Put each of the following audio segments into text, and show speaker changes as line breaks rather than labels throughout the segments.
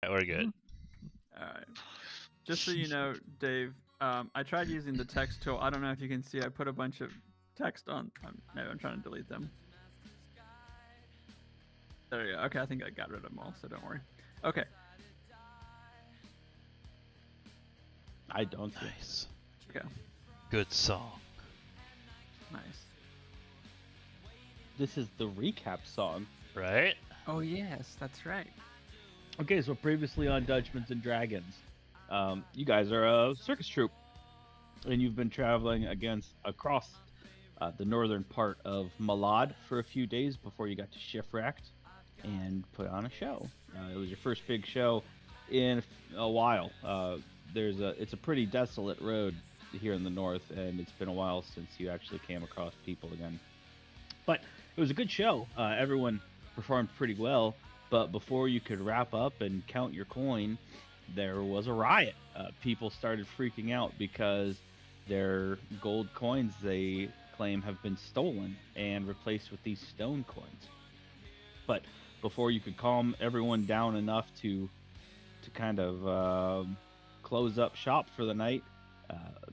We're good.
All right. Just so you know, Dave, I tried using the text tool. I don't know if you can see. I put a bunch of text on. No, I'm trying to delete them. There you go. Okay, I think I got rid of them all, so don't worry. Okay.
I don't think.
Nice.
Okay.
Good song.
Nice.
This is the recap song.
Right?
Oh yes, that's right.
Okay, so previously on Dungeons and Dragons, you guys are a circus troupe, and you've been traveling across the northern part of Malad for a few days before you got to Shipwrecked and put on a show. It was your first big show in a while. It's a pretty desolate road here in the north, and it's been a while since you actually came across people again. But it was a good show. Everyone performed pretty well. But before you could wrap up and count your coin, there was a riot. People started freaking out because their gold coins, they claim, have been stolen and replaced with these stone coins. But before you could calm everyone down enough to kind of close up shop for the night,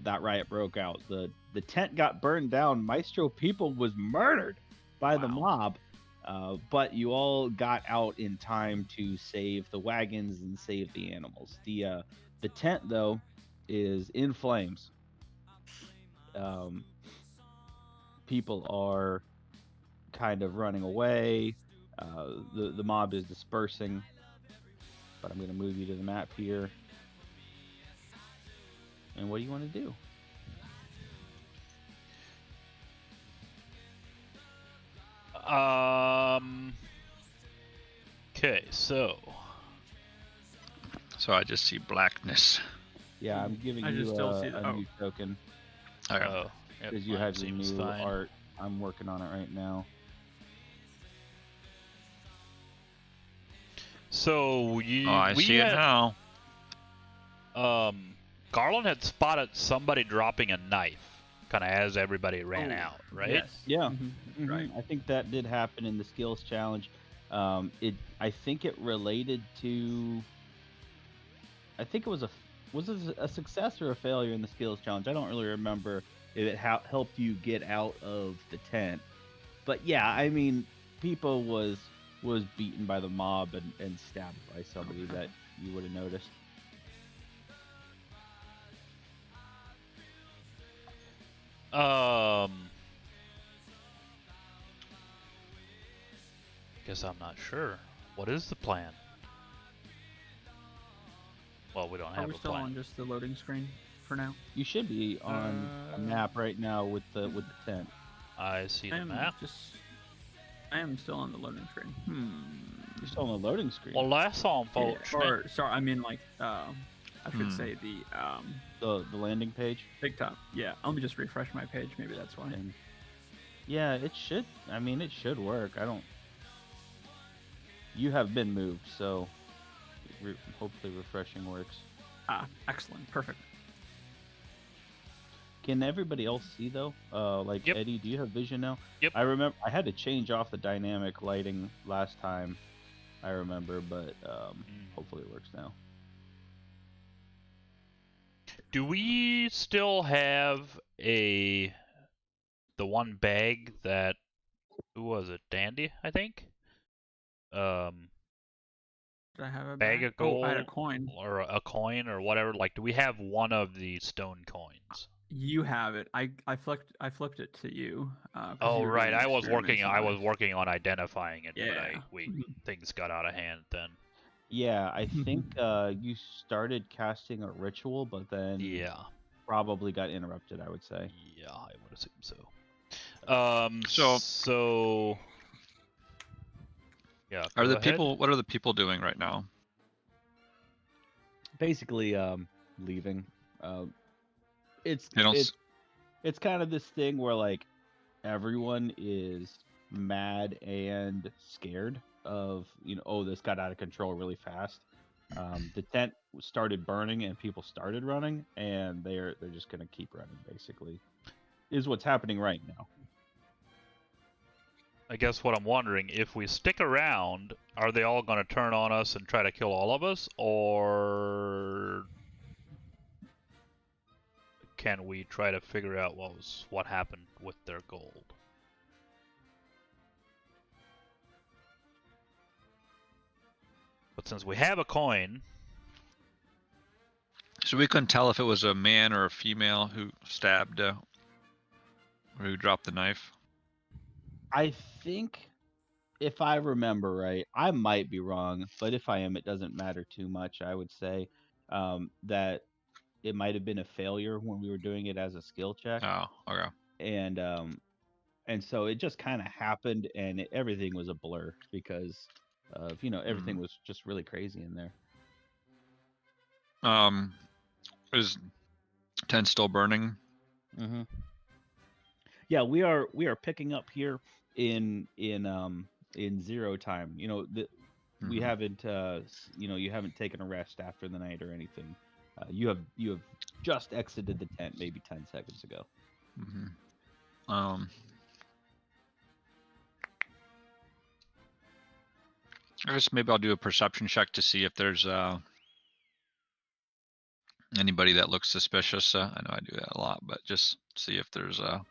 that riot broke out. The tent got burned down. Maestro People was murdered by the mob. But you all got out in time to save the wagons and save the animals. The tent, though, is in flames. People are kind of running away. The mob is dispersing. But I'm going to move you to the map here. And what do you want to do?
Okay, so
I just see blackness.
Yeah, I'm giving
I
you
just still see
a new token
Okay.
oh, yep,
because you
mine
have your
seems
new
fine.
art. I'm working on it right now.
So
I see it now.
Garland had spotted somebody dropping a knife, kind of as everybody ran out, right?
Yes.
Yeah.
Mhm, Right.
I think that did happen in the skills challenge. I think it related to. I think it was a success or a failure in the skills challenge. I don't really remember if it helped you get out of the tent. But yeah, I mean, People was beaten by the mob and stabbed by somebody that you would have noticed.
Guess I'm not sure. What is the plan? Well, we don't
Are
have
we
a
still
plan.
on just the loading screen for now?
You should be on a map right now with the tent.
I see the
I am
map.
I am still on the loading screen.
You're still on the loading screen.
Well, that's
Yeah,
unfortunate.
or sorry, I mean like I should say
The landing page.
Bigtop. Yeah, let me just refresh my page. Maybe that's why.
And yeah, it should. I mean, it should work. I don't. You have been moved, so hopefully refreshing works.
Excellent, perfect.
Can everybody else see though? Like
Yep.
Eddie, do you have vision now?
Yep.
I remember I had to change off the dynamic lighting last time. I remember, but hopefully it works now.
Do we still have the one bag that, who was it? Dandy, I think.
Did I have a
Bag of gold.
Oh, I had a coin.
Or a coin or whatever. Like, do we have one of the stone coins?
You have it. I flipped it to you. 'Cause
Oh
you were
right,
doing
I was working.
experiments
I
on
was
it.
working on identifying it,
Yeah.
but things got out of hand then.
Yeah, I think you started casting a ritual, but then
Yeah.
probably got interrupted. I would say.
Yeah, I would assume so.
So
yeah.
Are
go
the
ahead.
people? What are the people doing right now?
Basically, leaving. It's
They don't.
it's kind of this thing where like everyone is mad and scared of, oh, this got out of control really fast. The tent started burning and people started running, and they're just gonna keep running. Basically, is what's happening right now.
I guess what I'm wondering, if we stick around, are they all going to turn on us and try to kill all of us, or can we try to figure out what happened with their gold? But since we have a coin,
So we couldn't tell if it was a man or a female who stabbed or who dropped the knife.
I think, if I remember right, I might be wrong, but if I am, it doesn't matter too much. I would say that it might have been a failure when we were doing it as a skill check,
Oh, okay.
and so it just kind of happened, and everything was a blur because of everything was just really crazy in there.
Is tent still burning?
Mm-hmm. Yeah, we are picking up here in zero time. We haven't you haven't taken a rest after the night or anything. You have just exited the tent maybe 10 seconds ago.
I guess maybe I'll do a perception check to see if there's anybody that looks suspicious. I know I do that a lot, but just see if there's a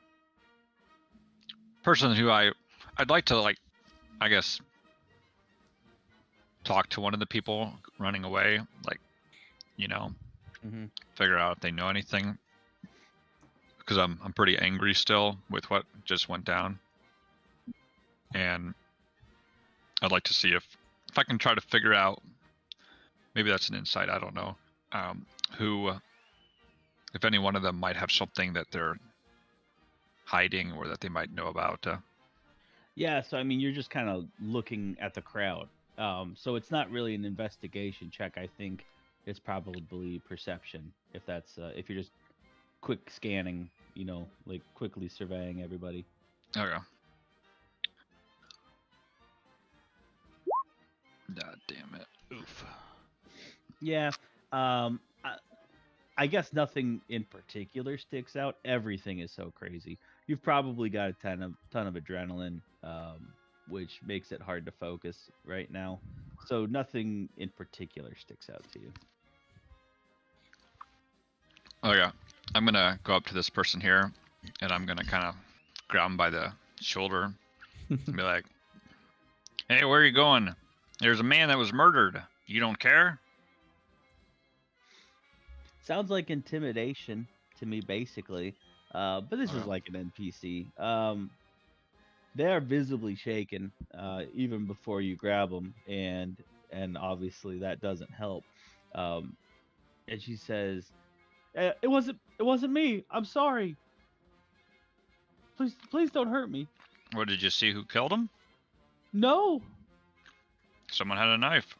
person who I'd like to, like, I guess, talk to one of the people running away, like, figure out if they know anything, because I'm pretty angry still with what just went down, and I'd like to see if I can try to figure out, maybe that's an insight, I don't know, who, if any one of them might have something that they're hiding or that they might know about.
Yeah, so I mean, you're just kind of looking at the crowd. So it's not really an investigation check. I think it's probably perception. If that's if you're just quick scanning, like quickly surveying everybody.
Okay. God damn it.
oof.
Yeah. I guess nothing in particular sticks out. Everything is so crazy. You've probably got a ton of adrenaline, which makes it hard to focus right now. So nothing in particular sticks out to you.
Okay. I'm gonna go up to this person here, and I'm gonna kind of grab him by the shoulder and be like, "Hey, where are you going? There's a man that was murdered. You don't care?"
Sounds like intimidation to me, basically. But this is like an NPC. They are visibly shaken even before you grab them, and obviously that doesn't help. And she says, "It wasn't me. I'm sorry. Please don't hurt me."
What, did you see who killed him?
No.
Someone had a knife.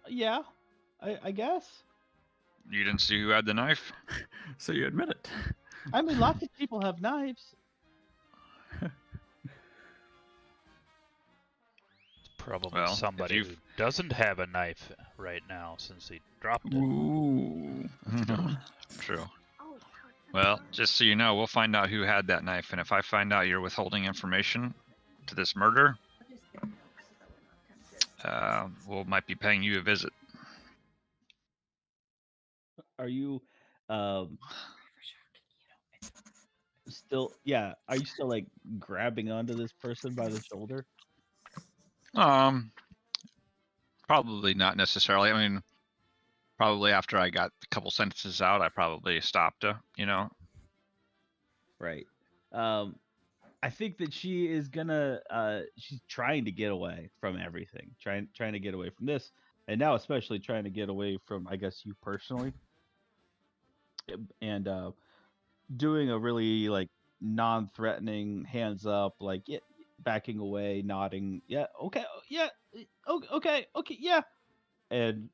Yeah, I guess.
You didn't see who had the knife?
So you admit it.
I mean, lots of people have knives.
It's probably
Well, if
somebody
you've-
who doesn't have a knife right now since he dropped it.
Ooh.
True. Well, just so you know, we'll find out who had that knife, and if I find out you're withholding information to this murder, we might be paying you a visit.
Are you still? Yeah. Are you still like grabbing onto this person by the shoulder?
Probably not necessarily. I mean, probably after I got a couple sentences out, I probably stopped.
Right. I think that she is gonna. She's trying to get away from everything. Trying to get away from this, and now especially trying to get away from, I guess, you personally. And doing a really like non-threatening, hands up, like, yeah, backing away, nodding, yeah, okay, yeah, okay, yeah, and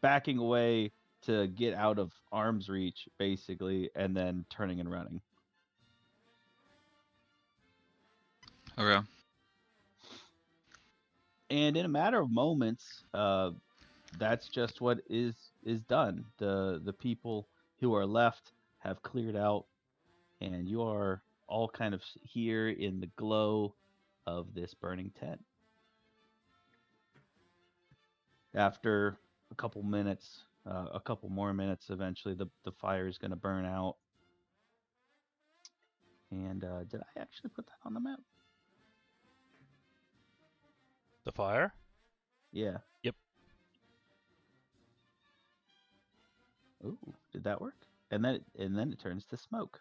backing away to get out of arm's reach, basically, and then turning and running.
Okay.
And in a matter of moments, that's just what is done. The people who are left have cleared out, and you are all kind of here in the glow of this burning tent. After a couple minutes, a couple more minutes, eventually the fire is going to burn out. And did I actually put that on the map?
The fire?
Yeah.
Yep.
Ooh, did that work? And then it turns to smoke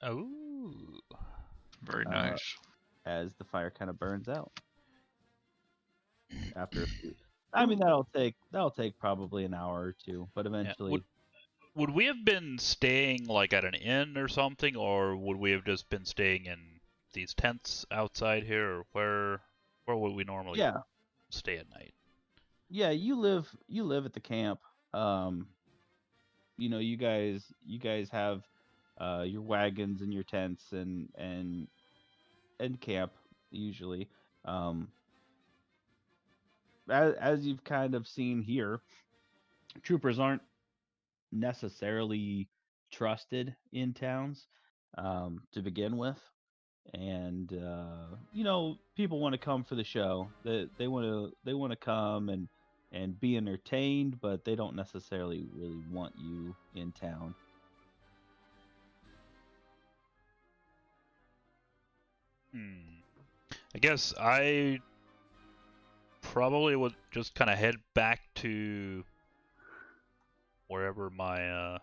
Oh.
Very nice.
as the fire kind of burns out. After a few, I mean that'll take probably an hour or two, but eventually.
Would we have been staying like at an inn or something, or would we have just been staying in these tents outside here, or where would we normally
Yeah,
stay at night?
yeah. You live at the camp. You know, you guys have your wagons and your tents and camp usually. Um, as you've kind of seen here, troopers aren't necessarily trusted in towns to begin with, and you know, people want to come for the show. They want to come and be entertained, but they don't necessarily really want you in town.
I guess I probably would just kind of head back to wherever my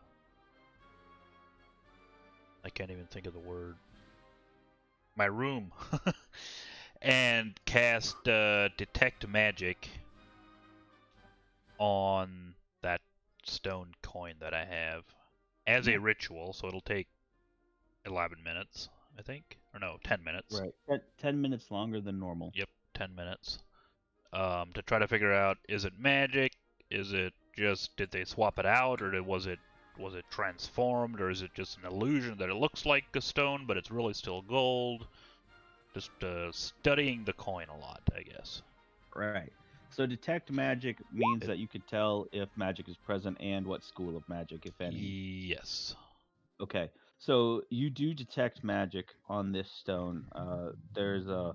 I can't even think of the word. My room. And cast detect magic on that stone coin that I have as a ritual, so it'll take 11 minutes, I think. Or no, 10 minutes.
Right. 10 minutes longer than normal.
Yep, 10 minutes. To try to figure out, is it magic? Is it just, did they swap it out, or was it transformed, or is it just an illusion that it looks like a stone but it's really still gold? Just studying the coin a lot, I guess.
Right. So detect magic means that you could tell if magic is present and what school of magic, if any.
Yes.
Okay. So you do detect magic on this stone. There's a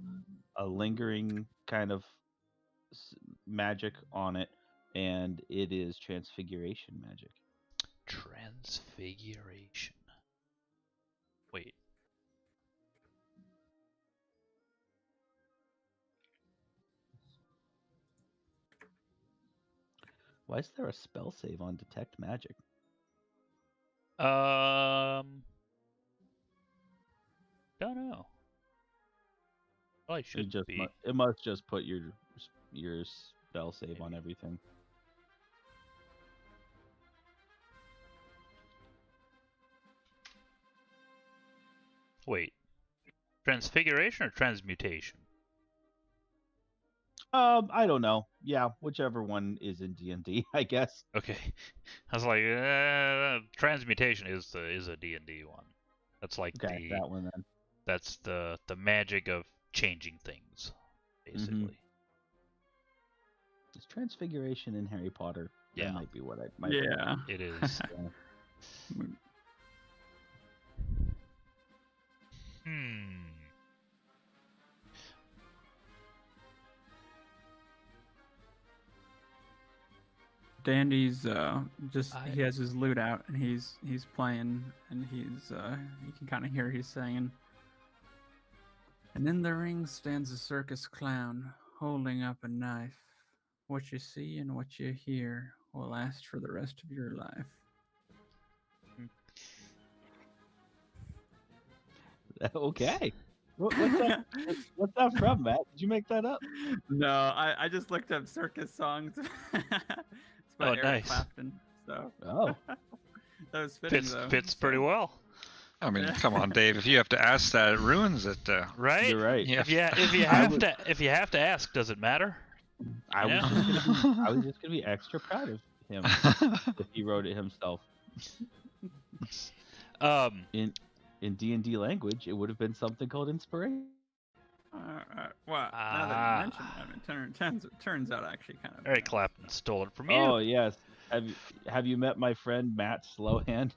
lingering kind of magic on it, and it is transfiguration magic.
Transfiguration. Wait.
Why is there a spell save on detect magic?
Don't know. Probably should be.
It must just put your spell save on everything.
Wait. Transfiguration or transmutation?
I don't know. Yeah, whichever one is in D&D, I guess.
Okay. I was like, transmutation is a D&D one. That's like
okay, that one then.
That's the magic of changing things, basically.
Is transfiguration in Harry Potter?
Yeah.
That might be what I might.
Yeah.
It is.
Dandy's he has his lute out and he's playing and he's you can kind of hear he's saying. And in the ring stands a circus clown holding up a knife. What you see and what you hear will last for the rest of your life.
Okay. What's that from, Matt? Did you make that up?
No, I just looked up circus songs. It's by Eric Clapton. So.
Oh.
That was fitting, though.
Fits pretty well.
I mean, come on, Dave. If you have to ask that, it ruins it.
Right?
You're right.
Yeah. If you have to ask, does it matter?
I was just gonna be extra proud of him if he wrote it himself. In D&D language, it would have been something called inspiration.
Well, now that you mention it, turns out actually kind of.
Eric Clapton stole it from you.
Oh yes, Have you met my friend Matt Slowhand?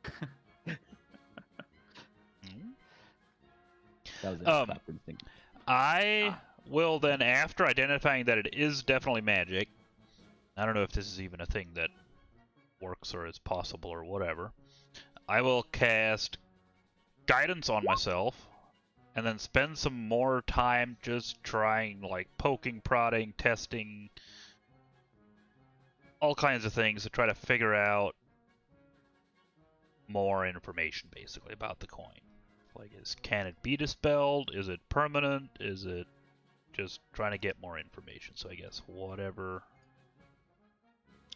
Hmm?
That was
Um,
Clapton's thing.
I will then, after identifying that it is definitely magic, I don't know if this is even a thing that works or is possible or whatever, I will cast guidance on myself and then spend some more time just trying, like, poking, prodding, testing, all kinds of things to try to figure out more information, basically, about the coin. Like, can it be dispelled? Is it permanent? Is it just trying to get more information? So I guess whatever.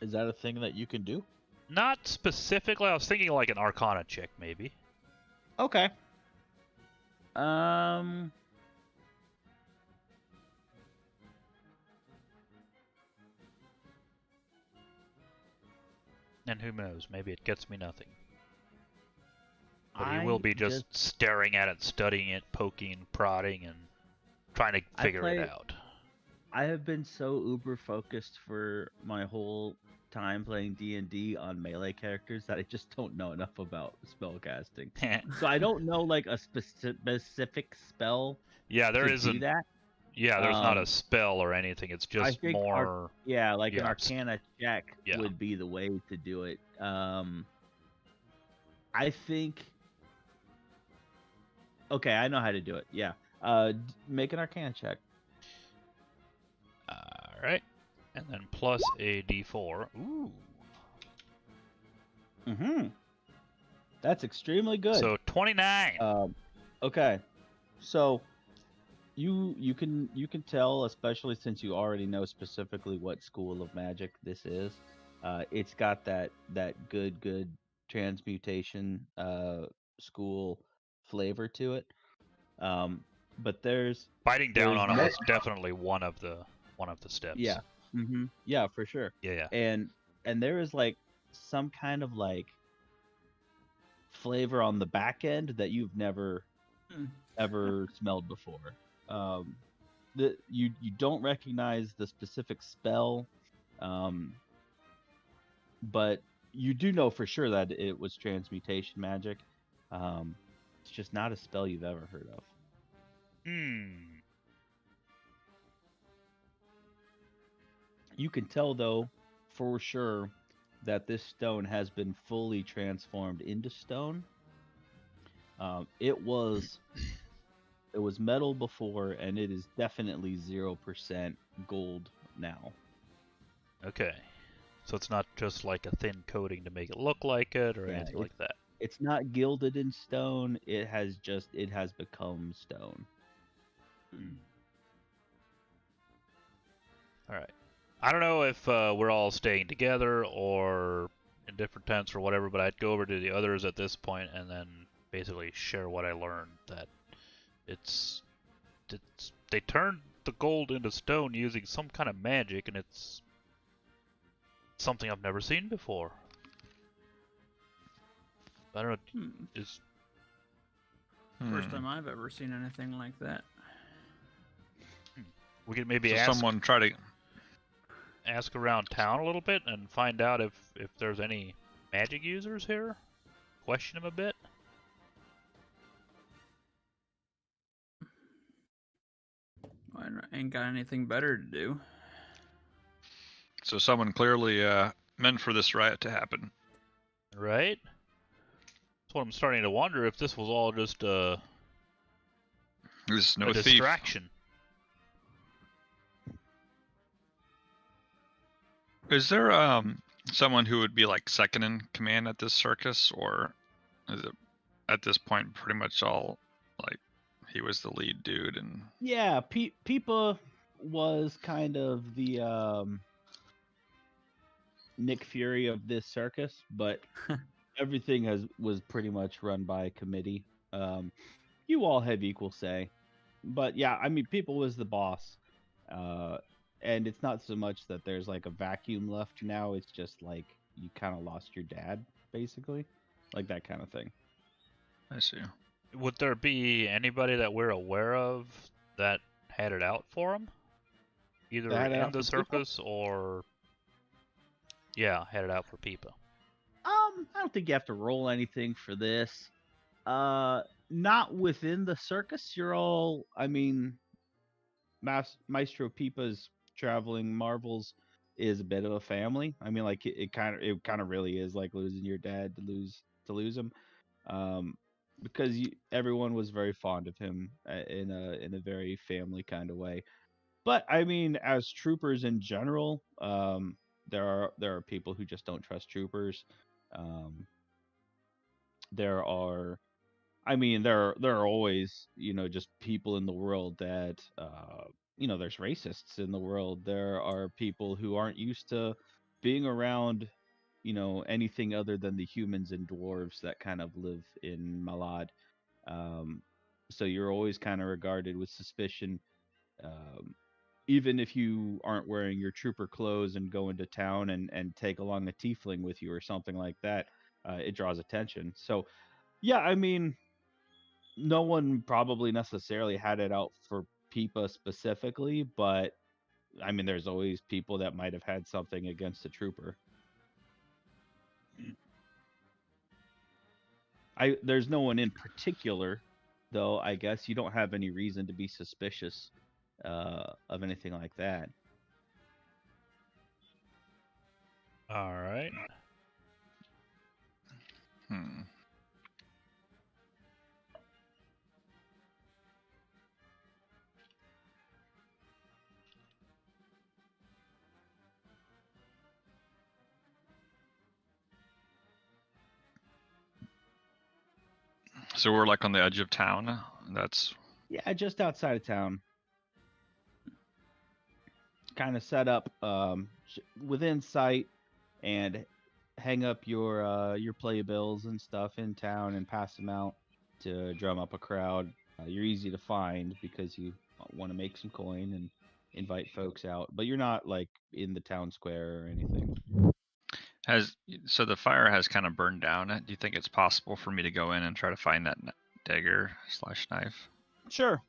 Is that a thing that you can do?
Not specifically. I was thinking like an Arcana check, maybe.
Okay.
And who knows? Maybe it gets me nothing. But you will be just staring at it, studying it, poking, prodding, and trying to figure it out.
I have been so uber focused for my whole time playing D&D on melee characters that I just don't know enough about spellcasting. So I don't know like a specific spell.
Yeah, there
to
isn't.
Do that.
Yeah, there's not a spell or anything. It's just
I think
more.
an Arcana check would be the way to do it. I think. Okay, I know how to do it. Yeah. Make an Arcana check.
Alright. And then plus a d4. Ooh.
Mm-hmm. That's extremely good.
So 29.
Okay. So you can tell, especially since you already know specifically what school of magic this is. It's got that good transmutation school flavor to it. But there's
biting down on it was definitely one of the steps.
Yeah. Mm-hmm. Yeah, for sure.
Yeah.
And there is like some kind of like flavor on the back end that you've never ever smelled before. You don't recognize the specific spell, but you do know for sure that it was transmutation magic. It's just not a spell you've ever heard of. You can tell, though, for sure, that this stone has been fully transformed into stone. It was metal before, and it is definitely 0% gold now.
Okay. So it's not just like a thin coating to make it look like it or anything like that.
It's not gilded in stone. It has become stone.
All right. I don't know if we're all staying together or in different tents or whatever, but I'd go over to the others at this point and then basically share what I learned. That they turned the gold into stone using some kind of magic, and it's something I've never seen before. I don't know.
First time I've ever seen anything like that.
We could maybe ask
someone try to
ask around town a little bit and find out if there's any magic users here. Question them a bit.
I ain't got anything better to do.
So someone clearly meant for this riot to happen.
Right? That's what I'm starting to wonder, if this was all just a distraction.
Is there someone who would be like second in command at this circus, or is it at this point pretty much all like he was the lead dude? And
yeah, Peepa was kind of the Nick Fury of this circus, but everything was pretty much run by a committee. You all have equal say, but yeah, I mean, Peepa was the boss, and it's not so much that there's like a vacuum left now. It's just like you kind of lost your dad, basically, like that kind of thing.
I see.
Would there be anybody that we're aware of that had it out for him? Either in the circus or Yeah, headed out for Peepa.
I don't think you have to roll anything for this. Not within the circus. You're all, I mean, Maestro Peepa's Traveling Marvels is a bit of a family. I mean, like it kind of really is like losing your dad to lose him, um, because everyone was very fond of him in a very family kind of way. But I mean, as troopers in general, there are people who just don't trust troopers. Um, there are I mean, there are always, just people in the world that, there's racists in the world. There are people who aren't used to being around, anything other than the humans and dwarves that kind of live in Malad. Um, so you're always kind of regarded with suspicion, um, even if you aren't wearing your trooper clothes and go into town and take along a tiefling with you or something like that. It draws attention. So yeah, I mean, no one probably necessarily had it out for Peepa specifically, but I mean, there's always people that might have had something against a trooper. There's no one in particular, though. I guess you don't have any reason to be suspicious of anything like that.
All right.
Hmm. So we're like on the edge of town. That's
Yeah, just outside of town, kind of set up within sight, and hang up your playbills and stuff in town and pass them out to drum up a crowd. You're easy to find because you want to make some coin and invite folks out, but you're not like in the town square or anything.
has so the fire has kind of burned down. Do you think it's possible for me to go in and try to find that dagger slash knife?
Sure.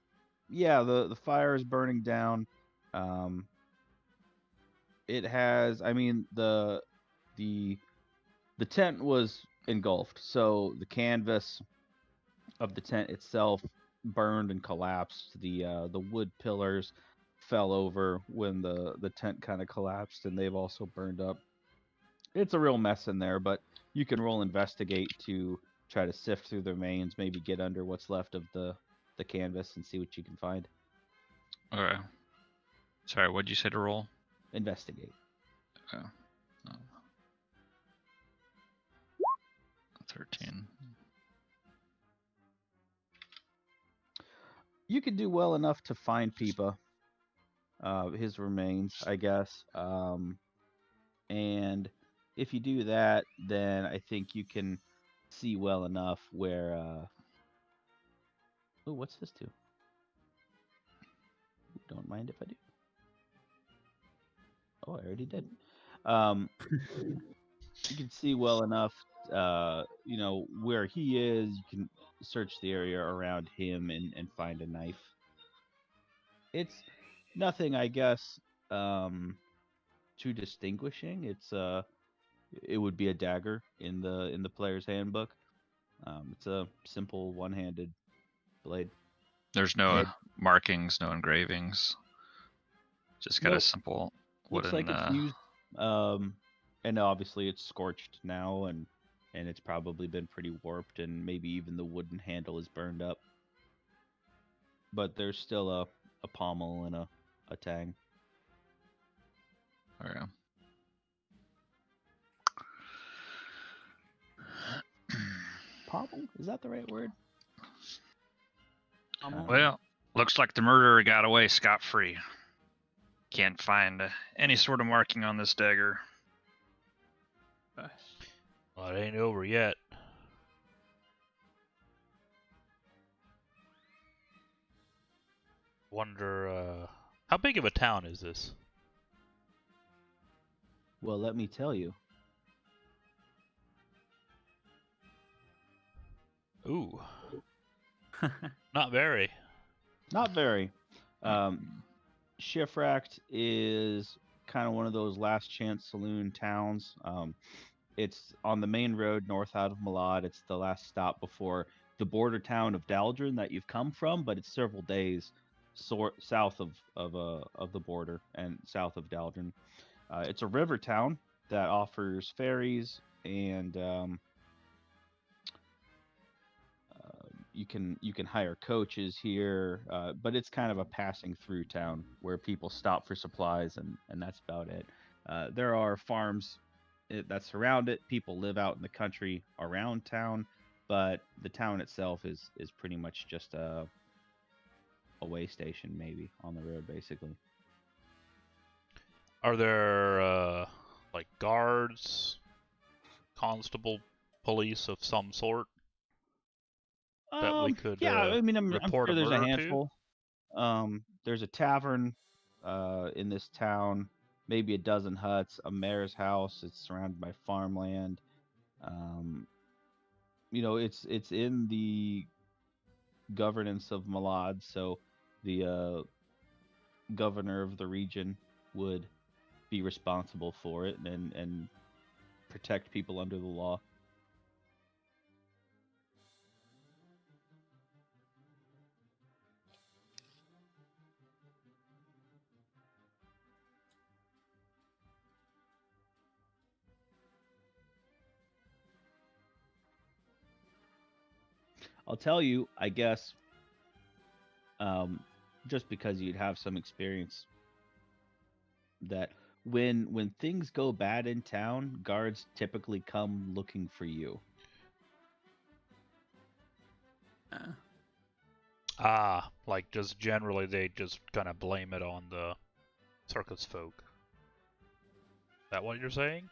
Yeah, the fire is burning down. Um, it has. I mean, the the tent was engulfed, so the canvas of the tent itself burned and collapsed. The wood pillars fell over when the tent kind of collapsed, and they've also burned up. It's a real mess in there, but you can roll investigate to try to sift through the remains, maybe get under what's left of the canvas and see what you can find.
Okay. Sorry, what'd you say to roll?
Investigate.
Okay. 13.
You could do well enough to find Peepa, his remains, I guess. And if you do that, then I think you can see well enough where. Oh, what's this do? Don't mind if I do. Oh, I already did. You can see well enough, where he is. You can search the area around him and find a knife. It's nothing, I guess, too distinguishing. It would be a dagger in the player's handbook. It's a simple one-handed blade.
There's no
Head.
markings, no engravings. Just got a
Nope.
simple
Looks
wooden.
like it's used. And obviously it's scorched now, and it's probably been pretty warped, and maybe even the wooden handle is burned up. But there's still a pommel and a tang.
Okay.
Pommel? Is that the right word?
Well, looks like the murderer got away scot-free. Can't find any sort of marking on this dagger.
Well, it ain't over yet. Wonder, how big of a town is this?
Well, let me tell you.
Ooh. Not very.
Not very. Shifract is kind of one of those last chance saloon towns. It's on the main road north out of Malad. It's the last stop before the border town of Daldrin that you've come from, but it's several days south of the border and south of Daldrin. It's a river town that offers ferries and you can hire coaches here, but it's kind of a passing through town where people stop for supplies and that's about it. There are farms that surround it. People live out in the country around town, but the town itself is pretty much just a way station, maybe on the road, basically.
Are there like guards, constable, police of some sort that we could
yeah, I mean, I'm
report
sure
a
there's a
murder
handful. There's a tavern in this town, maybe a dozen huts, a mayor's house. It's surrounded by farmland. It's in the governance of Malad, so the governor of the region would be responsible for it and protect people under the law. I'll tell you, I guess, just because you'd have some experience, that when things go bad in town, guards typically come looking for you.
like just generally they just kind of blame it on the circus folk. Is that what you're saying?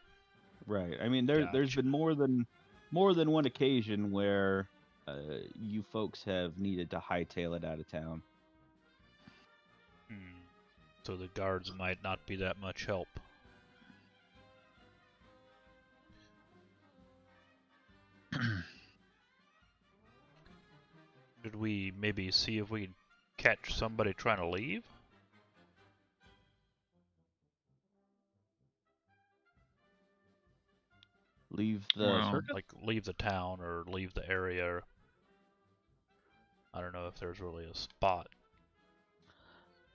Right. I mean, there's been more than one occasion where you folks have needed to hightail it out of town.
So the guards might not be that much help. Should we maybe see if we can catch somebody trying to leave?
Leave the circus?
Like leave the town or leave the area. I don't know if there's really a spot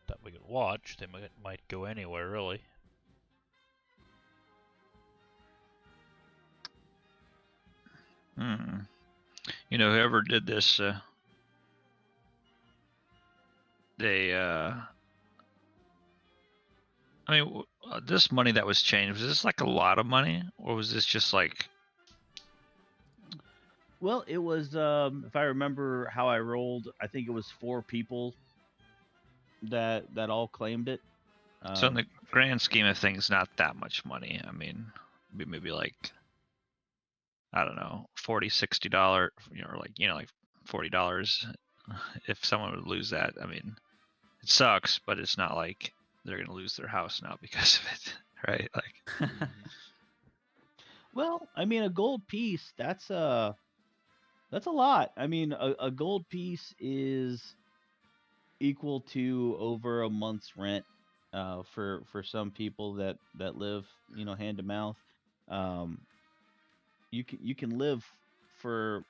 that we could watch. They might go anywhere, really.
Whoever did this, this money that was changed, was this like a lot of money, or was this just like?
Well, it was, if I remember how I rolled, I think it was 4 people that all claimed it.
So in the grand scheme of things, not that much money. I mean, maybe like, I don't know, $40-$60, like $40. If someone would lose that, I mean, it sucks, but it's not like they're gonna lose their house now because of it, right? Like,
well, I mean, a gold piece, that's a lot. I mean, a gold piece is equal to over a month's rent for some people that live, hand to mouth. You can live for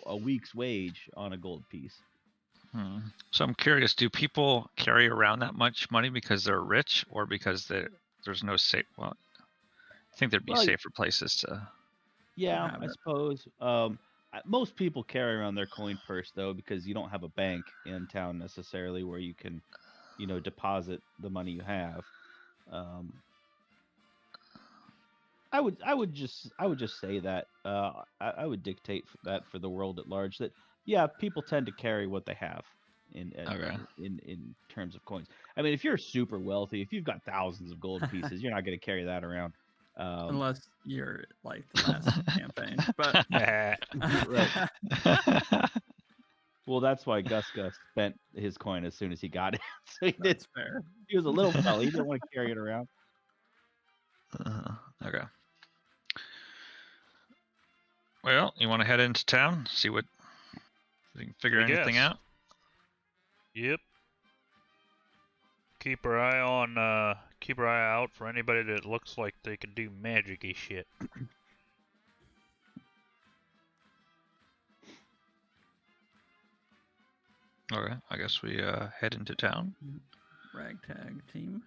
a week's wage on a gold piece.
So I'm curious, do people carry around that much money because they're rich, or because there's no safe? Well, I think there'd be safer places to.
Yeah, I suppose. Most people carry around their coin purse though, because you don't have a bank in town necessarily where you can, deposit the money you have. I would just say that I would dictate that for the world at large, that people tend to carry what they have in terms of coins. I mean, if you're super wealthy, if you've got thousands of gold pieces, you're not going to carry that around.
Unless you're like the last campaign, but
right. Well, that's why Gus spent his coin as soon as he got it. So
that's fair.
He was a little fella. He didn't want to carry it around.
Okay. Well, you want to head into town, see what we can figure anything out?
Yep. Keep our eye on keep our eye out for anybody that looks like they can do magic-y shit.
Okay, I guess we head into town.
Ragtag team.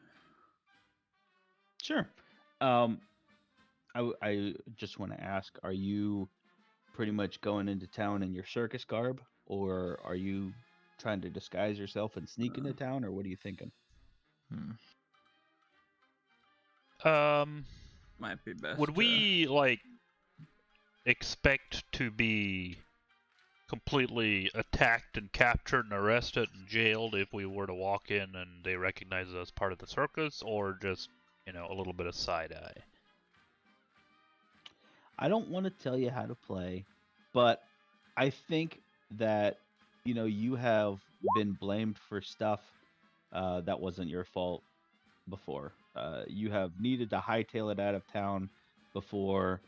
Sure. I just want to ask, are you pretty much going into town in your circus garb, or are you trying to disguise yourself and sneak into town, or what are you thinking?
Might be best.
Would we like expect to be completely attacked and captured and arrested and jailed if we were to walk in and they recognize us as part of the circus, or just, you know, a little bit of side eye?
I don't want to tell you how to play, but I think that you have been blamed for stuff that wasn't your fault before. You have needed to hightail it out of town before,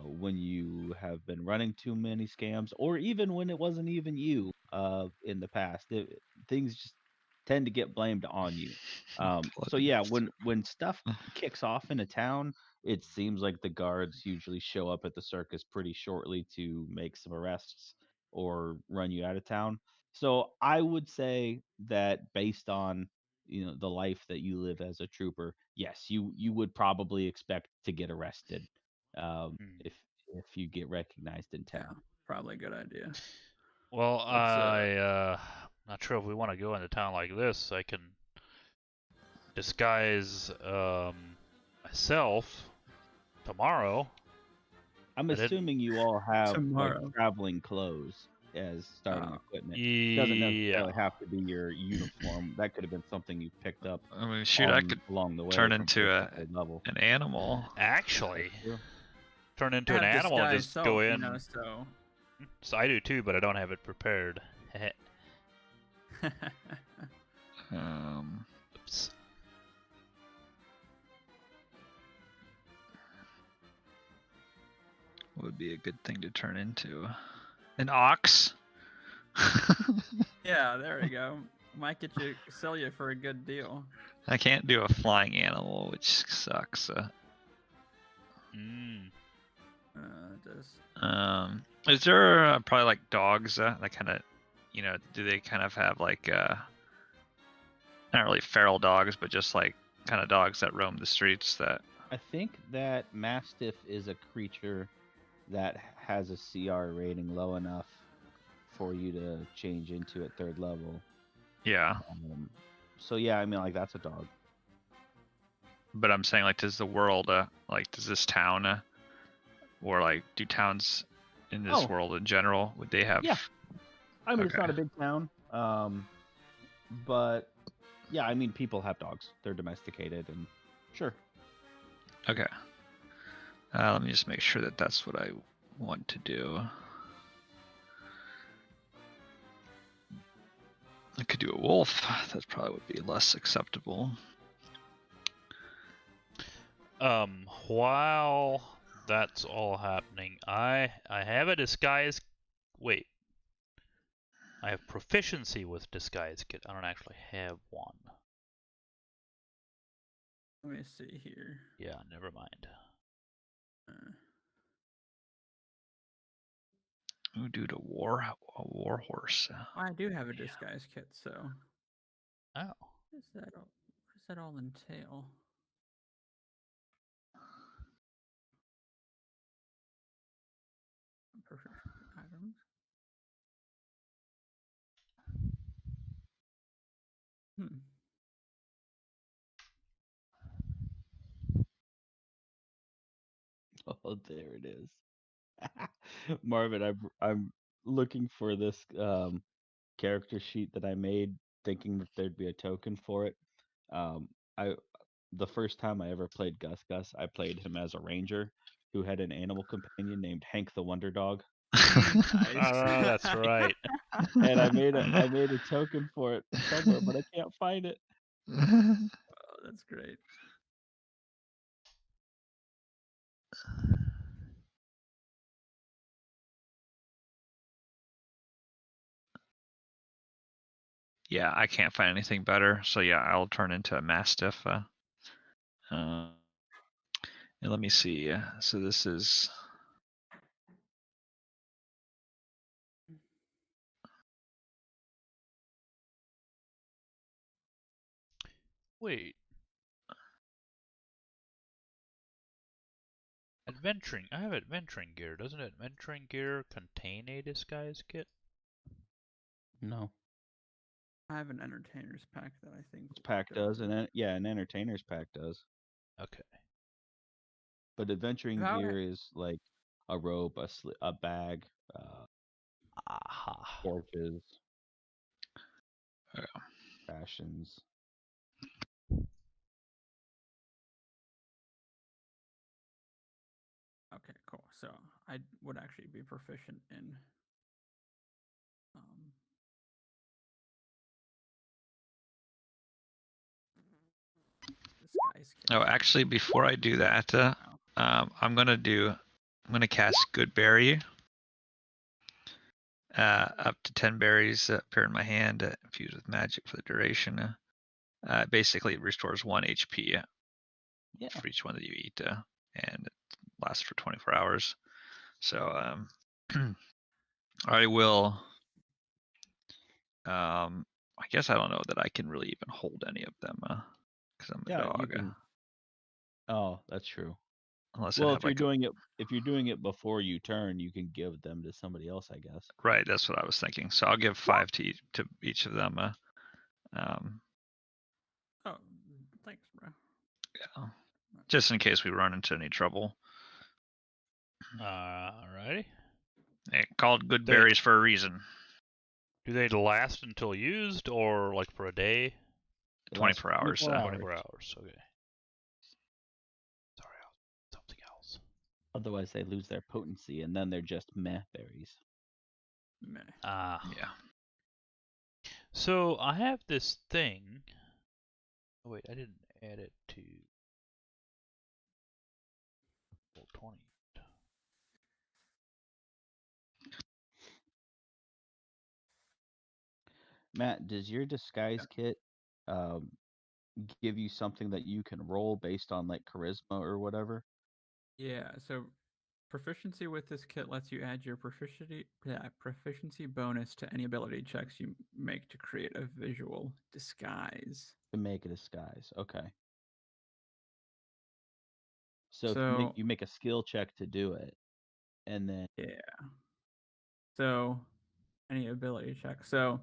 when you have been running too many scams, or even when it wasn't even you in the past. Things just tend to get blamed on you. So yeah, when stuff kicks off in a town, it seems like the guards usually show up at the circus pretty shortly to make some arrests or run you out of town. So I would say that based on the life that you live as a trooper, yes, you would probably expect to get arrested if you get recognized in
Yeah,
town.
probably a good idea.
Well, I'm not sure if we want to go into town like this. I can disguise myself tomorrow.
I'm
I didn't-
assuming you all have
Tomorrow.
like traveling clothes as starting equipment.
Yeah.
Doesn't necessarily have to be your uniform. That could have been something you picked up
I mean, shoot, I could
along the way.
turn
from
into
first to third level.
an animal.
Actually,
True.
turn into
I
an
have
animal and
disguise
just
self,
go in.
so.
So I do too, but I don't have it prepared. Oops.
What would be a good thing to turn into? An ox?
Yeah, there we go. Might sell you for a good deal.
I can't do a flying animal, which sucks. Is there probably like dogs that kind of, do they kind of have like not really feral dogs, but just like kind of dogs that roam the streets that?
I think that Mastiff is a creature that has a CR rating low enough for you to change into at third level.
Yeah.
So yeah, I mean, like, that's a dog.
But I'm saying, like, does the world, like, does this town, or like, do towns in this world in general, would they have?
Yeah. I mean,
Okay.
it's not a big town, but yeah, I mean, people have dogs. They're domesticated, and sure.
Okay. Let me just make sure that that's what I want to do. I could do a wolf. That probably would be less acceptable.
While that's all happening, I have a disguise. Wait. I have proficiency with disguise kit. I don't actually have one.
Let me see here.
Yeah, never mind.
Ooh, dude, a war horse.
I do have a disguise kit, so.
Oh.
What does that all entail? Perfect items.
Oh, there it is. Marvin, I'm looking for this character sheet that I made, thinking that there'd be a token for it. I the first time I ever played Gus Gus, I played him as a ranger who had an animal companion named Hank the Wonder Dog.
Oh, that's right.
And I made a token for it somewhere, but I can't find it.
Oh, that's great.
Yeah, I can't find anything better. So yeah, I'll turn into a mastiff. And let me see. So this is.
Wait. Adventuring. I have adventuring gear. Doesn't adventuring gear contain a disguise kit?
No.
I have an entertainer's pack that I think
Pack does, and an entertainer's pack does.
Okay.
But adventuring
How-
gear is like a rope, a bag,
Aha.
torches,
Yeah.
rations.
Okay, cool. So I would actually be proficient in disguise kit.
Oh, actually, before I do that, I'm gonna cast Good Berry. Up to 10 berries appear in my hand, infused with magic for the duration. Basically, it restores 1 HP for each one that you eat, and it lasts for 24 hours. So I will. I guess I don't know that I can really even hold any of them because I'm a dog.
You can. Oh, that's true.
Unless
Well,
I have
if you're doing it before you turn, you can give them to somebody else, I guess.
Right, that's what I was thinking. So I'll give 5 to each of them.
Oh, thanks, bro.
Yeah, just in case we run into any trouble.
Alrighty.
They called good berries for a reason.
Do they last until used, or like for a day?
24 hours.
24 hours. Okay. Sorry, something else.
Otherwise, they lose their potency, and then they're just meh berries.
Meh.
Yeah.
So I have this thing. Oh wait, I didn't add it to 20.
Matt, does your disguise kit give you something that you can roll based on like charisma or whatever?
Yeah, so proficiency with this kit lets you add your proficiency bonus to any ability checks you make to create a visual disguise.
To make a disguise, okay. So if you make a skill check to do it, and then
So any ability check. So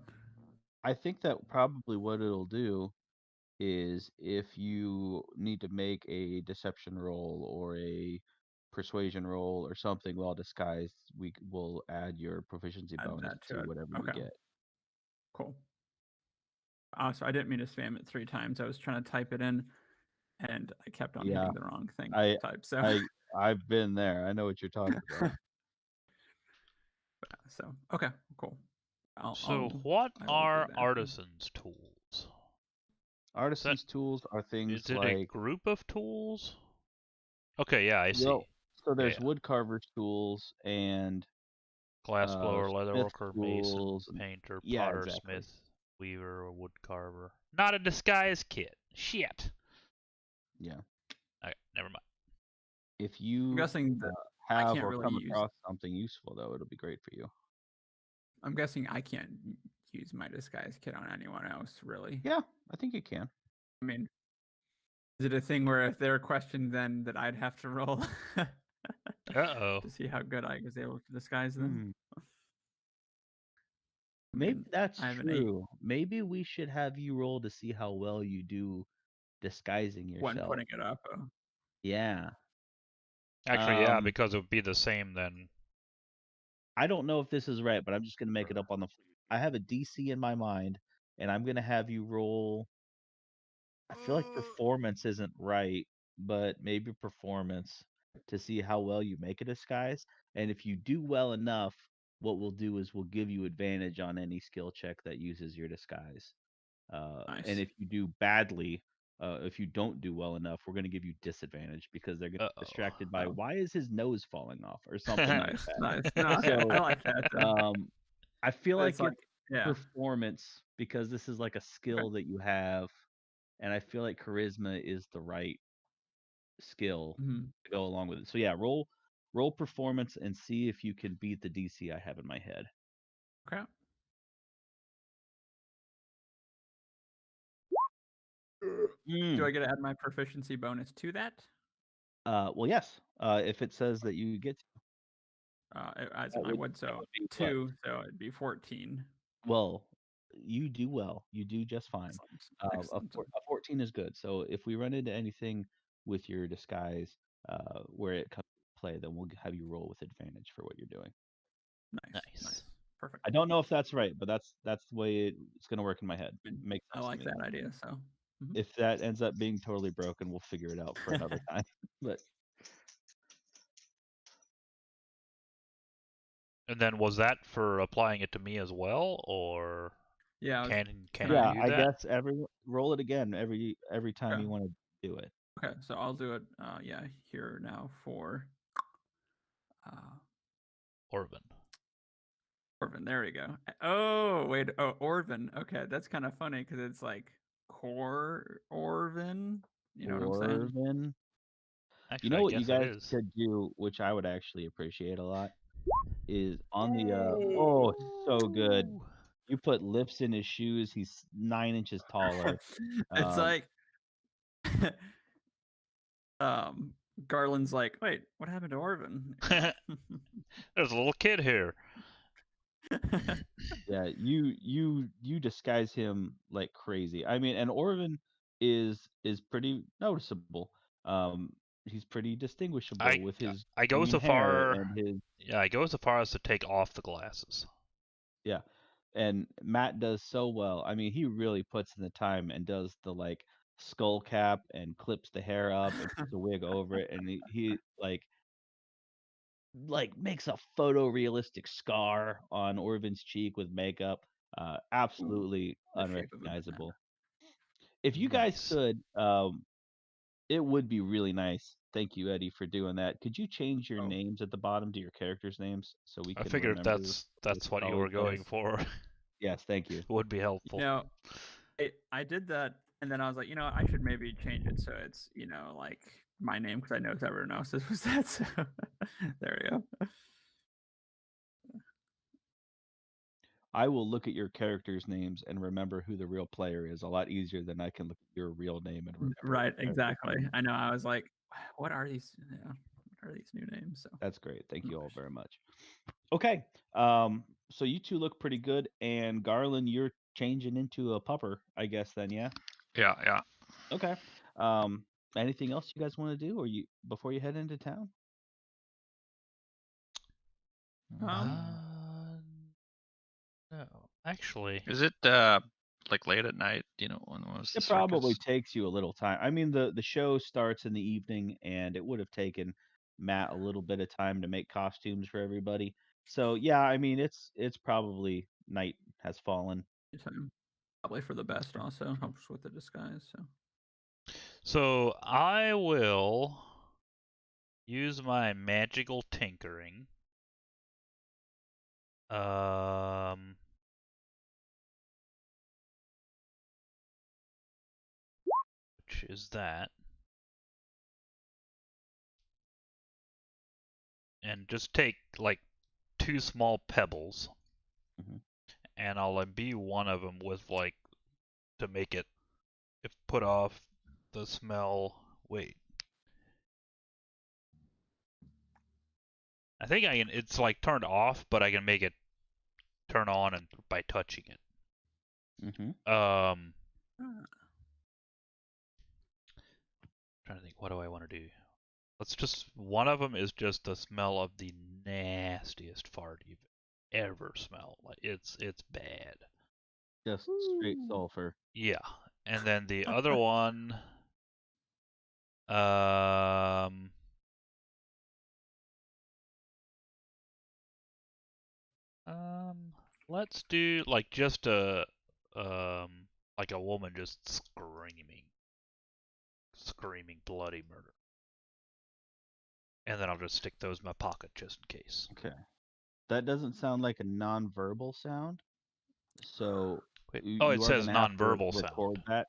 I think that probably what it'll do is if you need to make a deception roll or a persuasion roll or something while disguised, we will add your proficiency
add
bonus
that
to
it.
whatever you get.
Cool. So I didn't mean to spam it 3 times. I was trying to type it in, and I kept on hitting the wrong thing to type. So
I've been there. I know what you're talking about.
So okay, cool.
What are artisans' tools?
Artisans' tools are things
Is it
like
a group of tools? Okay, yeah, I see.
So there's woodcarver's tools and
glassblower, leatherworker, mason,
tools,
painter, potter, smith, weaver, or woodcarver. Not a disguise kit. Shit.
Yeah.
Okay, never mind.
If you
I'm guessing
have or come across something useful, though, it'll be great for you.
I'm guessing I can't use my disguise kit on anyone else, really.
Yeah, I think you can.
I mean, is it a thing where if they're questioned, then that I'd have to roll
to
see how good I was able to disguise them?
Maybe that's true. Maybe we should have you roll to see how well you do disguising yourself.
When putting it up.
Yeah.
Actually, yeah, because it would be the same then.
I don't know if this is right, but I'm just going to make it up on the fly. I have a DC in my mind, and I'm going to have you roll. I feel like performance isn't right, but maybe performance to see how well you make a disguise. And if you do well enough, what we'll do is we'll give you advantage on any skill check that uses your disguise.
Nice.
And if you do badly, if you don't do well enough, we're going to give you disadvantage because they're going to be distracted by why is his nose falling off or something like that.
Nice. No, so, I like that.
I feel like it's performance because this is like a skill that you have, and I feel like charisma is the right skill
Mhm.
to go along with it. So yeah, roll performance and see if you can beat the DC I have in my head.
Okay. Do I get to add my proficiency bonus to that?
Well, yes. If it says that you get to,
As
that
in I
would,
would,
that
so
would be what?
2, so it'd be 14.
Well, you do well. You do just fine.
Excellent.
A 14 is good. So if we run into anything with your disguise where it comes to play, then we'll have you roll with advantage for what you're doing.
Nice. Perfect.
I don't know if that's right, but that's the way it's going to work in my head. Makes
I
sense to
like
me.
that idea. So
If that ends up being totally broken, we'll figure it out for another time. But
And then was that for applying it to me as well, or
yeah,
can
yeah,
you do
I
that?
guess roll it again every time you want to do it.
Okay, so I'll do it. Here now for
Orvin.
Orvin. There we go. Oh wait. Oh, Orvin. Okay, that's kind of funny because it's like core Orvin. You know what I'm saying?
Orvin.
Actually,
You know
I
what you
guess it
guys
is.
could do, which I would actually appreciate a lot, is on the he's so good. You put lips in his shoes. He's 9 inches taller.
It's like Garland's like, wait, what happened to Orvin?
There's a little kid here.
Yeah, you disguise him like crazy. I mean, and Orvin is pretty noticeable. He's pretty distinguishable with his
I go
green
so
hair
far.
and his
Yeah, I go so far as to take off the glasses.
yeah. And Matt does so well. I mean, he really puts in the time and does the like skull cap and clips the hair up and puts a wig over it, and he like makes a photorealistic scar on Orvin's cheek with makeup. Absolutely
The shape of a banana.
unrecognizable. If you guys
Nice.
could, it would be really nice. Thank you, Eddie, for doing that. Could you change your names at the bottom to your characters' names so we
I
can
figured
remember
that's what you
all
were
each other?
going for.
Yes, thank you.
Would be helpful.
I did that, and then I was like, I should maybe change it so it's like my name because I know everyone else's was that. So there we go.
I will look at your characters' names and remember who the real player is a lot easier than I can look at your real name and remember.
Right, exactly. I know. I was like, what are these? What are these new names? So
that's great. Thank you all very much. Okay, so you two look pretty good, and Garland, you're changing into a pupper, I guess. Then, yeah.
Yeah.
Okay. Anything else you guys want to do, or you before you head into town?
No, actually.
Is it like late at night? Do you know when was the
It probably
circus?
takes you a little time. I mean, the show starts in the evening, and it would have taken Matt a little bit of time to make costumes for everybody. So yeah, I mean, it's probably night has fallen.
Probably for the best. Also helps with the disguise.
So I will use my magical tinkering. Which is that. And just take like 2 small pebbles, and I'll imbue one of them with like to make it put off the smell. Wait, I think I can. It's like turned off, but I can make it turn on and by touching it. Trying to think, what do I want to do? Let's just. One of them is just the smell of the nastiest fart you've ever smelled. Like it's bad.
Just straight sulfur.
Yeah, and then the other one. Um. Let's do like just like a woman just screaming bloody murder. And then I'll just stick those in my pocket just in case.
Okay. That doesn't sound like a non-verbal sound. So
Wait,
you
it
are
says
gonna have to
non-verbal
record
sound.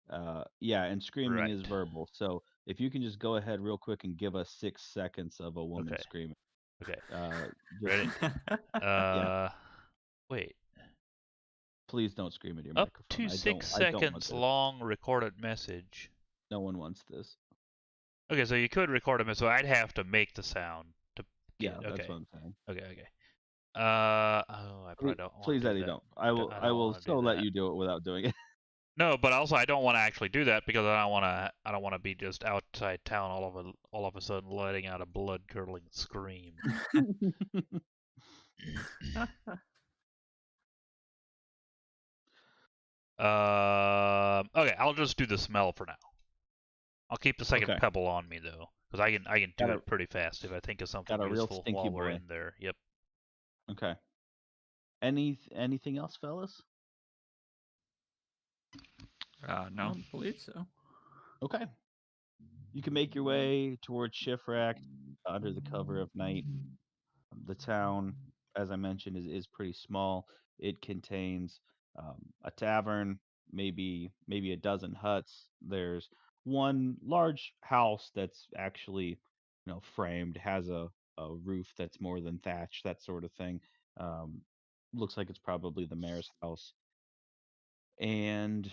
that. Yeah, and screaming is verbal. So if you can just go ahead real quick and give us 6 seconds of a woman
Okay.
screaming.
Okay.
Just,
Ready? Wait.
please don't scream into your
Up
microphone.
to
I
6
don't want
seconds
this.
long recorded message.
No one wants this.
Okay, so you could record a message, so I'd have to make the sound to
Yeah,
get.
that's
Okay.
what I'm saying.
Okay. I probably don't want
Please,
to do
Eddie,
that.
don't. I will.
I
I
don't
will
want to
so
do
let
that.
you do it without doing it.
No, but also I don't want to actually do that because I don't want to. I don't want to be just outside town all of a sudden letting out a blood curdling scream. Okay, I'll just do the smell for now. I'll keep the second
Okay.
pebble on me though, because I can do
Got a-
it pretty fast if I think of something
got a real
useful
stinky
while we're
boy.
in there. Yep.
Okay. Anything else, fellas?
I
No.
don't believe so.
Okay. You can make your way towards Shipwreck under the cover of night. The town, as I mentioned, is pretty small. It contains a tavern, maybe a dozen huts. There's one large house that's actually, framed, has a roof that's more than thatch, that sort of thing. Um, Looks like it's probably the mayor's house. And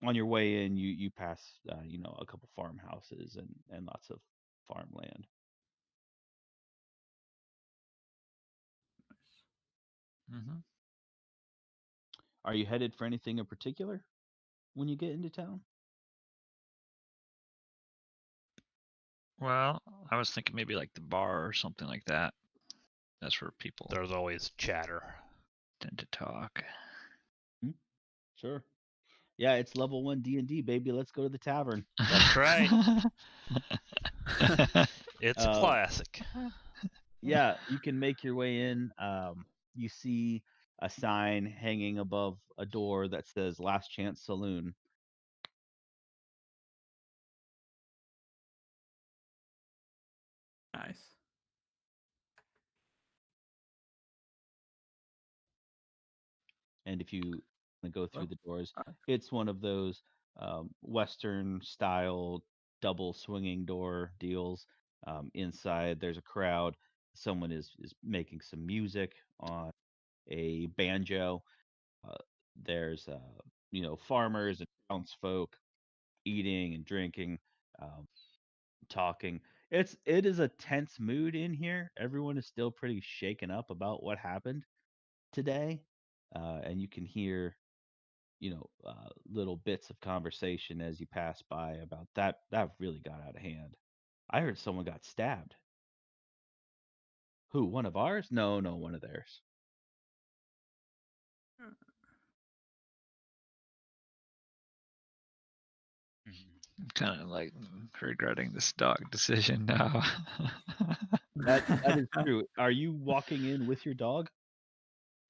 on your way in, you pass, a couple farmhouses and lots of farmland.
Mm-hmm.
Are you headed for anything in particular when you get into town?
Well, I was thinking maybe like the bar or something like that. That's where people
There's always chatter.
tend to talk.
Sure. Yeah, it's level 1 D&D, baby. Let's go to the tavern.
That's right. It's a
Uh,
classic.
yeah, you can make your way in. You see a sign hanging above a door that says Last Chance Saloon.
Nice.
And if you go through the doors,
Uh,
it's one of those Western style double swinging door deals. Inside, there's a crowd. Someone is making some music on a banjo. Uh, there's farmers and townsfolk eating and drinking, um, talking. It is a tense mood in here. Everyone is still pretty shaken up about what happened today, and you can hear little bits of conversation as you pass by about that really got out of hand. I heard someone got stabbed. Who? One of ours? No, one of theirs.
Mhm.
Kind of like regretting this dog decision now.
That is true. Are you walking in with your dog?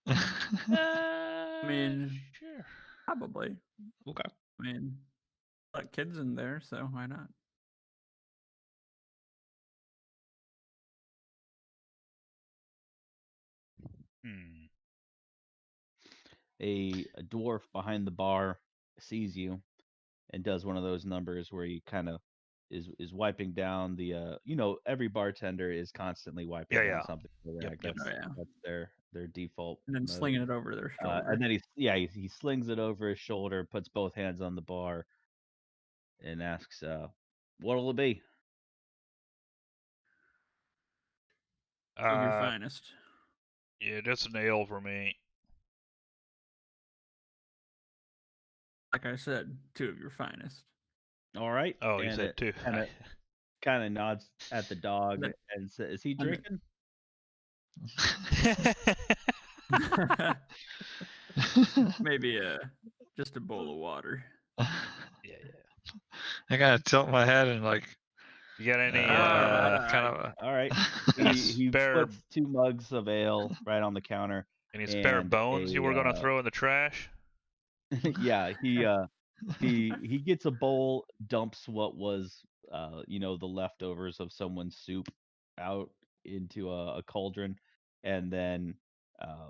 I mean,
Sure.
probably.
Okay.
I mean, got kids in there, so why not?
Hmm.
A dwarf behind the bar sees you and does one of those numbers where he kind of is wiping down the every bartender is constantly wiping
Yeah,
down
yeah.
something for the
Yep,
rack.
yep.
Oh yeah.
That's their default
And then
mode.
slinging it over their shoulder.
And then he slings it over his shoulder, puts both hands on the bar, and asks, "What'll it be?"
Of your
Uh,
finest.
yeah, that's an ale for me.
Like I said, 2 of your finest.
All right.
Oh, you
And
said
it
two.
kind of nods at the dog
Then-
and says, "Is he
and then-
drinking?"
Maybe just a bowl of water.
Yeah.
I gotta tilt my head and like
You got any
kind of
All right.
any
He
spare
puts 2 mugs of ale right on the counter.
any spare
And
bones you were gonna throw in the trash?
yeah, he gets a bowl, dumps what was the leftovers of someone's soup out into a cauldron, and then uh,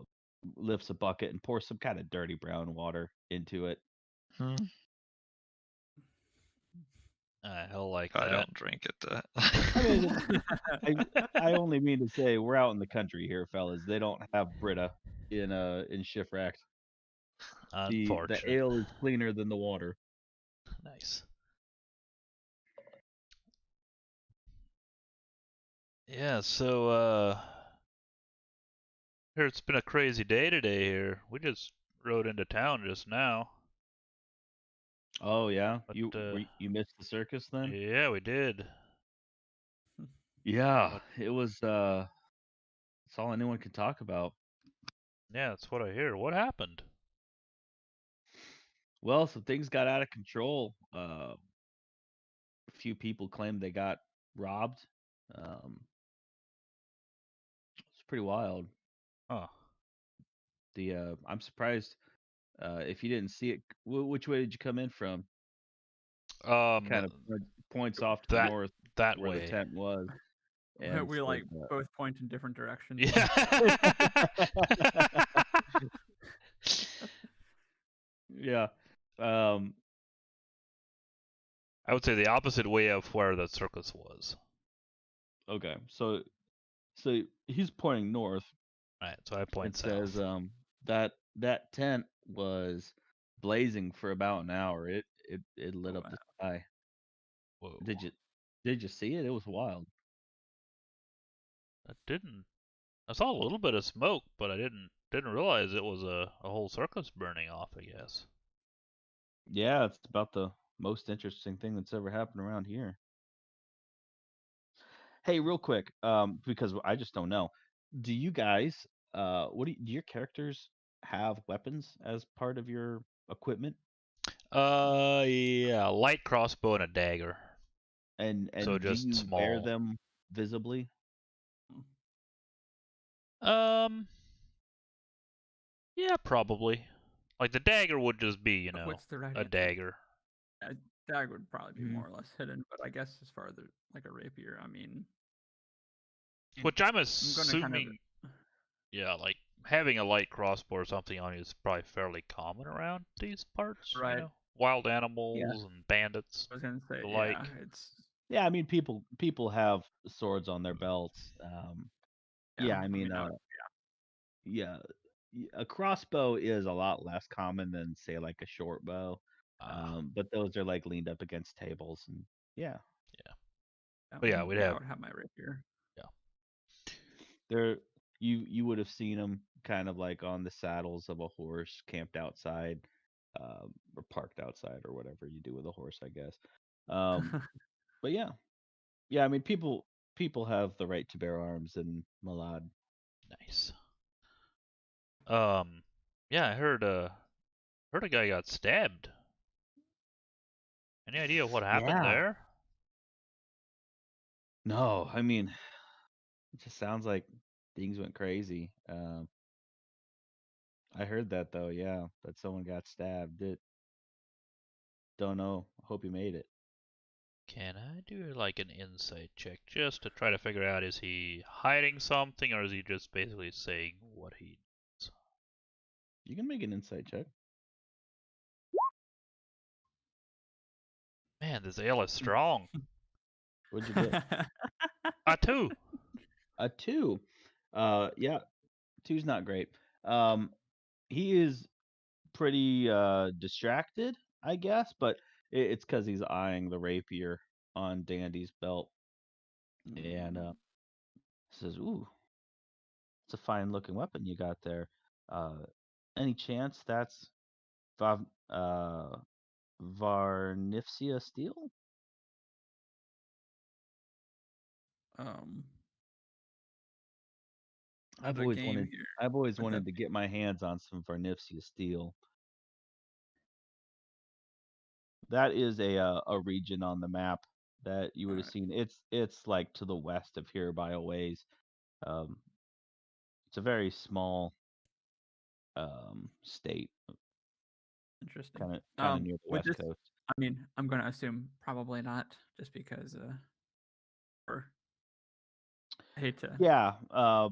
lifts a bucket and pours some kind of dirty brown water into it.
Hmm.
I'll like
I
that.
don't drink it.
I mean, I only mean to say we're out in the country here, fellas. They don't have Brita in Shipwreck. The
Unfortunate.
ale is cleaner than the water.
Nice. Yeah, so here it's been a crazy day today here. We just rode into town just now.
Oh yeah,
But
you missed the circus then?
yeah, we did.
Yeah,
But
it was. It's all anyone can talk about.
yeah, that's what I hear. What happened?
Well, some things got out of control. A few people claimed they got robbed. It's pretty wild.
Huh.
I'm surprised if you didn't see it. Which way did you come in from?
Um,
Kind of points off to the
that
north
that
where the
way.
tent was. And
We
says,
like both point in different directions.
Yeah.
yeah. Um,
I would say the opposite way of where the circus was.
okay. So he's pointing north
Right, so I
and
point
says
south.
that tent was blazing for about an hour. It lit
Oh,
up the sky.
Whoa.
Did you see it? It was wild.
I didn't. I saw a little bit of smoke, but I didn't realize it was a whole circus burning off, I guess.
Yeah, it's about the most interesting thing that's ever happened around here. Hey, real quick, because I just don't know. Do you guys, do your characters have weapons as part of your equipment?
Yeah, light crossbow and a dagger. So
And do
just
you wear
small.
them visibly?
Um, yeah, probably. Like the dagger would just be,
What's the right
a
answer?
dagger.
Dagger would probably be
Mhm.
more or less hidden, but I guess as far as like a rapier, I mean,
Which I'm
I'm gonna
assuming, yeah, like having a light crossbow or something on you is probably fairly common around these parts,
right.
Wild
Yeah.
animals and bandits,
I was gonna say,
the
yeah,
like.
it's
Yeah, I mean people have swords on their belts. Yeah, I mean yeah, a crossbow is a lot less common than say like a short bow. But those are like leaned up against tables and yeah.
But yeah, we'd
I
have,
would have my rapier.
yeah.
There you would have seen them kind of like on the saddles of a horse camped outside or parked outside or whatever you do with a horse, I guess. Um, but yeah. Yeah, I mean people have the right to bear arms in Malad.
Nice. Yeah, I heard a guy got stabbed. Any idea what happened
Yeah.
there?
No, I mean it just sounds like things went crazy. I heard that though, yeah, that someone got stabbed. Don't know. Hope he made it.
Can I do like an insight check just to try to figure out is he hiding something or is he just basically saying what he knows?
You can make an insight check.
Man, this ale is strong.
What'd you get?
A 2.
A 2. Yeah, two's not great. He is pretty distracted, I guess, but it's because he's eyeing the rapier on Dandy's belt and says, "Ooh, it's a fine looking weapon you got there. Uh, any chance that's Vav- uh, Varnifcia steel?"
um,
I've
the
always
game
wanted
here.
I've always
Would that
wanted to get my hands on some Varnifcia steel. That is a region on the map that you would have seen. It's like to the west of here by a ways. Um, it's a very small state,
interesting.
kind of near the
Would
west
this?
coast.
I mean, I'm gonna assume probably not, just because or I hate to.
Yeah,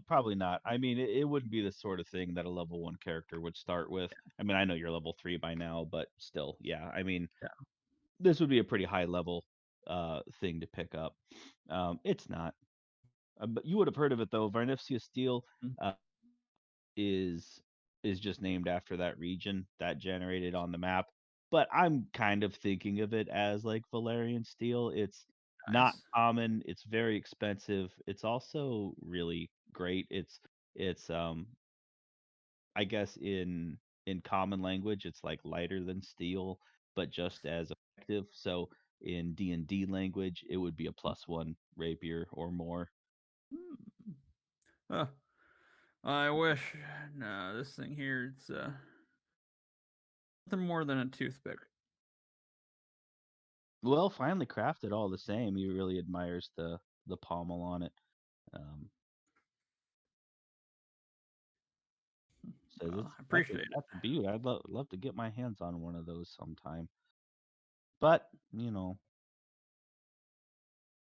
probably not. I mean, it wouldn't be the sort of thing that a level 1 character would start with. I mean, I know you're level 3 by now, but still, yeah. I mean,
Yeah.
this would be a pretty high level thing to pick up. It's not. But you would have heard of it though. Varnifcia steel
Mm.
uh, is is just named after that region that generated on the map. But I'm kind of thinking of it as like Valerian steel. It's not
Nice.
common. It's very expensive. It's also really great. It's I guess in common language it's like lighter than steel, but just as effective. So in D&D language, it would be a +1 rapier or more.
Hmm. Oh, I wish. No, this thing here, it's nothing more than a toothpick.
Well, finely crafted all the same. He really admires the pommel on it. Um, says
Well,
it's
I appreciate it.
that's a beaut. I'd love to get my hands on one of those sometime. But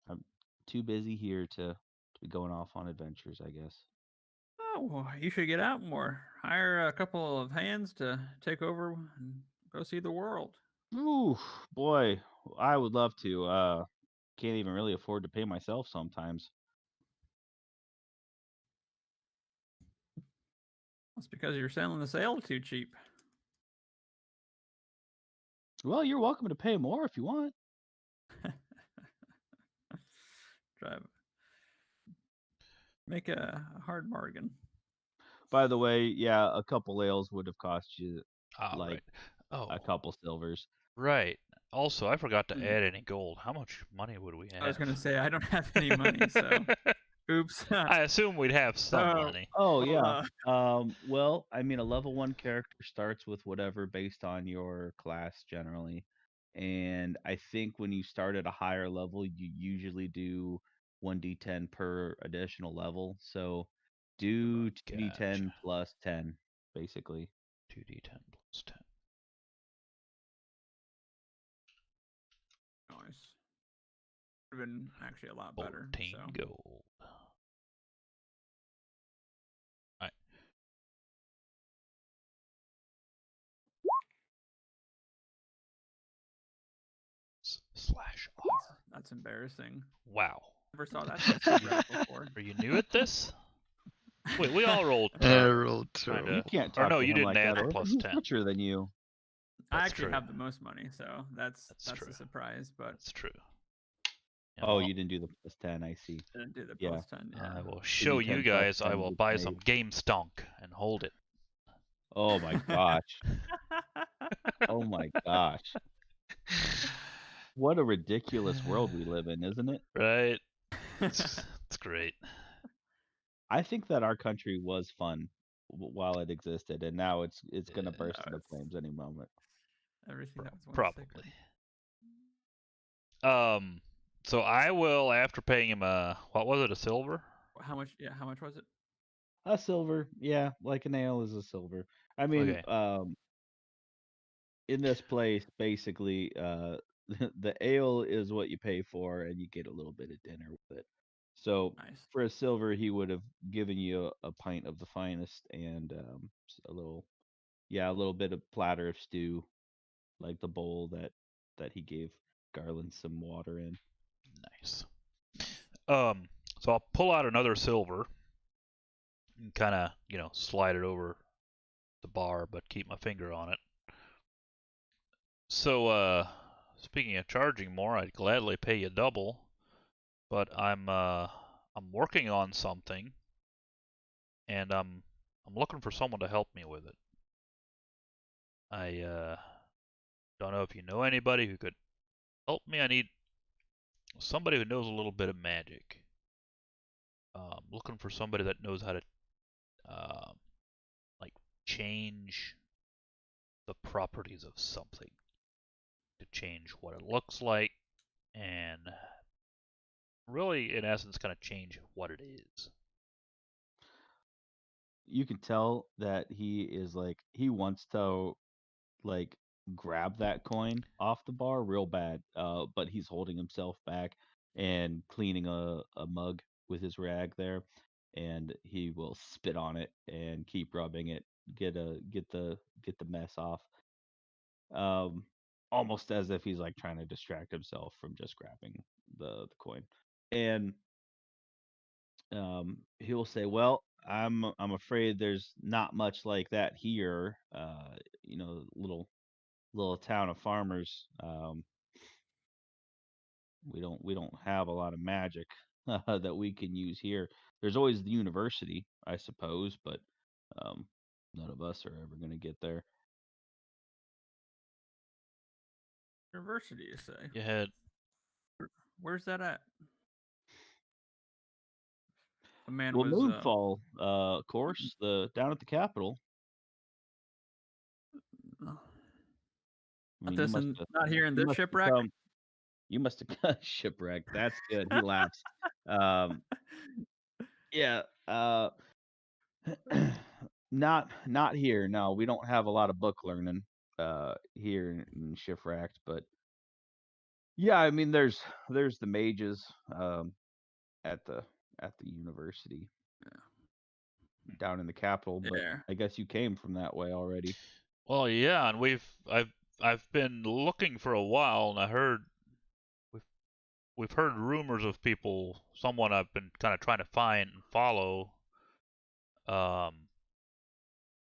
I'm too busy here to be going off on adventures, I guess.
Oh, well, you should get out more. Hire a couple of hands to take over and go see the world.
Ooh, boy, I would love to. Can't even really afford to pay myself sometimes.
That's because you're selling the sale too cheap.
Well, you're welcome to pay more if you want.
Drive. Make a hard bargain.
By the way, yeah, a couple ales would have cost you
Ah,
like
right. Oh,
a couple silvers.
right. Also, I forgot to
Hmm.
add any gold. How much money would we have?
I was gonna say I don't have any money, so oops.
I assume we'd have some
So
money.
Oh
well,
yeah. Well, I mean, a level 1 character starts with whatever based on your class generally. And I think when you start at a higher level, you usually do 1d10 per additional level. So do 2d10
Gotcha.
plus 10, basically.
2d10 plus 10.
nice. Would have been actually a lot better.
14
So
gold. Alright. Slash R.
that's embarrassing.
Wow.
Never saw that subreddit before.
Are you new at this? Wait, we all rolled.
I rolled
Kinda.
You can't
Or
talk
no,
to
you
him
didn't
like
add
that,
the
or
plus
he's
10.
richer than you.
I
That's
actually
true.
have the most money, so that's
true.
a surprise. But
That's true.
Oh, you didn't do the plus 10, I see.
I didn't do the
Yeah.
plus 10. Yeah.
I will show you
2d10 plus
guys. I
10
will
gets
buy
made.
some game stunk and hold it.
Oh my gosh. Oh my gosh. What a ridiculous world we live in, isn't it?
Right? It's great.
I think that our country was fun while it existed, and now it's gonna
Yeah,
burst
no,
into flames any moment.
everything that was once
Probably.
sacred.
So I will, after paying him what was it, a silver?
How much? Yeah, how much was it?
A silver, yeah, like a nail is a silver. I mean,
Okay.
in this place, basically, the ale is what you pay for, and you get a little bit of dinner with it. So
Nice.
for a silver, he would have given you a pint of the finest and a little, yeah, a little bit of platter of stew, like the bowl that he gave Garland some water in.
Nice.
Nice.
So I'll pull out another silver and kind of, slide it over the bar, but keep my finger on it. So, speaking of charging more, I'd gladly pay you double, but I'm working on something, and I'm looking for someone to help me with it. I don't know if you know anybody who could help me. I need somebody who knows a little bit of magic. Looking for somebody that knows how to um, like change the properties of something, to change what it looks like, and really, in essence, kind of change what it is.
You can tell that he is like he wants to like grab that coin off the bar real bad, but he's holding himself back and cleaning a mug with his rag there, and he will spit on it and keep rubbing it, get the mess off. Um, almost as if he's like trying to distract himself from just grabbing the coin. And he'll say, "Well, I'm afraid there's not much like that here. Little town of farmers. We don't have a lot of magic that we can use here. There's always the university, I suppose, but um, none of us are ever going to get there."
University, you say?
You had
Where's that at? The man
Well,
was
Moonfall, of course, the down at the Capitol. I
not
mean,
this and not here in
you
this
must have
shipwreck.
come, you must have got shipwrecked. That's good. He laughs. Um, yeah. Not here. No, we don't have a lot of book learning here in shipwrecked, but yeah, I mean, there's the mages at the university down in the capital, but
Yeah.
I guess you came from that way already.
well, yeah, and I've been looking for a while, and we've we've heard rumors of people, someone I've been kind of trying to find and follow. Um,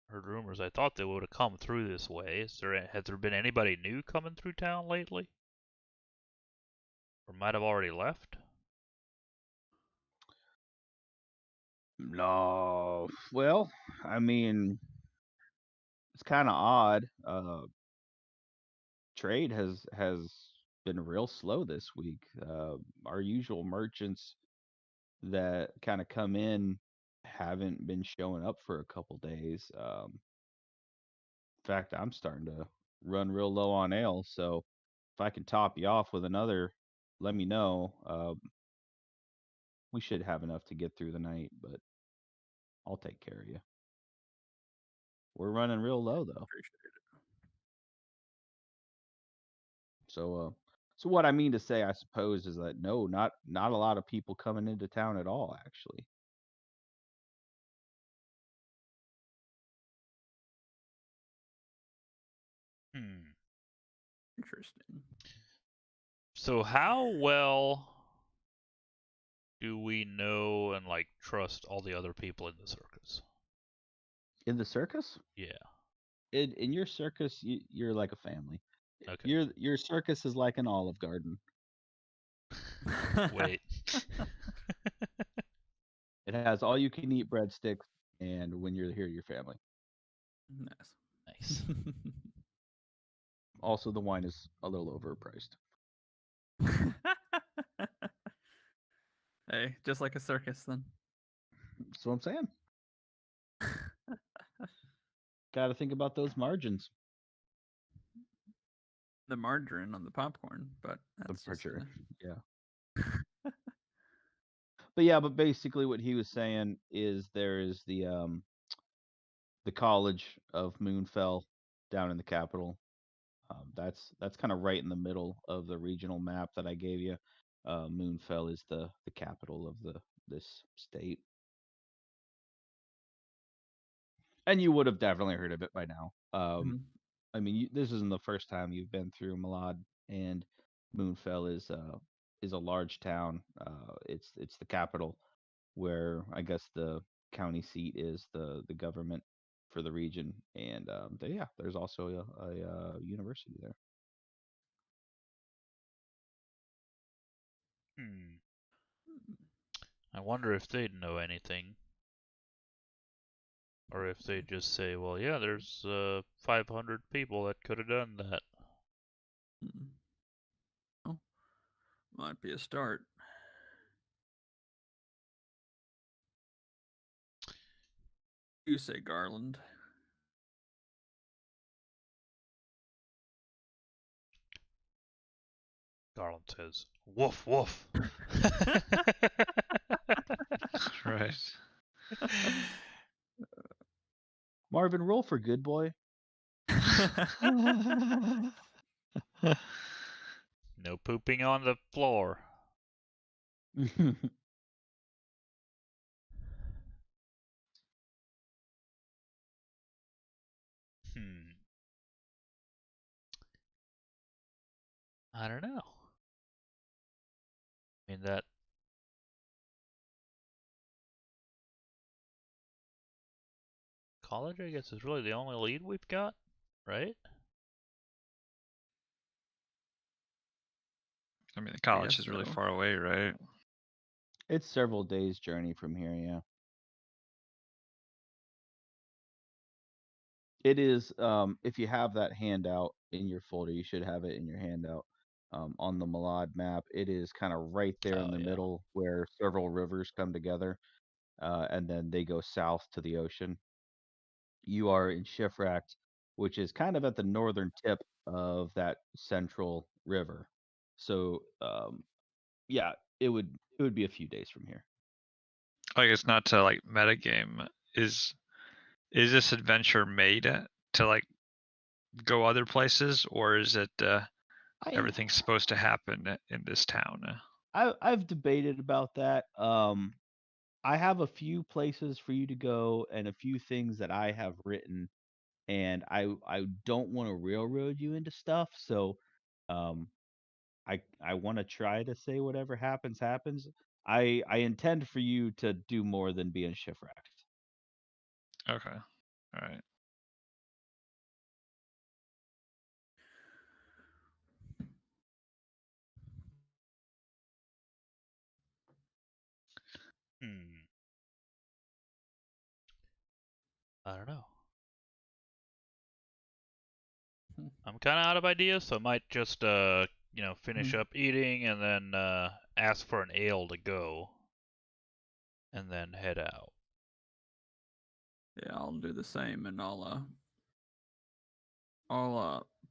heard rumors. I thought they would have come through this way. Has there been anybody new coming through town lately, or might have already left?
No, well, I mean, it's kind of odd. Trade has been real slow this week. Our usual merchants that kind of come in haven't been showing up for a couple days. In fact, I'm starting to run real low on ale, so if I can top you off with another, let me know. We should have enough to get through the night, but I'll take care of you. We're running real low though.
Appreciate it.
So what I mean to say, I suppose, is that no, not a lot of people coming into town at all, actually.
Hmm.
Interesting.
So how well do we know and like trust all the other people in the circus?
In the circus?
Yeah.
In your circus, you're like a family.
Okay.
Your circus is like an Olive Garden.
Wait.
It has all you can eat breadsticks, and when you're here, your family.
Nice.
Nice.
Also, the wine is a little overpriced.
Hey, just like a circus then.
That's what I'm saying. Got to think about those margins.
The margarine on the popcorn, but that's
For
just
sure. Yeah. But basically what he was saying is there is the College of Moonfell down in the capital. That's kind of right in the middle of the regional map that I gave you. Moonfell is the capital of this state, and you would have definitely heard of it by now.
Mhm.
I mean, this isn't the first time you've been through Malad, and Moonfell is a large town. It's the capital, where I guess the county seat is the government for the region, and there's also a university there.
Hmm. I wonder if they'd know anything, or if they'd just say, "Well, yeah, there's 500 people that could have done that."
Mm. Oh, might be a start. You say Garland.
Garland says, "Woof woof."
Right.
Marvin, roll for good boy.
No pooping on the floor. Hmm. I don't know. I mean, that college, I guess, is really the only lead we've got, right?
I mean, the college
guess
is really
so.
far away, right?
It's several days journey from here. Yeah. It is. If you have that handout in your folder, you should have it in your handout. On the Malad map, it is kind of right there in
Oh
the
yeah.
middle where several rivers come together, and then they go south to the ocean. You are in Shifrak, which is kind of at the northern tip of that central river. So, yeah, it would be a few days from here.
I guess not to like metagame. Is this adventure made to like go other places, or is it
I
everything's supposed to happen in this town?
I've debated about that. I have a few places for you to go and a few things that I have written, and I don't want to railroad you into stuff. So, um, I want to try to say whatever happens happens. I intend for you to do more than be in shipwrecked.
Okay, all right.
Hmm. I don't know.
Hmm.
I'm kind of out of ideas, so I might just finish
Hmm.
up eating and then ask for an ale to go, and then head out.
Yeah, I'll do the same, and I'll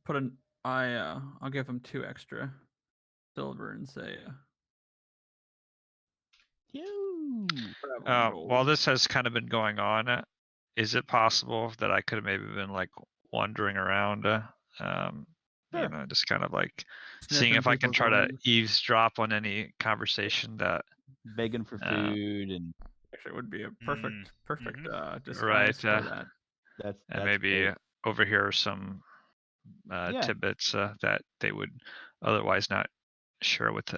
put an I'll give him 2 extra silver and say
You.
traveling
While
gold.
this has kind of been going on, is it possible that I could have maybe been like wandering around,
Sure.
just kind of like seeing
Sniffing
if I can
people's
try to
legs.
eavesdrop on any conversation that,
Begging for
uh,
food and
Actually, it would be a
Mm.
perfect
right,
disguise for that.
and
that's
maybe
great.
overhear some
Yeah,
tidbits that they would otherwise not share with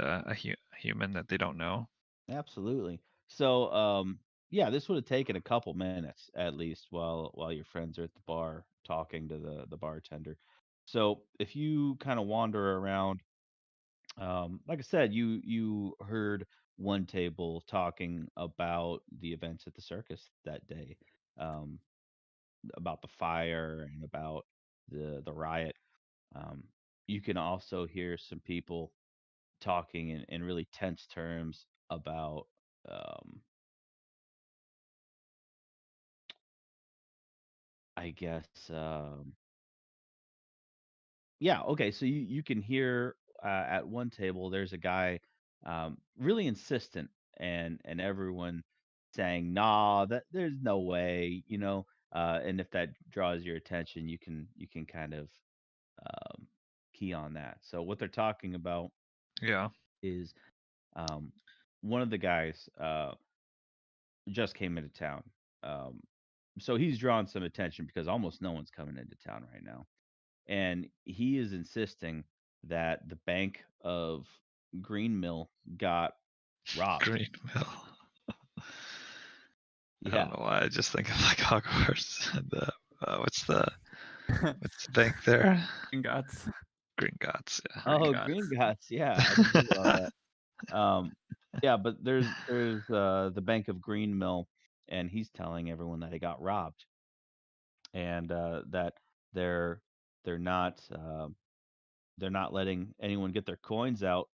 human that they don't know.
absolutely. So, yeah, this would have taken a couple minutes at least while your friends are at the bar talking to the bartender. So, if you kind of wander around, like I said, you heard one table talking about the events at the circus that day, um, about the fire and about the riot. Um, you can also hear some people talking in really tense terms about um, I guess yeah, okay, so you can hear at one table there's a guy really insistent and everyone saying nah, that there's no way, and if that draws your attention you can kind of um, key on that. So what they're talking about
Yeah.
is um, one of the guys just came into town. Um, so he's drawn some attention because almost no one's coming into town right now. And he is insisting that the Bank of Green Mill got robbed.
Green Mill. I don't
Yeah.
know why. I just think of like Hogwarts. And what's the bank there?
Ingots.
Gringotts. Yeah.
Oh,
Gringotts.
Green Gots. Yeah, I didn't think about that. Yeah, but there's the Bank of Green Mill, and he's telling everyone that he got robbed, and that they're they're not they're not letting anyone get their coins out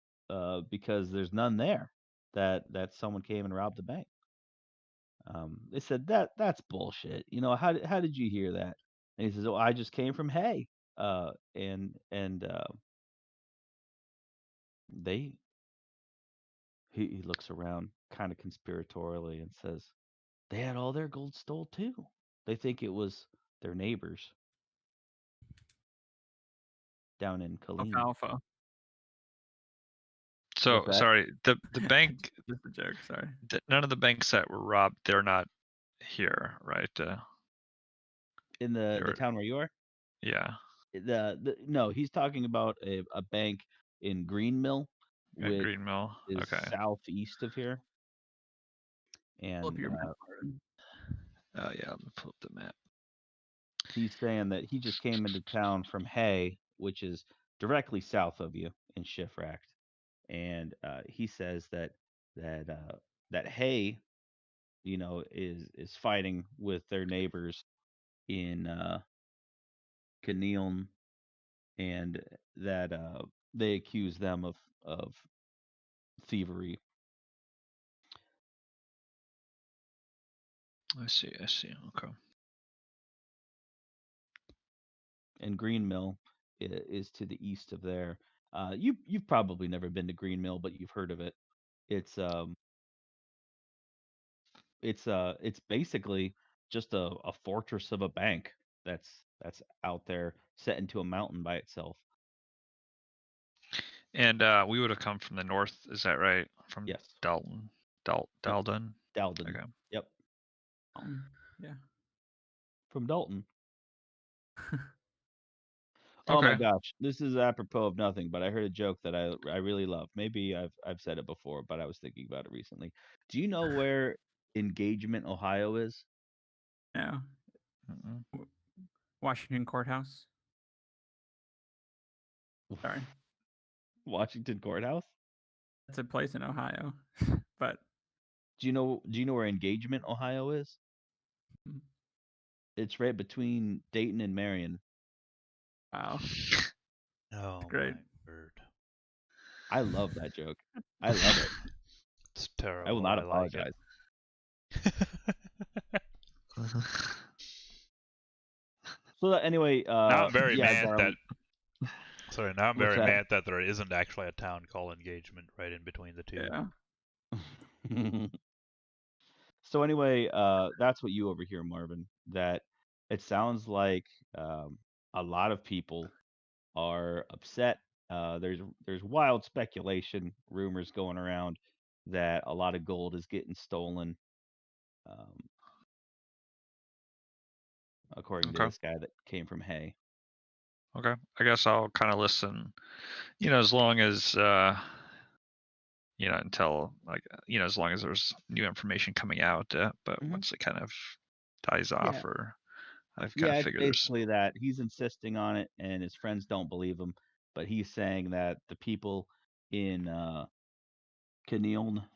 because there's none there. That someone came and robbed the bank. They said that's bullshit. How did you hear that? And he says, "Oh, I just came from Hay." And they he looks around kind of conspiratorially and says, "They had all their gold stole too. They think it was their neighbors down in Colleen."
Alfalfa.
What's
So
that?
sorry. The bank.
Just a joke. Sorry.
None of the banks that were robbed. They're not here, right?
In the
They're
town where you are?
yeah.
No, he's talking about a bank in Green Mill,
And
which
Green Mill.
is
Okay.
southeast of here.
Pull up
And
your map, Marvin.
Oh yeah, let me pull up the map.
he's saying that he just came into town from Hay, which is directly south of you in Shifract, and he says that Hay, is fighting with their neighbors in Kenealn, and that they accuse them of thievery.
I see. Okay.
And Green Mill is to the east of there. You've probably never been to Green Mill, but you've heard of it. It's it's basically just a fortress of a bank that's out there set into a mountain by itself.
And we would have come from the north. Is that right? From
Yes.
Dalton.
Yep.
Dalton.
Dalton.
Okay.
Yep.
Yeah.
From Dalton. Oh
Okay.
my gosh, this is apropos of nothing, but I heard a joke that I really love. Maybe I've said it before, but I was thinking about it recently. Do you know where Engagement, Ohio is?
No.
Mm-mm.
Washington Courthouse. Sorry.
Washington Courthouse?
That's a place in Ohio. But
Do you know where Engagement, Ohio is?
Hmm.
It's right between Dayton and Marion.
wow.
Oh,
Great.
my word.
I love that joke. I love it.
It's terrible.
I will not
like
apologize.
it.
So anyway,
Now I'm very
yeah,
mad
Garland,
that. Sorry, now I'm
what's
very
that?
mad that there isn't actually a town called Engagement right in between the two.
Yeah.
So anyway, that's what you overhear, Marvin. That it sounds like a lot of people are upset. There's wild speculation, rumors going around that a lot of gold is getting stolen, um, according to
Okay.
this guy that came from Hay.
Okay. I guess I'll kind of listen. As long as until as long as there's new information coming out. But
Mhm.
once it kind of dies off,
Yeah,
or I've kind
yeah,
of
it's
figured there's.
basically that he's insisting on it, and his friends don't believe him. But he's saying that the people in Kenealn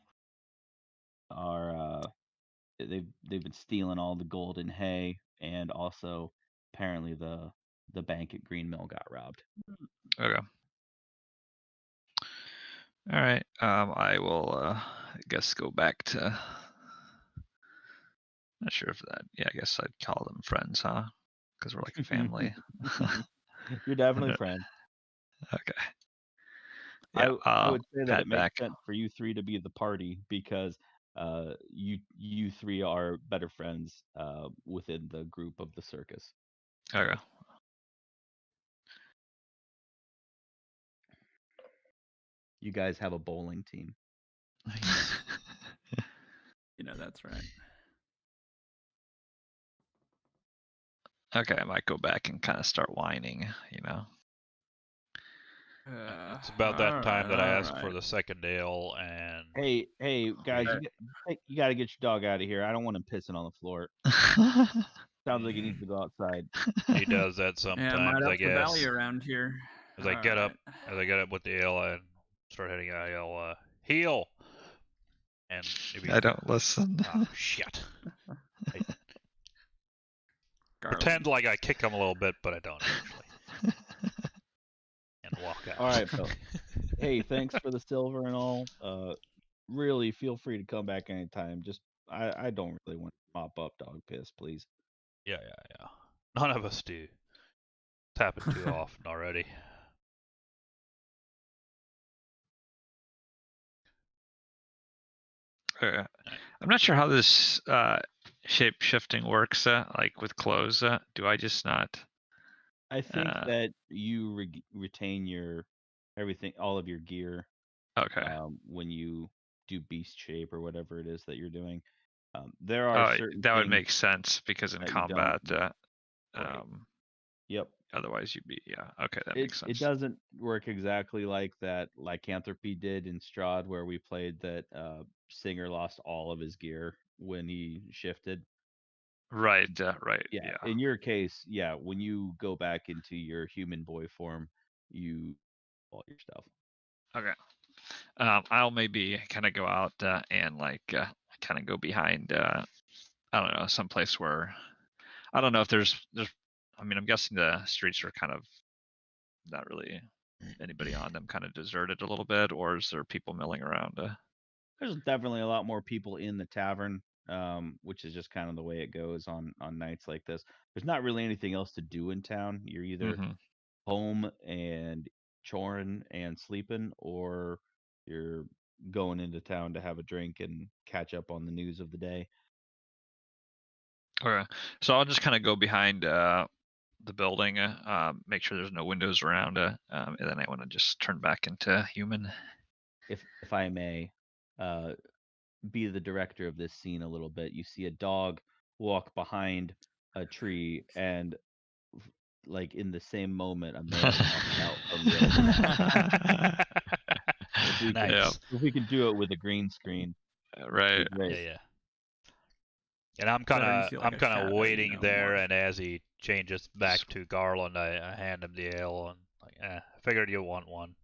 are they've been stealing all the gold in Hay, and also apparently the bank at Green Mill got robbed.
Okay. All right. I will. I guess go back to. Not sure if that. Yeah, I guess I'd call them friends, huh? Because we're like a family.
You're definitely friends.
Okay. Yeah.
I
I'll
would say that
head
it makes
back.
sense for you three to be the party because you three are better friends within the group of the circus.
Okay.
You guys have a bowling team.
That's right.
Okay, I might go back and kind of start whining.
It's about that time that I asked
Alright.
for the second ale, and
Hey guys,
Okay.
you got to get your dog out of here. I don't want him pissing on the floor. Sounds like he needs to go outside.
he does that
Yeah,
sometimes,
might
I
up the valley
guess.
around here.
As I get up with the ale and start heading, I yell, "Heal!" And maybe
I don't listen.
oh shit! I
Garland.
pretend like I kick him a little bit, but I don't actually, and walk out.
All right, Phil. Hey, thanks for the silver and all. Really feel free to come back anytime. Just I don't really want to mop up dog piss, please.
Yeah. None of us do. It's happened too often already.
I'm not sure how this shape shifting works. Like with clothes, do I just not?
I think that you retain your everything, all of your gear,
Okay.
when you do beast shape or whatever it is that you're doing. There are certain
that would
things
make sense because in
that you don't.
combat,
Right. Yep.
Otherwise, you'd be Okay, that
It
makes sense.
it doesn't work exactly like that lycanthropy did in Strahd, where we played that Singer lost all of his gear when he shifted.
Right. Right.
Yeah,
Yeah.
in your case, yeah, when you go back into your human boy form, you all your stuff.
Okay. I'll maybe kind of go out and like kind of go behind. I don't know, someplace where I don't know if there's. I mean, I'm guessing the streets are kind of not really anybody on them, kind of deserted a little bit, or is there people milling around?
There's definitely a lot more people in the tavern, which is just kind of the way it goes on nights like this. There's not really anything else to do in town. You're either
Mm-hmm.
home and choring and sleeping, or you're going into town to have a drink and catch up on the news of the day.
Okay, so I'll just kind of go behind the building, make sure there's no windows around, and then I want to just turn back into human.
If I may, be the director of this scene a little bit, you see a dog walk behind a tree, and like in the same moment, a man walks out from the other.
Nice.
If we can do it with a green screen,
Right.
it'd be great.
Yeah. And I'm
Is that
kind
how you
of
see, like, a shadow,
waiting there,
morph?
and as he changes back to Garland, I hand him the ale and like, I figured you want one.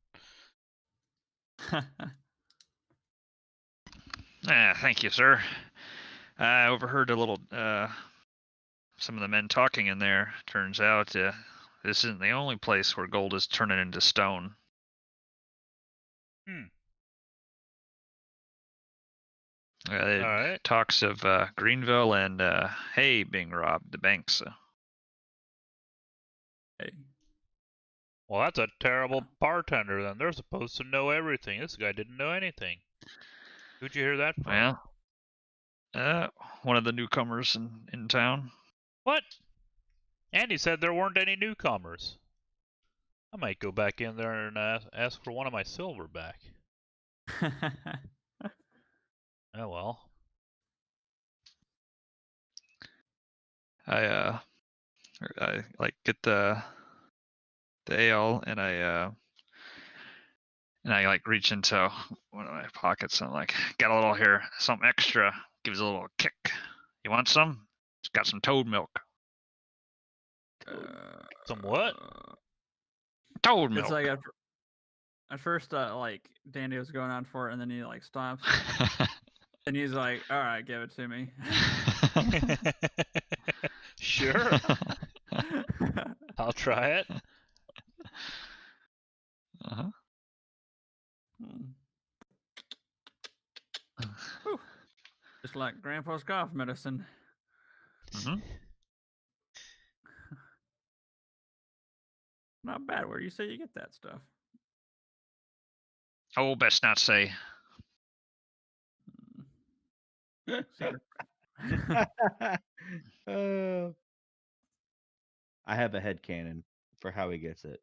Thank you, sir. I overheard a little some of the men talking in there. Turns out this isn't the only place where gold is turning into stone.
All right.
Talks of Greenville and hay being robbed, the banks.
Hey.
Well, that's a terrible bartender then. They're supposed to know everything. This guy didn't know anything. Who'd you hear that from?
Well, one of the newcomers in town.
What? Andy said there weren't any newcomers. I might go back in there and ask for one of my silver back. Oh well.
I like get the ale, and I like reach into one of my pockets and I'm like, got a little here, something extra, gives a little kick. You want some? It's got some toad milk.
Some what?
Toad milk.
It's like at first, like Dandy was going on for it, and then he like stops, and he's like, "All right, give it to me."
Sure. I'll try it.
Uh-huh.
Whew. Just like Grandpa's cough medicine.
Mm-hmm.
Not bad. Where do you say you get that stuff?
Oh, best not say.
I have a headcanon for how he gets it,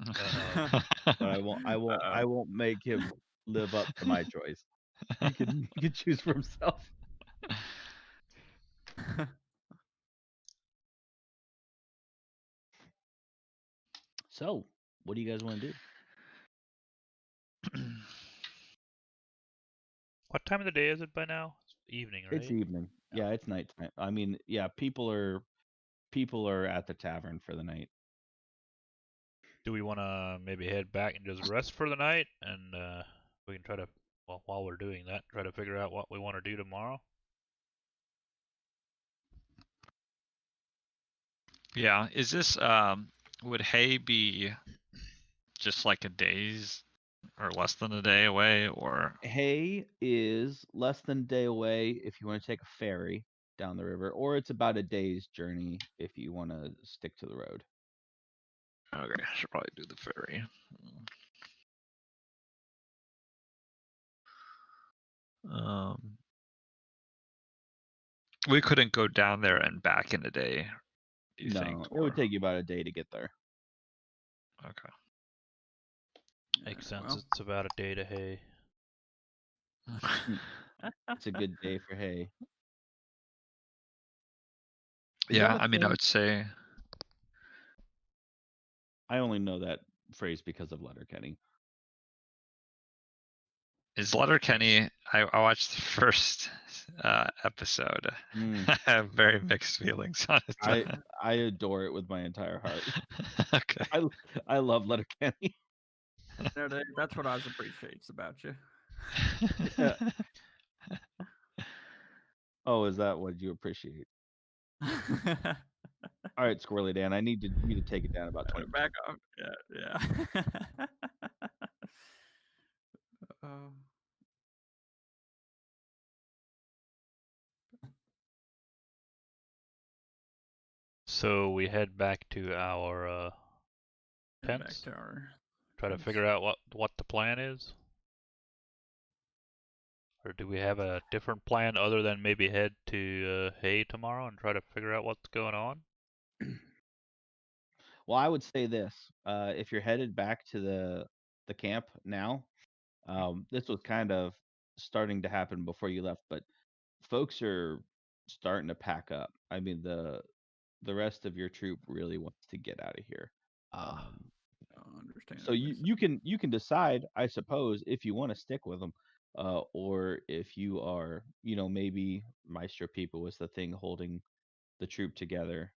Uh-oh.
but I won't make him live up to my choice. He can choose for himself. So, what do you guys want to do?
What time of the day is it by now? It's evening, right?
It's evening. Yeah, it's nighttime. I mean, yeah, people are at the tavern for the night.
Do we want to maybe head back and just rest for the night, and we can try to, well, while we're doing that, try to figure out what we want to do tomorrow?
Yeah, is this would hay be just like a day's or less than a day away, or
Hay is less than a day away if you want to take a ferry down the river, or it's about a day's journey if you want to stick to the road.
okay, I should probably do the ferry. We couldn't go down there and back in a day, do you think?
No, it would take you about a day to get there.
Okay.
Makes sense.
Well,
It's about a day to hay.
It's a good day for hay.
Yeah, I mean, I would say
I only know that phrase because of Letterkenny.
Is Letterkenny? I watched the first episode. I have very mixed feelings on it.
I adore it with my entire heart.
Okay.
I love Letterkenny.
No, Dave, that's what I appreciates about you.
Oh, is that what you appreciate? All right, Squirrely Dan, I need you to take it down about 20.
Back off. Yeah.
So we head back to our
Back
tents.
to our
Try to
tents.
figure out what the plan is. Or do we have a different plan other than maybe head to Hay tomorrow and try to figure out what's going on?
Well, I would say this: if you're headed back to the camp now, this was kind of starting to happen before you left, but folks are starting to pack up. I mean, the rest of your troop really wants to get out of here. So you can decide, I suppose, if you want to stick with them, or if you are, maybe Maestro people was the thing holding the troop together,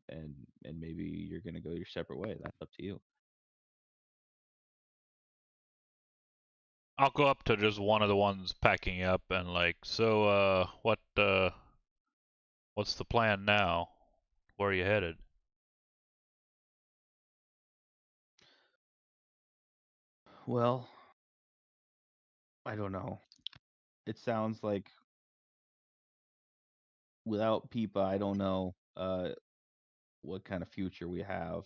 and maybe you're gonna go your separate way. That's up to you.
I'll go up to just one of the ones packing up and like, so what's the plan now? Where are you headed?
Well, I don't know. It sounds like without Pipa, I don't know what kind of future we have.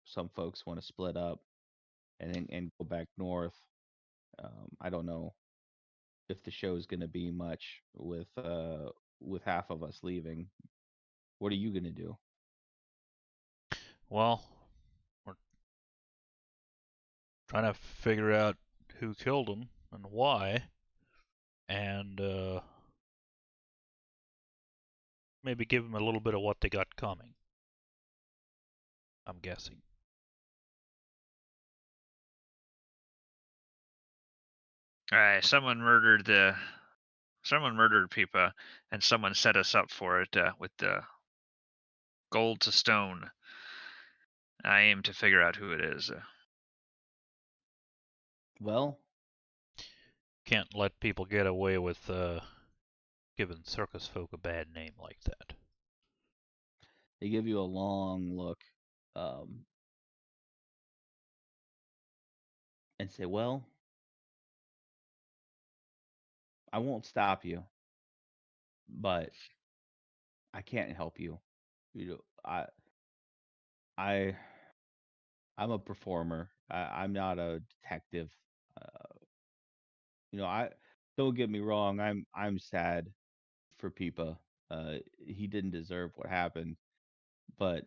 Some folks want to split up and go back north. I don't know if the show is going to be much with half of us leaving. What are you going to do?
Well, we're trying to figure out who killed him and why, and maybe give them a little bit of what they got coming. I'm guessing.
All right, someone murdered Pipa, and someone set us up for it with the gold to stone. I aim to figure out who it is.
Well,
Can't let people get away with giving circus folk a bad name like that.
they give you a long look, and say, "Well, I won't stop you, but I can't help you. You know, I, I'm a performer. I'm not a detective. Uh, I don't get me wrong. I'm sad for Pipa. He didn't deserve what happened, but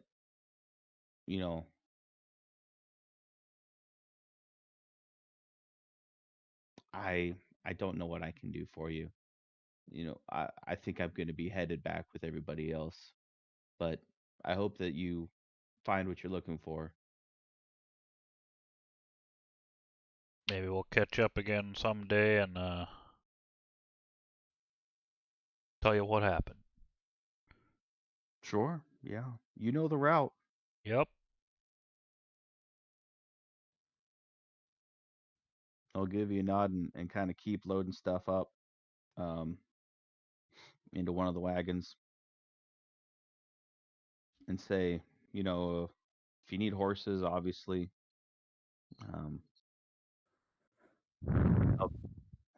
you know, I I don't know what I can do for you. I think I'm going to be headed back with everybody else, but I hope that you find what you're looking for.
Maybe we'll catch up again someday and tell you what happened.
Sure. Yeah. You know the route.
Yep.
I'll give you a nod and kind of keep loading stuff up um, into one of the wagons and say, if you need horses, obviously, um,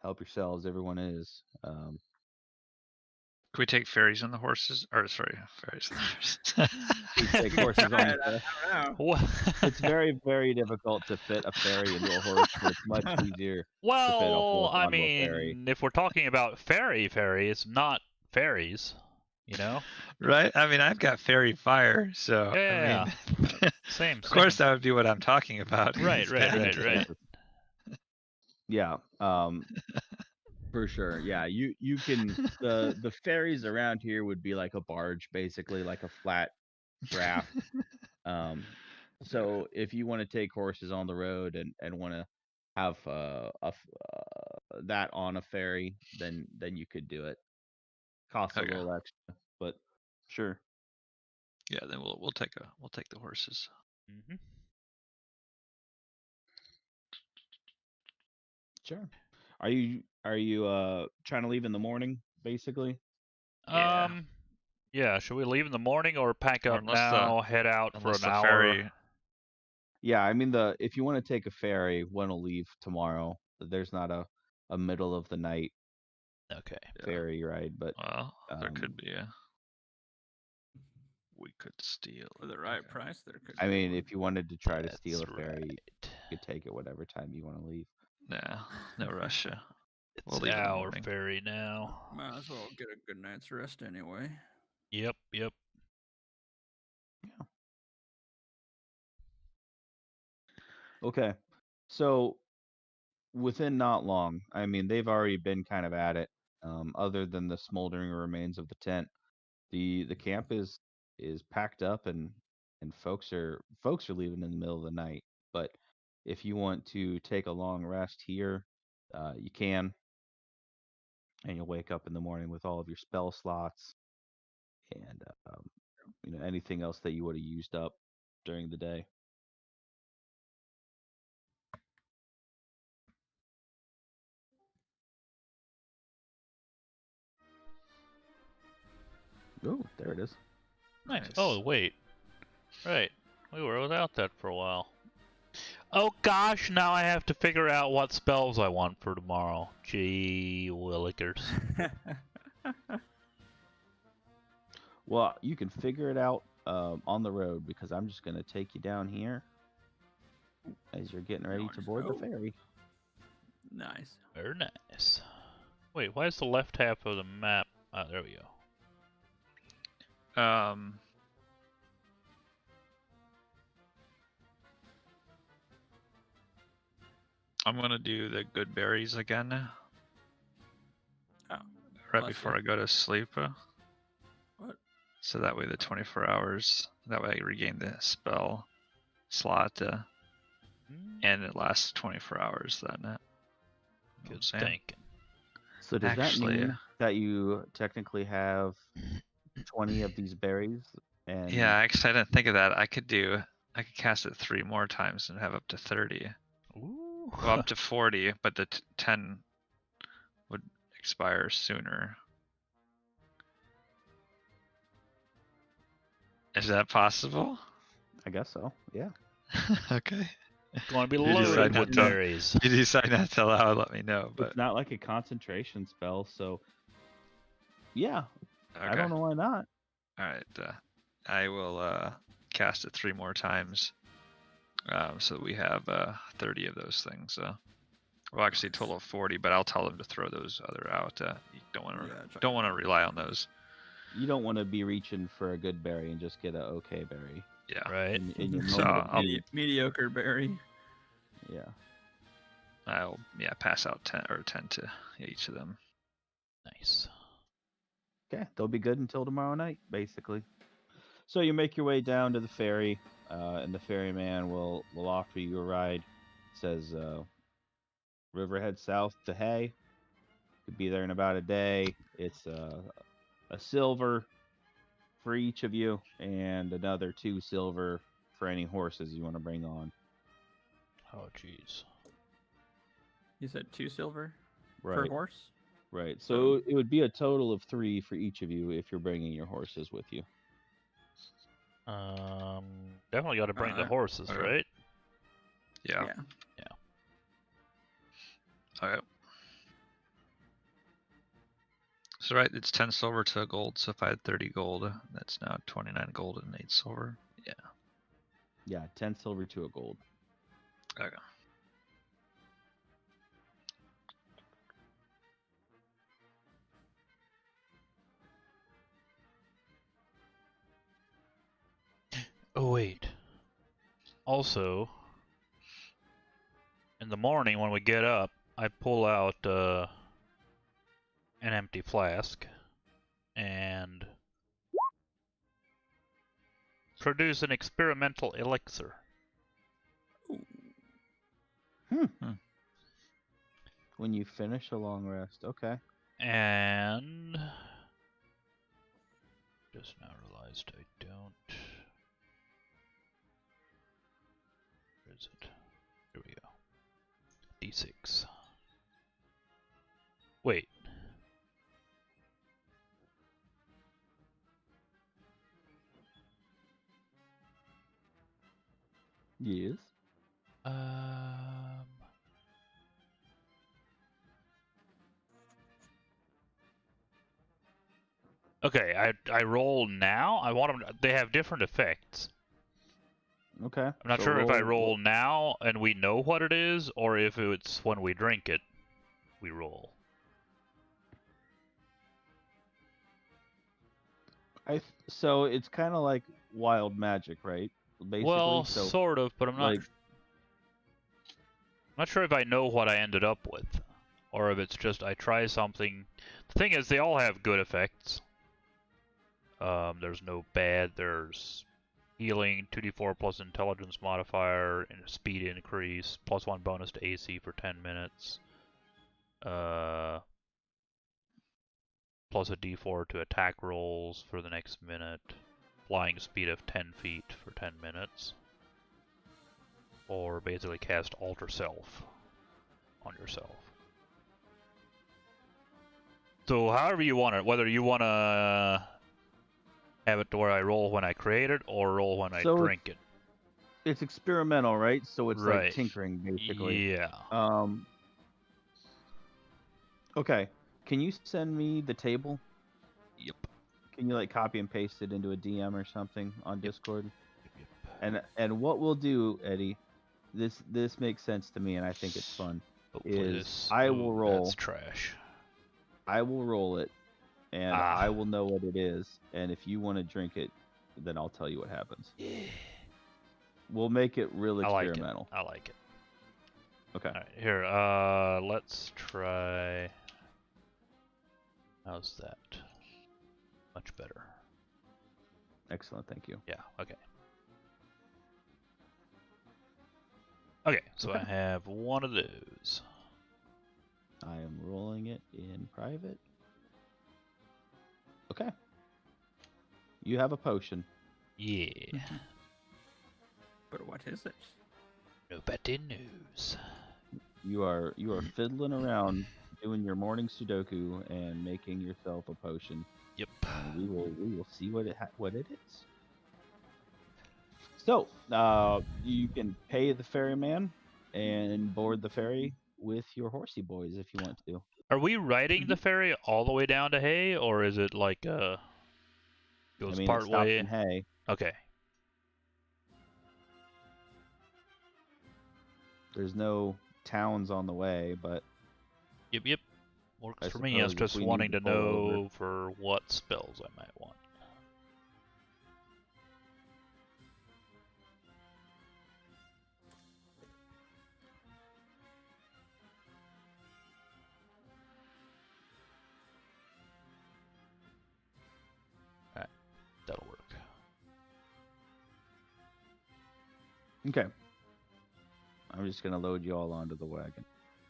help yourselves. Everyone is.
Can we take ferries on the horses? Or sorry, ferries on the horses.
We take horses on the
I don't know.
It's very, very difficult to fit a ferry into a horse, but it's much easier to fit a
Well,
horse
I
onto a ferry.
mean, if we're talking about ferries, not fairies, you know?
Right? I mean, I've got fairy fire, so
Yeah.
I mean,
Same.
of course that would be what I'm talking about.
Right.
Yeah, for sure. Yeah, you can the ferries around here would be like a barge, basically like a flat raft. So if you want to take horses on the road and want to have that on a ferry, then you could do it. Costs a
Okay.
little extra, but sure.
Yeah, then we'll take the horses.
Mm-hmm.
Sure. Are you trying to leave in the morning, basically?
Yeah.
Yeah, should we leave in the morning or pack
Or
up now, head out for an
the
hour?
ferry.
Yeah, I mean if you want to take a ferry, one will leave tomorrow. There's not a middle of the night
Okay.
ferry ride, but
Well, there could be a. We could steal
For the
it.
right
Okay.
price, there could
I
be
mean,
one.
if you wanted to try to
That's
steal a ferry,
right.
you could take it whatever time you want to leave.
Nah, no rush.
It's
We'll leave in the
our
morning.
ferry now.
Might as well get a good night's rest anyway.
Yep.
Okay. So within not long, I mean, they've already been kind of at it. Other than the smoldering remains of the tent, the camp is packed up and folks are leaving in the middle of the night. But if you want to take a long rest here, you can, and you'll wake up in the morning with all of your spell slots and anything else that you would have used up during the day. Oh, there it is.
Nice. Oh, wait. Right. We were without that for a while. Oh gosh, now I have to figure out what spells I want for tomorrow. Gee willikers.
Well, you can figure it out on the road because I'm just going to take you down here as you're getting ready to board the ferry.
Nice.
Very nice. Wait, why is the left half of the map? Ah, there we go.
I'm gonna do the good berries again.
Oh,
right
bless
before
you.
I go to sleep.
What?
So that way the 24 hours. That way I regain the spell slot, and it lasts 24 hours. Then. You know what I'm
Good
saying?
thinking.
So does
Actually,
that mean that you technically have 20 of these berries? And
yeah, actually I didn't think of that. I could cast it 3 more times and have up to 30.
Ooh.
Well, up to 40, but the 10 would expire sooner. Is that possible?
I guess so. Yeah.
Okay.
Going to be
You decide
loaded
not
with
to-
berries.
You decide not to allow it, let me know. But
It's not like a concentration spell, so yeah.
okay.
I don't know why not.
All right. I will cast it 3 more times. So we have 30 of those things. Well, actually, a total of 40, but I'll tell them to throw those other out. You don't want to rely on those.
You don't want to be reaching for a good berry and just get a okay berry.
Yeah.
Right.
In your
So
moment of
I'll-
need.
Mediocre berry.
Yeah.
I'll pass out 10 to each of them.
Nice.
Okay, they'll be good until tomorrow night, basically. So you make your way down to the ferry, and the ferryman will offer you a ride. It says Riverhead south to Hay. Could be there in about a day. It's a silver for each of you, and another 2 silver for any horses you want to bring on.
Oh jeez.
You said 2 silver per
Right.
horse?
Right. So it would be a total of 3 for each of you if you're bringing your horses with you.
Definitely got to bring the
Alright.
horses,
Okay.
right?
Yeah. Okay. So right, it's 10 silver to a gold. So if I had 30 gold, that's now 29 gold and 8 silver. Yeah.
Yeah, 10 silver to a gold.
Okay.
Oh wait. Also, in the morning when we get up, I pull out an empty flask and produce an experimental elixir.
When you finish a long rest. Okay.
And just now realized I don't. Where is it? Here we go. D6. Wait.
Yes.
Okay, I roll now. I want them. They have different effects.
Okay.
I'm not sure if I roll now and we know what it is, or if it's when we drink it, we roll.
So it's kind of like wild magic, right? Basically.
Well,
so,
sort of, but I'm not.
like,
I'm not sure if I know what I ended up with, or if it's just I try something. The thing is, they all have good effects. There's no bad. There's healing, 2d4 plus intelligence modifier, and a speed increase, +1 bonus to AC for 10 minutes. Plus a d4 to attack rolls for the next minute. Flying speed of 10 feet for 10 minutes. Or basically cast Alter Self on yourself. So however you want it, whether you want to have it to where I roll when I create it or roll when I drink it.
It's experimental, right? So it's
Right.
like tinkering, basically.
Yeah.
Okay. Can you send me the table?
Yep.
Can you like copy and paste it into a DM or something on Discord?
Yep.
And what we'll do, Eddie, this makes sense to me, and I think it's fun. I will roll.
That's trash.
I will roll it, and I will know what it is. And if you want to drink it, then I'll tell you what happens.
Yeah.
We'll make it real experimental.
I like it.
Okay.
All right, here, let's try. How's that? Much better.
Excellent, thank you.
Yeah, okay. Okay, so I have one of those.
I am rolling it in private. Okay. You have a potion.
Yeah.
But what is it?
Nobody knows.
You are fiddling around doing your morning Sudoku and making yourself a potion.
Yep.
And we will see what it is. So, you can pay the ferryman and board the ferry with your horsey boys if you want to.
Are we riding the ferry all the way down to Hay, or is it like goes part
it stops
way?
in Hay.
Okay.
There's no towns on the way, but
Yep. Works
I
for me. I was
suppose if
just
we
wanting
need
to
to pull
know
over.
for what spells I might want. Alright, that'll work.
okay. I'm just gonna load you all onto the wagon.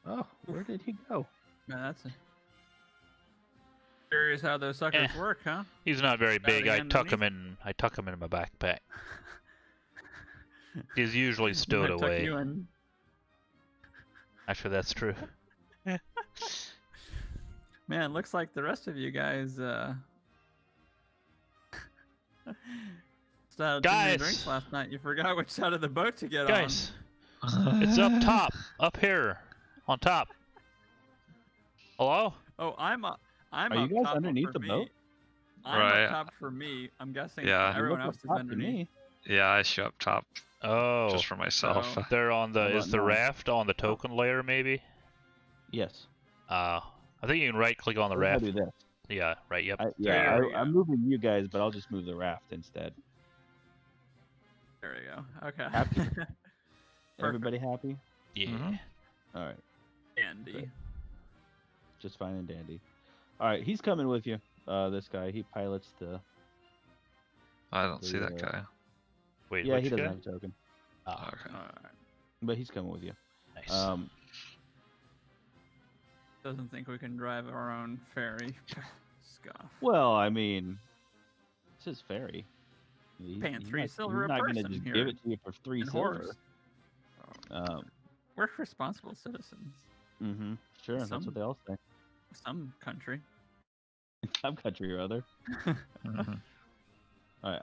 Oh, where did he go?
Man, that's curious how those suckers work, huh?
He's not very big. I tuck him
underneath?
in my backpack. He's usually stowed
Tuck
away.
you in.
Actually, that's true.
Man, looks like the rest of you guys started too many
Guys!
drinks last night. You forgot which side of the boat to get
Guys, it's up top, up here, on top. Hello?
on. Oh, I'm
Are
up
you guys
top
underneath
for
the
me.
boat?
I'm
Right.
up top for me. I'm guessing
Yeah.
You
everyone
look
else
up
is
top to
underneath.
me.
Yeah, I show up top
Oh,
just for myself.
Oh.
they're on the.
How
Is
about
the
now?
raft on the token layer, maybe?
Yes.
I think you can right click on the
What if I
raft.
do this?
Yeah, right, yep.
There we go.
I'm moving you guys, but I'll just move the raft instead.
There we go. Okay.
Happy? Everybody happy?
Yeah.
Mhm.
All right.
Andy.
Great. Just fine and dandy. All right, he's coming with you. This guy, he pilots the.
I don't see that
Yeah.
guy.
Wait,
Yeah,
which
he doesn't
guy?
have a token,
Ah,
Okay.
Alright.
but he's coming with you.
nice. Nice.
Doesn't think we can drive our own ferry. Scoff.
Well, I mean, it's his ferry.
Paying 3 silver
he's
a
not gonna
person
just
here.
give it to you for 3
And
silver.
horse. We're responsible citizens.
Sure, that's what they all say.
Some country.
In some country or other.
Mhm.
All right,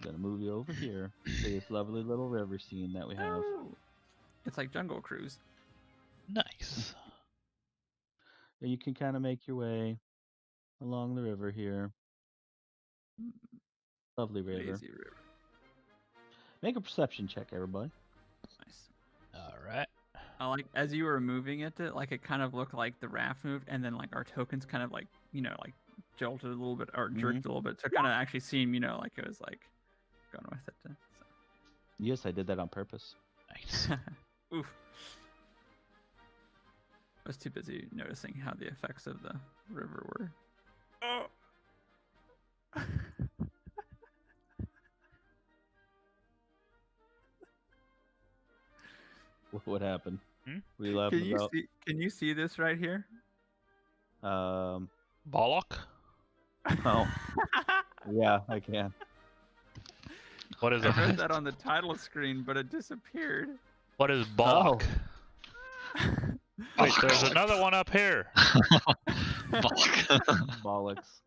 gonna move you over here to this lovely little river scene that we have.
Oh. It's like Jungle Cruise.
Nice.
And you can kind of make your way along the river here. Lovely river.
Lazy river.
Make a perception check, everybody.
Nice.
All right.
I like as you were moving it, like it kind of looked like the raft moved, and then like our tokens kind of like like jolted a little bit or jerked a little bit to kind of actually seem like it was like going with it. So.
Yes, I did that on purpose.
Nice.
Oof. I was too busy noticing how the effects of the river were. Oh.
What happened?
Hmm?
What are you laughing about?
Can you see this right here?
Bollock?
Oh, yeah, I can.
What is
I
a
read that on the title screen, but it disappeared.
What is Bollock? Wait, there's another one up here.
Bollocks.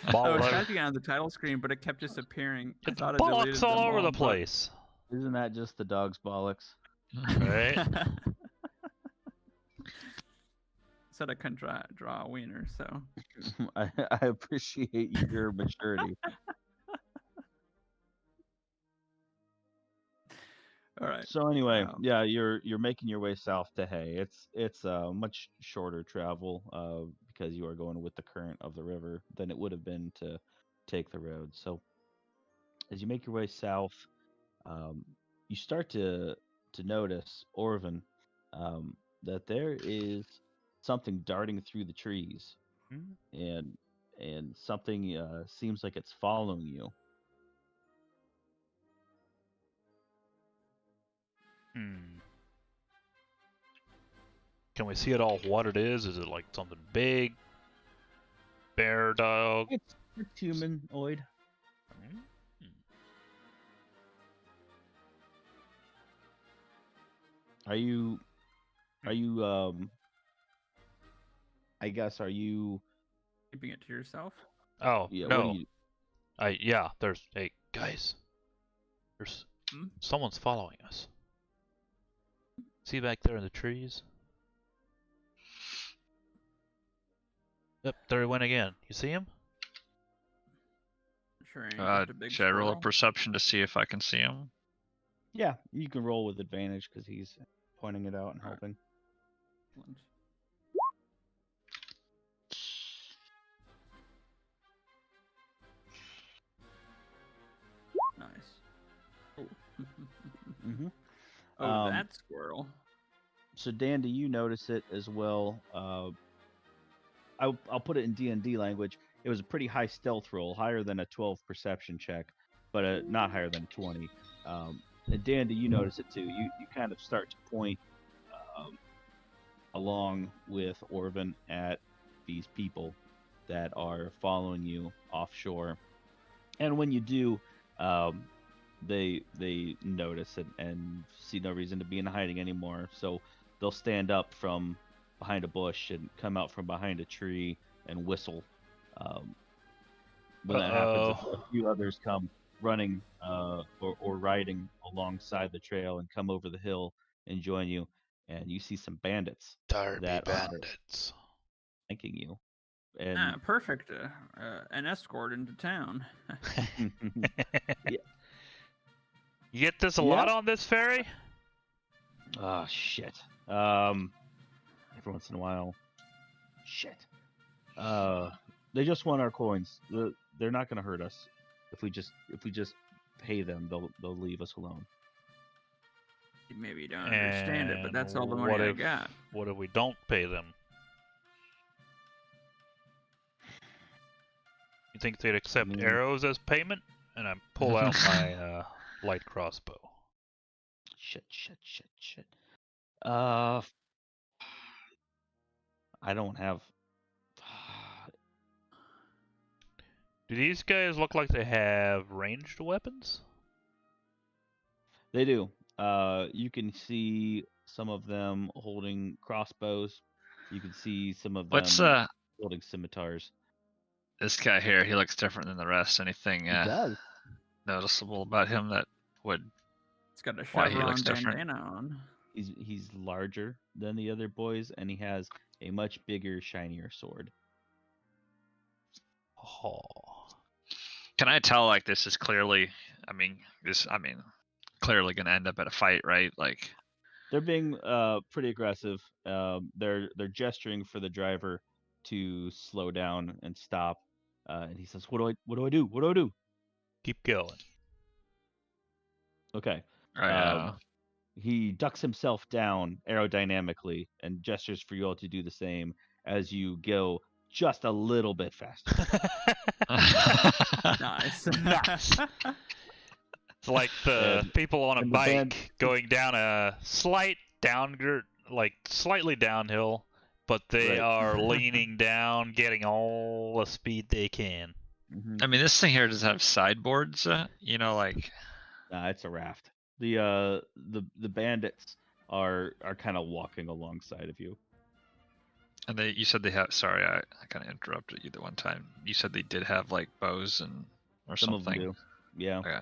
I was
Bollock.
typing it on the title screen, but it kept disappearing. I
It's
thought I deleted
bollocks all
them
over the
but-
place.
Isn't that just the dog's bollocks?
Right?
Said I couldn't draw a wiener, so.
I appreciate your maturity.
All right.
So anyway,
Wow.
yeah, you're making your way south to Hay. It's much shorter travel because you are going with the current of the river than it would have been to take the road. So as you make your way south, you start to notice, Orvin, that there is something darting through the trees, and something seems like it's following you.
Can we see at all what it is? Is it like something big? Bear dog?
It's humanoid. Are you I guess, are you
Keeping it to yourself?
Oh,
yeah,
no.
what are you
Yeah, there's, hey, guys. There's, someone's following us. See back there in the trees? Yep, there he went again. You see him?
Sure ain't just a big
Should I roll a
squirrel.
perception to see if I can see him?
Yeah, you can roll with advantage because he's pointing it out and
Alright.
helping.
Excellent. Nice.
Mm-hmm.
Oh, that squirrel.
So Dan, do you notice it as well? I'll put it in D&D language. It was a pretty high stealth roll, higher than a 12 perception check, but not higher than 20. And Dan, do you notice it too? You kind of start to point along with Orvin at these people that are following you offshore, and when you do, they notice it and see no reason to be in hiding anymore. So they'll stand up from behind a bush and come out from behind a tree and whistle. When that happens, a few others come running or riding alongside the trail and come over the hill and join you. And you see some bandits
Derby
that
bandits.
are flanking you. And
Perfect. An escort into town.
You get this a lot on this ferry?
oh shit. Every once in a while. Shit. They just want our coins. They're not gonna hurt us. If we just pay them, they'll leave us alone.
Maybe you don't understand it, but
And
that's all the money I got.
What if we don't pay them? You think they'd accept arrows as payment? And I pull out my light crossbow.
Shit. I don't have.
Do these guys look like they have ranged weapons?
They do. You can see some of them holding crossbows. You can see some of
What's
them holding scimitars.
this guy here? He looks different than the rest. Anything
He does.
noticeable about him that would
He's got a
why he
chevron
looks different?
bandana on.
He's larger than the other boys, and he has a much bigger, shinier sword.
Oh.
Can I tell like this is clearly? Clearly gonna end up at a fight, right? Like
They're being pretty aggressive. They're gesturing for the driver to slow down and stop. And he says, "What do I do? What do I do?"
Keep going.
Okay.
I
He ducks himself down aerodynamically and gestures for you all to do the same as you go just a little bit faster.
Nice.
Nice. It's like the
And-
people on a
and the
bike
band-
going down a slight slightly downhill, but they
Right.
are leaning down, getting all the speed they can.
Mhm.
I mean, this thing here does have sideboards. Like
Nah, it's a raft. The bandits are kind of walking alongside of you.
and you said they have. Sorry, I kind of interrupted you the one time. You said they did have like bows or
Some of them
something.
do. Yeah.
Okay.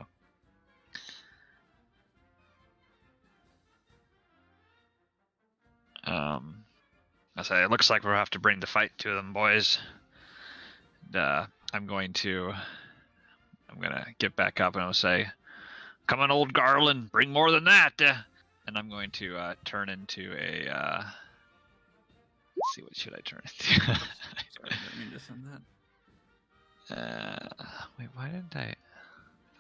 I say it looks like we'll have to bring the fight to them, boys. And, I'm gonna get back up and I'll say, "Come on, old Garland, bring more than that." And I'm going to turn into a. Let's see, what should I turn into?
Sorry, I didn't mean to send that.
Wait, why didn't I? I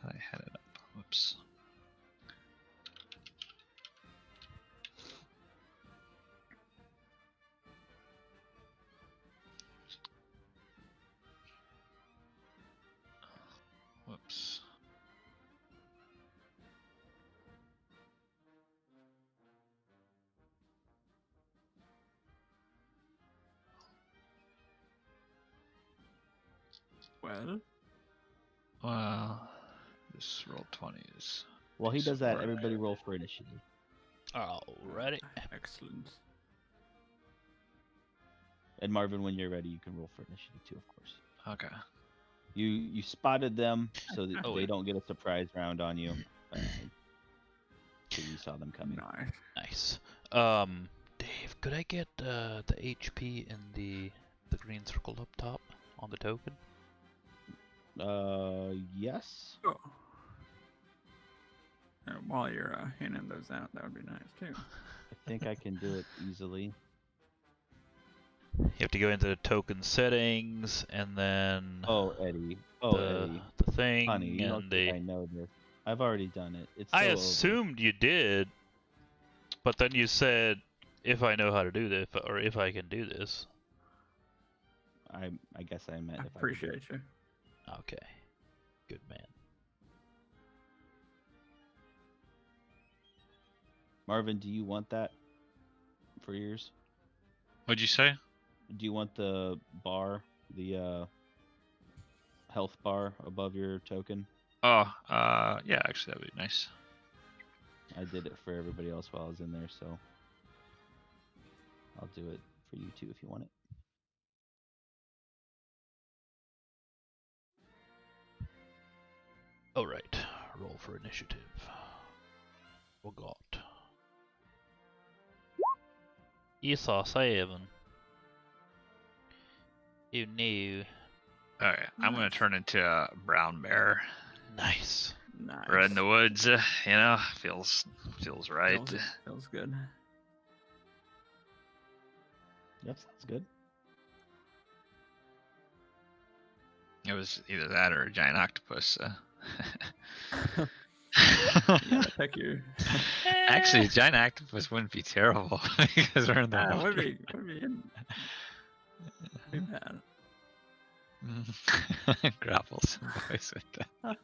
thought I had it up. Whoops. Whoops. Well, this roll 20s.
While he does that,
Right.
everybody roll for initiative.
Alrighty.
Excellent.
And Marvin, when you're ready, you can roll for initiative too, of course.
Okay.
You spotted them so that
Oh,
they
yeah.
don't get a surprise round on you. So you saw them coming.
Nice.
Nice. Dave, could I get the HP in the green circle up top on the token?
Yes.
Oh. While you're handing those out, that would be nice too.
I think I can do it easily.
You have to go into the token settings and then
Oh, Eddie. Oh, Eddie.
the thing
Honey, you don't
and
think I
the.
know this. I've already done it. It's
I
so over.
assumed you did, but then you said if I know how to do this or if I can do this.
I guess I meant
I
if I could do it.
appreciate you.
Okay, good man.
Marvin, do you want that for yours?
What'd you say?
Do you want the bar, the health bar above your token?
Oh, yeah, actually, that would be nice.
I did it for everybody else while I was in there, so I'll do it for you too if you want it.
Alright, roll for initiative. What got? You saw 7. You knew.
Okay, I'm gonna
Nice.
turn into a brown bear.
Nice.
Nice.
We're in the woods, feels right.
Feels good.
Yep, sounds good.
It was either that or a giant octopus.
Yeah, pick you.
Actually, a giant octopus wouldn't be terrible because we're in the
Would
water.
be bad.
Grapple some boys with that.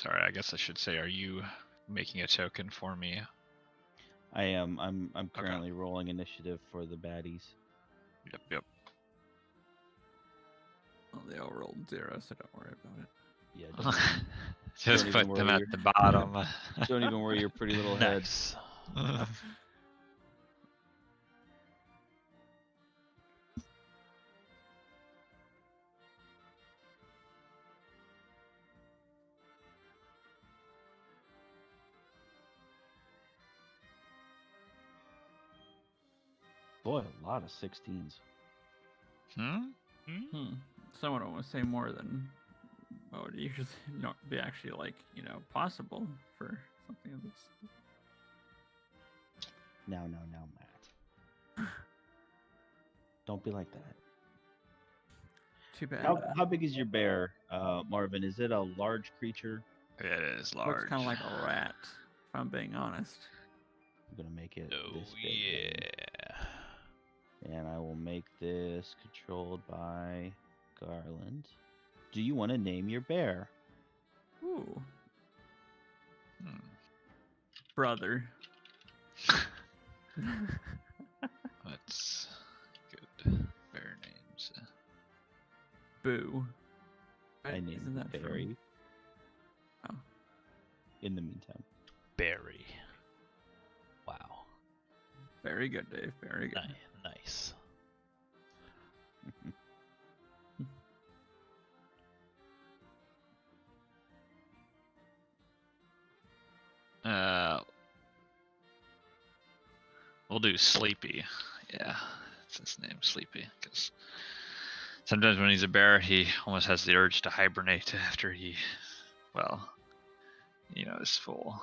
sorry, I guess I should say, are you making a token for me?
I am. I'm currently rolling initiative for the baddies.
Yep.
Well, they all rolled 0, so don't worry about it.
Yeah. Don't,
Just
don't even
put them
worry
at the bottom.
don't even worry your pretty little head.
Nice.
Boy, a lot of 16s.
Someone would say more than what would usually not be actually like, possible for something of this.
Now, Matt. Don't be like that.
Too bad.
How big is your bear, Marvin? Is it a large creature?
It is large.
Looks kind of like a rat, if I'm being honest.
I'm gonna make it
Oh
this big.
yeah.
And I will make this controlled by Garland. Do you want to name your bear?
Ooh,
Hmm.
brother.
That's good. Bear names.
Boo.
I
Isn't
named
that from-
Barry.
Oh.
In the meantime.
Berry. Wow.
Very good, Dave. Very good.
Nice.
We'll do Sleepy. Yeah, that's his name, Sleepy. Because sometimes when he's a bear, he almost has the urge to hibernate after he, is full.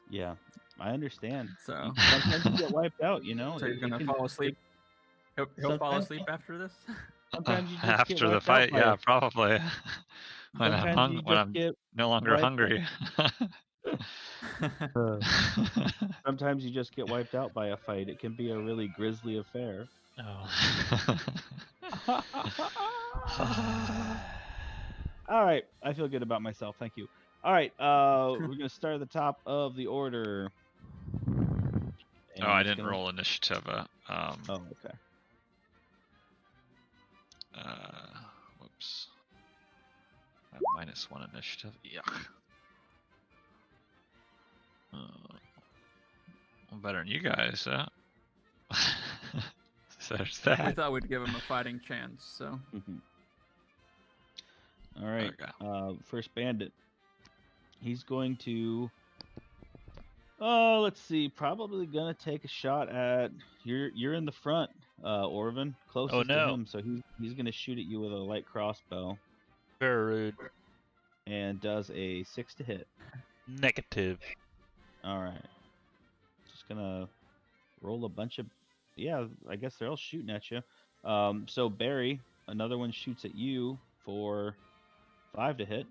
Yeah, I understand.
So,
Sometimes you get wiped out,
so he's gonna fall asleep. He'll fall
sometimes-
asleep after this.
Sometimes you just
After
get
the
wiped out
fight,
by
yeah,
it.
probably. when
Sometimes you
when
just
I'm
get
no longer
wiped out.
hungry.
Sometimes you just get wiped out by a fight. It can be a really grisly affair.
Oh.
All right, I feel good about myself. Thank you. All right, we're gonna start at the top of the order.
Oh, I
it's
didn't
gonna-
roll initiative.
Oh, okay.
Whoops. I have -1 initiative. Yuck. Well, better than you guys, huh? So there's
We
that.
thought we'd give him a fighting chance, so.
All right.
Okay.
First bandit. He's going to. Oh, let's see. Probably gonna take a shot at you're in the front, Orvin, closest to
no.
him. So he's gonna shoot at you with a light crossbow,
Very rude.
and does a 6 to hit.
Negative.
All right. Just gonna roll a bunch of. Yeah, I guess they're all shooting at you. So Barry, another one shoots at you for 5 to hit,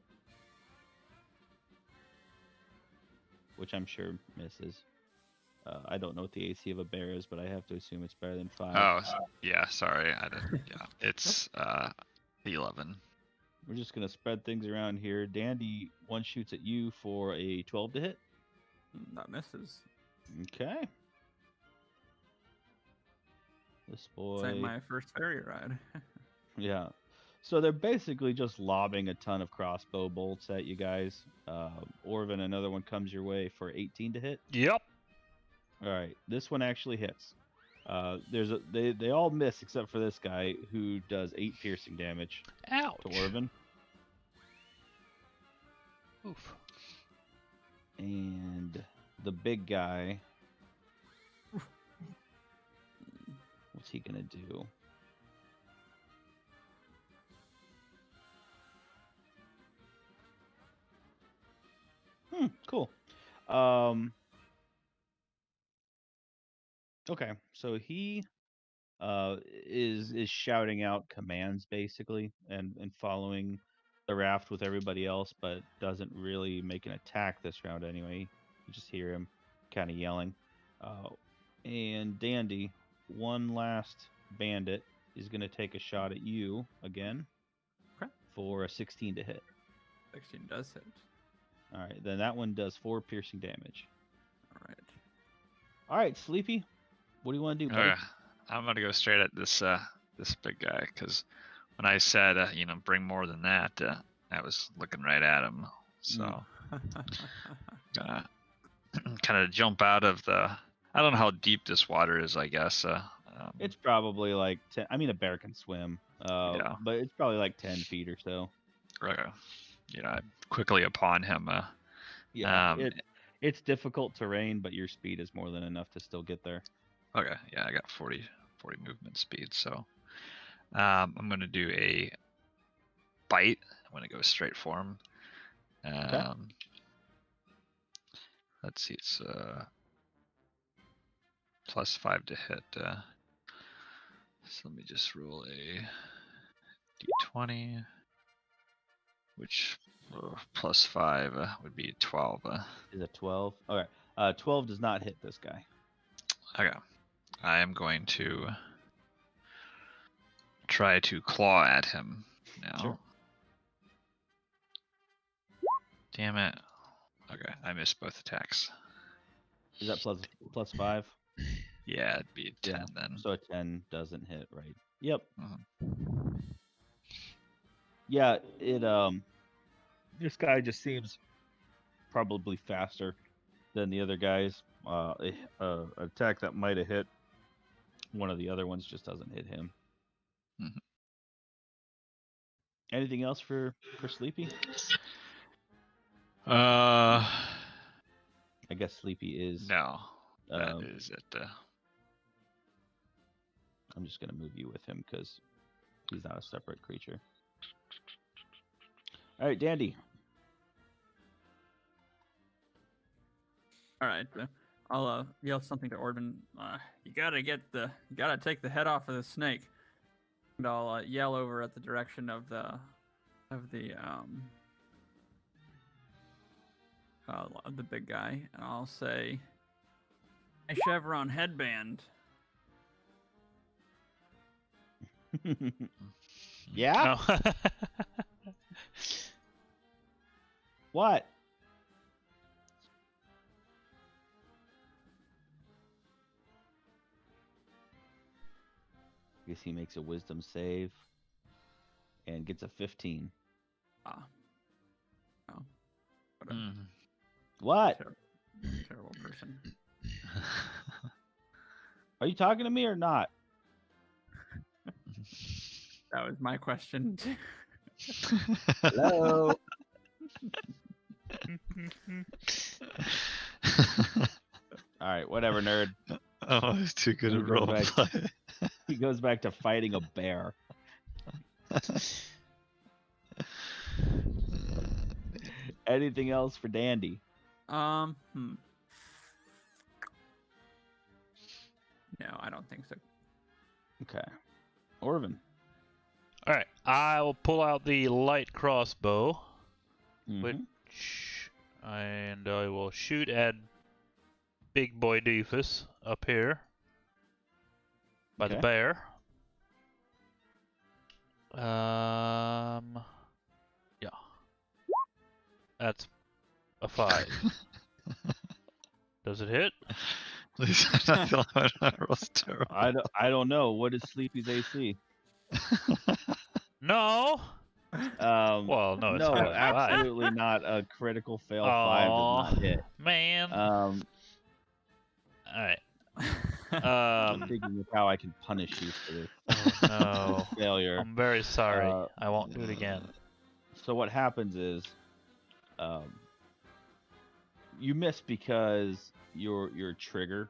which I'm sure misses. I don't know what the AC of a bear is, but I have to assume it's better than 5.
Oh, yeah. Sorry, I didn't. Yeah, it's 11.
We're just gonna spread things around here. Dandy, one shoots at you for a 12 to hit.
That misses.
Okay. This boy.
It's like my first ferry ride.
Yeah. So they're basically just lobbing a ton of crossbow bolts at you guys. Orvin, another one comes your way for 18 to hit.
Yep.
All right, this one actually hits. They all miss except for this guy who does 8 piercing damage
Ouch.
to Orvin.
Oof.
And the big guy, what's he gonna do? Cool. Okay, so he is shouting out commands basically and following the raft with everybody else, but doesn't really make an attack this round anyway. You just hear him kind of yelling. And Dandy, one last bandit, is going to take a shot at you again
Okay.
for a 16 to hit.
16 does hit.
All right, then that one does 4 piercing damage.
All right.
All right, Sleepy, what do you want to do, buddy?
Okay. I'm gonna go straight at this this big guy because when I said bring more than that, I was looking right at him. So gonna kind of jump out of the. I don't know how deep this water is. I guess.
It's probably like 10. I mean, a bear can swim,
Yeah.
but it's probably like 10 feet or so.
Quickly upon him.
Yeah,
Um,
it's difficult terrain, but your speed is more than enough to still get there.
Okay, yeah, I got 40 movement speed, so I'm gonna do a bite. I'm gonna go straight for him. Let's see, it's +5 to hit. So let me just roll a d20, which +5 would be 12.
Is it 12? Okay, 12 does not hit this guy.
Okay, I am going to try to claw at him now.
Sure.
Damn it. Okay, I missed both attacks.
Is that +5?
Yeah, it'd be 10
Yeah,
then.
So a 10 doesn't hit, right? Yep.
Mhm.
Yeah, this guy just seems probably faster than the other guys. Attack that might have hit one of the other ones just doesn't hit him.
Mhm.
Anything else for Sleepy?
Uh,
I guess Sleepy is.
no, that
Um,
is it.
I'm just gonna move you with him because he's not a separate creature. All right, Dandy.
All right. I'll yell something to Orban. You gotta take the head off of the snake. And I'll yell over at the direction of the big guy, and I'll say, "A chevron headband."
Yeah.
No.
What? I guess he makes a wisdom save and gets a 15.
Oh. What a
Mhm.
What?
terrible person.
Are you talking to me or not?
That was my question.
Hello. All right, whatever, nerd.
Oh, it's too good a
He goes
role
back-
play.
He goes back to fighting a bear. Anything else for Dandy?
No, I don't think so.
Okay. Orvin.
All right, I will pull out the light crossbow,
Mhm.
and I will shoot at Big Boy Doofus up here by the
Okay.
bear. Yeah, that's a 5. Does it hit?
Please, I feel like I rolled terrible.
I don't know. What is Sleepy's AC?
No.
Well,
no, it's
no,
gotta be 5.
absolutely not. A critical fail. 5 does not hit.
Man.
All
right.
I'm thinking of how I can punish you for this
No.
failure.
I'm very sorry. I won't do it again.
So what happens is, you miss because your trigger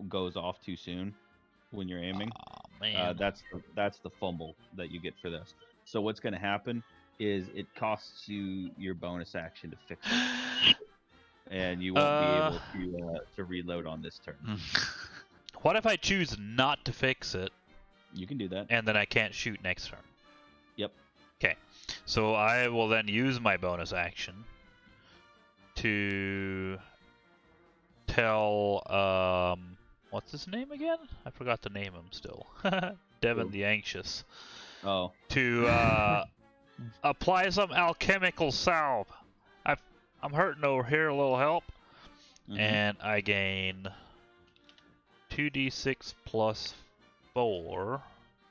goes off too soon when you're aiming.
Oh, man.
That's the fumble that you get for this. So what's going to happen is it costs you your bonus action to fix it, and you won't be able to reload on this turn.
What if I choose not to fix it,
You can do that.
and then I can't shoot next turn?
Yep.
Okay. So I will then use my bonus action to tell what's his name again? I forgot to name him still. Devin
Who?
the Anxious.
Oh.
To apply some alchemical salve. I'm hurting over here. A little help, and I gain 2d6 plus 4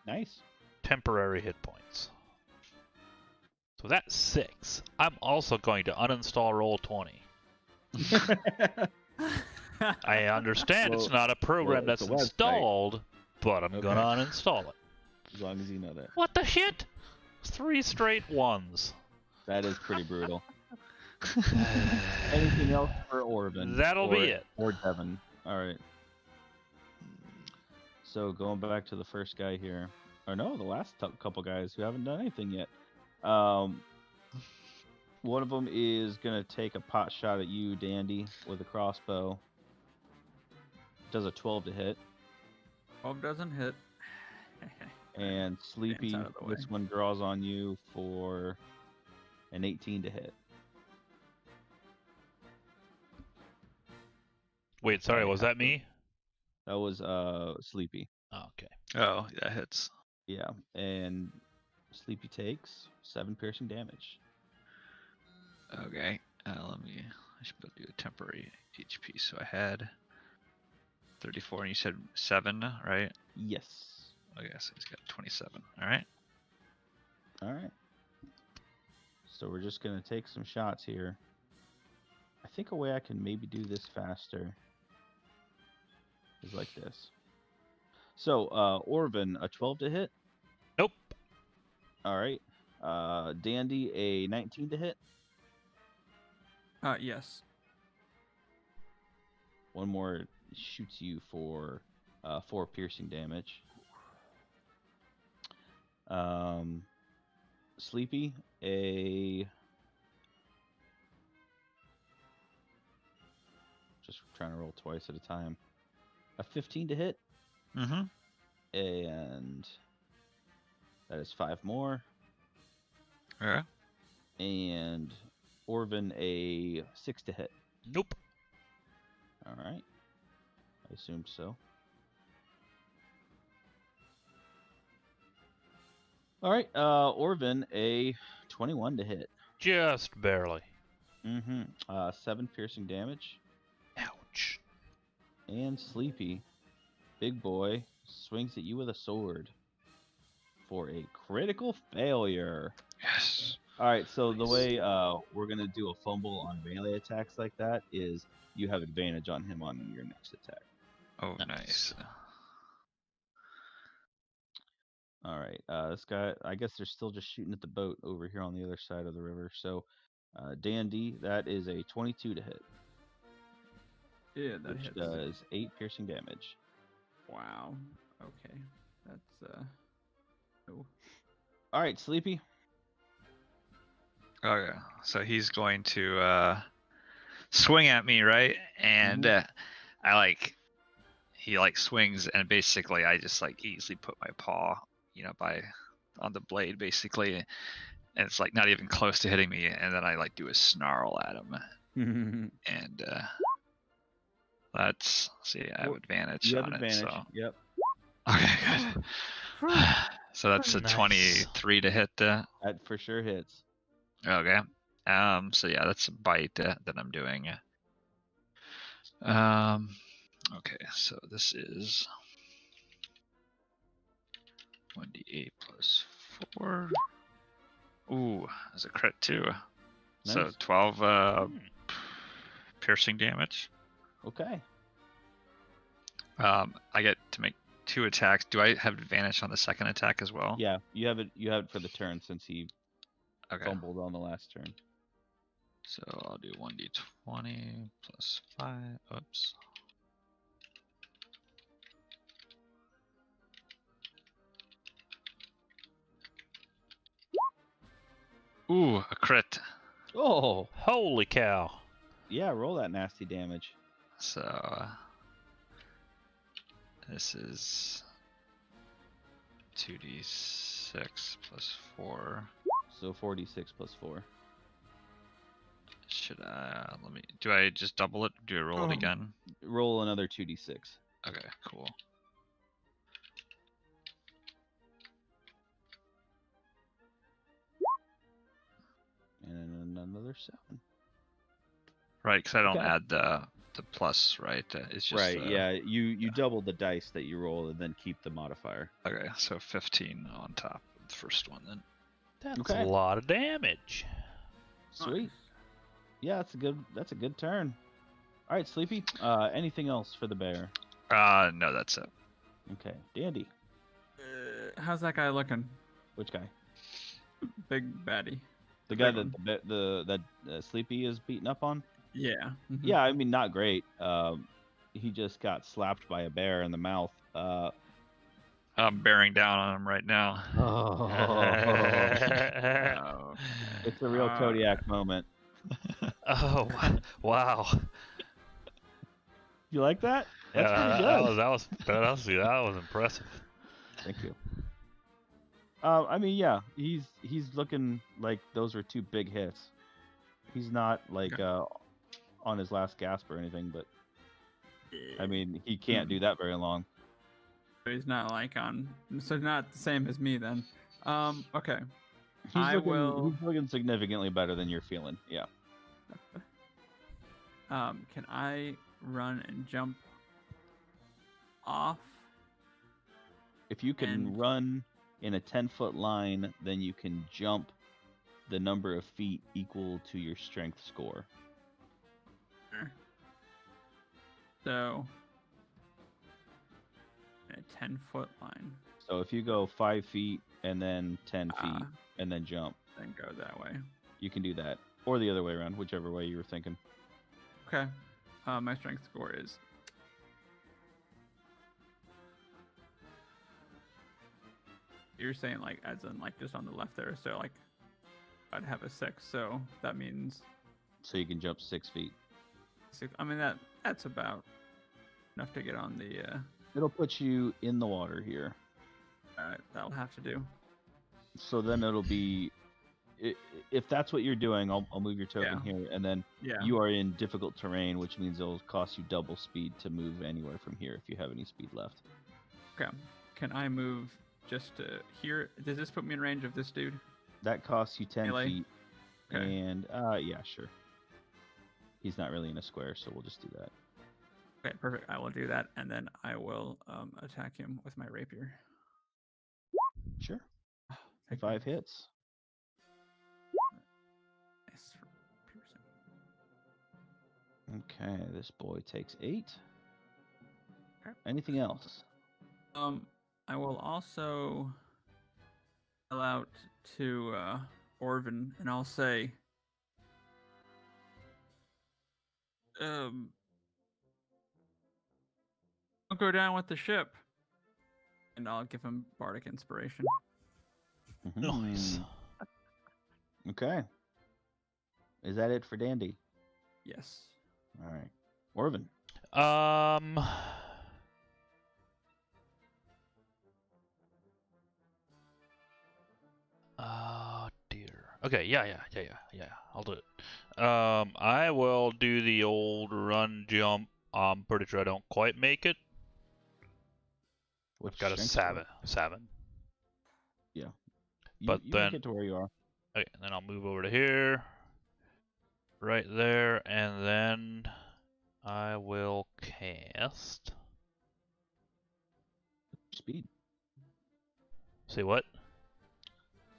Nice.
temporary hit points. So that's 6. I'm also going to uninstall Roll20. I understand it's not a program
it's
that's
a website.
installed, but I'm gonna uninstall it.
As long as you know that.
What the shit? 3 straight ones.
That is pretty brutal. Anything else for Orvin?
That'll be it.
Or Devin. All right. So going back to the first guy here, or no, the last couple guys who haven't done anything yet. One of them is gonna take a pot shot at you, Dandy, with a crossbow. Does a 12 to hit.
12 doesn't hit.
And Sleepy,
out of the way.
this one draws on you for an 18 to hit.
Wait, sorry, was that me?
That was Sleepy.
Oh, okay.
Oh, that hits.
Yeah, and Sleepy takes 7 piercing damage.
Okay. I should do a temporary HP. So I had 34, and you said 7, right?
Yes.
Okay, so he's got 27. All right.
All right. So we're just gonna take some shots here. I think a way I can maybe do this faster is like this. So, Orvin, a 12 to hit.
Nope.
All right. Dandy, a 19 to hit.
Yes.
One more shoots you for 4 piercing damage. Sleepy, just trying to roll twice at a time. A 15 to hit.
Mm-hmm.
And that is 5 more.
Yeah.
And Orvin, a 6 to hit.
Nope.
All right. I assumed so. All right. Orvin, a 21 to hit.
Just barely.
7 piercing damage.
Ouch.
And Sleepy, big boy, swings at you with a sword for a critical failure.
Yes.
All right, so the
Nice.
way we're gonna do a fumble on melee attacks like that is you have advantage on him on your next attack.
Oh, nice.
All right, this guy, I guess they're still just shooting at the boat over here on the other side of the river. So, Dandy, that is a 22 to hit,
Yeah, that
which
hits.
does 8 piercing damage.
Wow. Okay. That's oh.
All right, Sleepy.
Okay, so he's going to swing at me, right? And he swings, and basically I just easily put my paw, on the blade, basically, and it's not even close to hitting me, and then I do a snarl at him, and that's I have advantage
You have
on
advantage.
it. So
Yep.
okay, good. So that's a
Nice.
23 to hit.
That for sure hits.
Okay. So yeah, that's a bite that I'm doing. Okay, so this is 1d8 plus 4. Ooh, that's a crit too. So
Nice.
12 piercing damage.
Okay.
I get to make 2 attacks. Do I have advantage on the second attack as well?
Yeah, you have it. You have it for the turn since he
Okay.
fumbled on the last turn.
So I'll do 1d20 plus 5. Oops. Ooh, a crit.
Oh,
Holy cow.
yeah. Roll that nasty damage.
So this is 2d6 plus 4.
So 46 plus 4.
Should do I just double it? Do I roll it again?
Roll another 2d6.
Okay, cool.
another 7.
Right, because I don't
Okay.
add the plus, right? It's just
Right. Yeah. You double the dice that you roll and then keep the modifier.
Okay, so 15 on top of the first one then.
That's
Okay.
a lot of damage.
Sweet. Yeah, that's a good turn. All right, Sleepy. Anything else for the bear?
No, that's it.
Okay, Dandy.
How's that guy looking?
Which guy?
Big baddie.
The guy
big
that Sleepy is beating up on?
Yeah. Mhm.
Yeah, I mean not great. He just got slapped by a bear in the mouth.
I'm bearing down on him right now.
Oh,
Oh,
it's a real Kodiak moment.
Oh, wow.
You like that? That's
Yeah,
pretty good.
that was impressive.
Thank you. I mean, yeah, he's looking like those were 2 big hits. He's not like on his last gasp or anything, but I mean, he can't do that very long.
He's not like on, so not the same as me then. Okay.
He's looking significantly better than you're feeling. Yeah.
Can I run and jump off?
If you can run in a 10-foot line, then you can jump the number of feet equal to your strength score.
So, a 10-foot line.
So if you go 5 feet and then 10 feet and then jump,
then go that way.
you can do that, or the other way around, whichever way you were thinking.
Okay. My strength score is. You're saying like as in like just on the left there, so like I'd have a 6, so that means.
So you can jump 6 feet.
6. I mean that's about enough to get on the.
It'll put you in the water here.
Alright, that'll have to do.
So then it'll be, if that's what you're doing, I'll move your token here, and then you are in difficult terrain, which means it'll cost you double speed to move anywhere from here if you have any speed left.
Okay. Can I move just to here? Does this put me in range of this dude?
That costs you 10
Melee?
feet.
Okay.
And yeah, sure. He's not really in a square, so we'll just do that.
Okay, perfect. I will do that, and then I will attack him with my rapier.
Sure.
Thank
5
you.
hits.
Nice for
Okay,
piercing.
this boy takes 8.
Okay.
Anything else?
I will also yell out to Orvin, and I'll say, don't go down with the ship. And I'll give him bardic inspiration.
Nice.
Okay. Is that it for Dandy?
Yes.
All right. Orvin.
Oh dear. Okay, yeah. I'll do it. I will do the old run jump. I'm pretty sure I don't quite make it.
What's
I've got a
strength score?
7.
Yeah.
But
you
then
make it to where you are.
Okay, then I'll move over to here, right there, and then I will cast.
Speed.
Say what?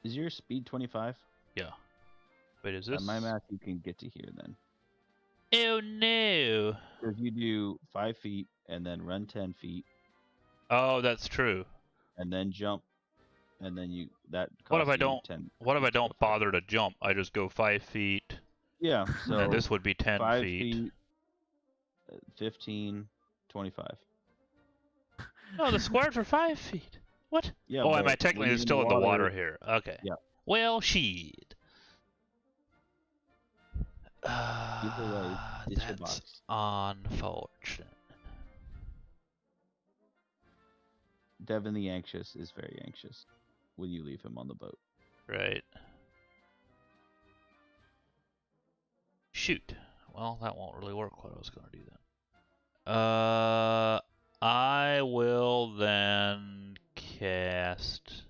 Is your speed 25?
Yeah. Wait, is this?
My math, you can get to here then.
Oh no!
If you do 5 feet and then run 10 feet.
Oh, that's true.
And then jump, and then
What if I
costs you
don't?
10?
What if I don't bother to jump? I just go 5 feet.
Yeah. So
and this would be 10
5
feet.
15, 25.
No, the squares are 5 feet. What?
Yeah.
Oh, am
but
I technically
when
still in the water here? Okay.
Yeah.
Well, shit.
Either way, it's your
That's
box.
unfortunate.
Devin the Anxious is very anxious when you leave him on the boat.
Right. Shoot. Well, that won't really work what I was going to do then. I will then cast...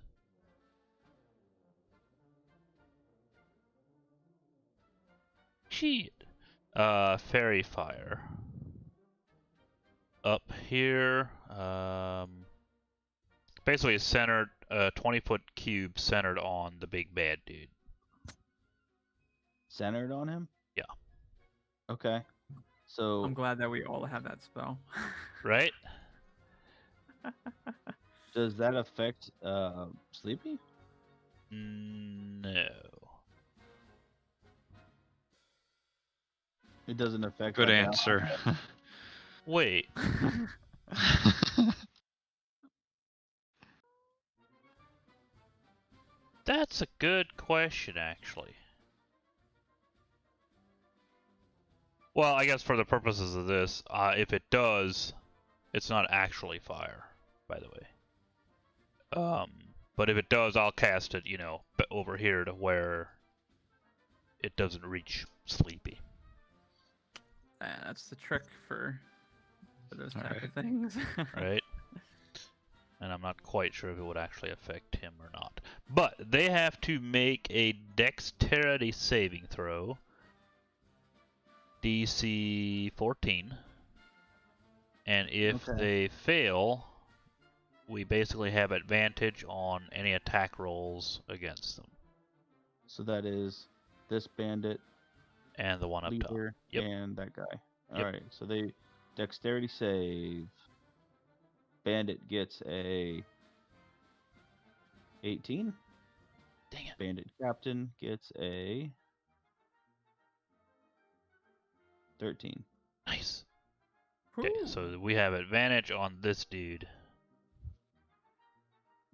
Fairy fire. Up here, basically centered, 20-foot cube centered on the big bad dude.
Centered on him?
Yeah.
Okay. So
I'm glad that we all have that spell.
Right?
does that affect Sleepy?
No.
It doesn't affect.
Good
like,
answer.
Wait. That's a good question, actually. Well, I guess for the purposes of this, if it does, it's not actually fire, by the way. But if it does, I'll cast it, over here to where it doesn't reach Sleepy.
That's the trick for those type
Alright.
of things.
Right? And I'm not quite sure if it would actually affect him or not. But they have to make a dexterity saving throw. DC 14. And if
Okay.
they fail, we basically have advantage on any attack rolls against them.
So that is this bandit,
And the one up top.
leader,
Yep.
and that guy. All
Yep.
right. So they dexterity save. Bandit gets a 18.
Dang it.
Bandit captain gets a 13.
Nice. Okay,
Whew.
so we have advantage on this dude.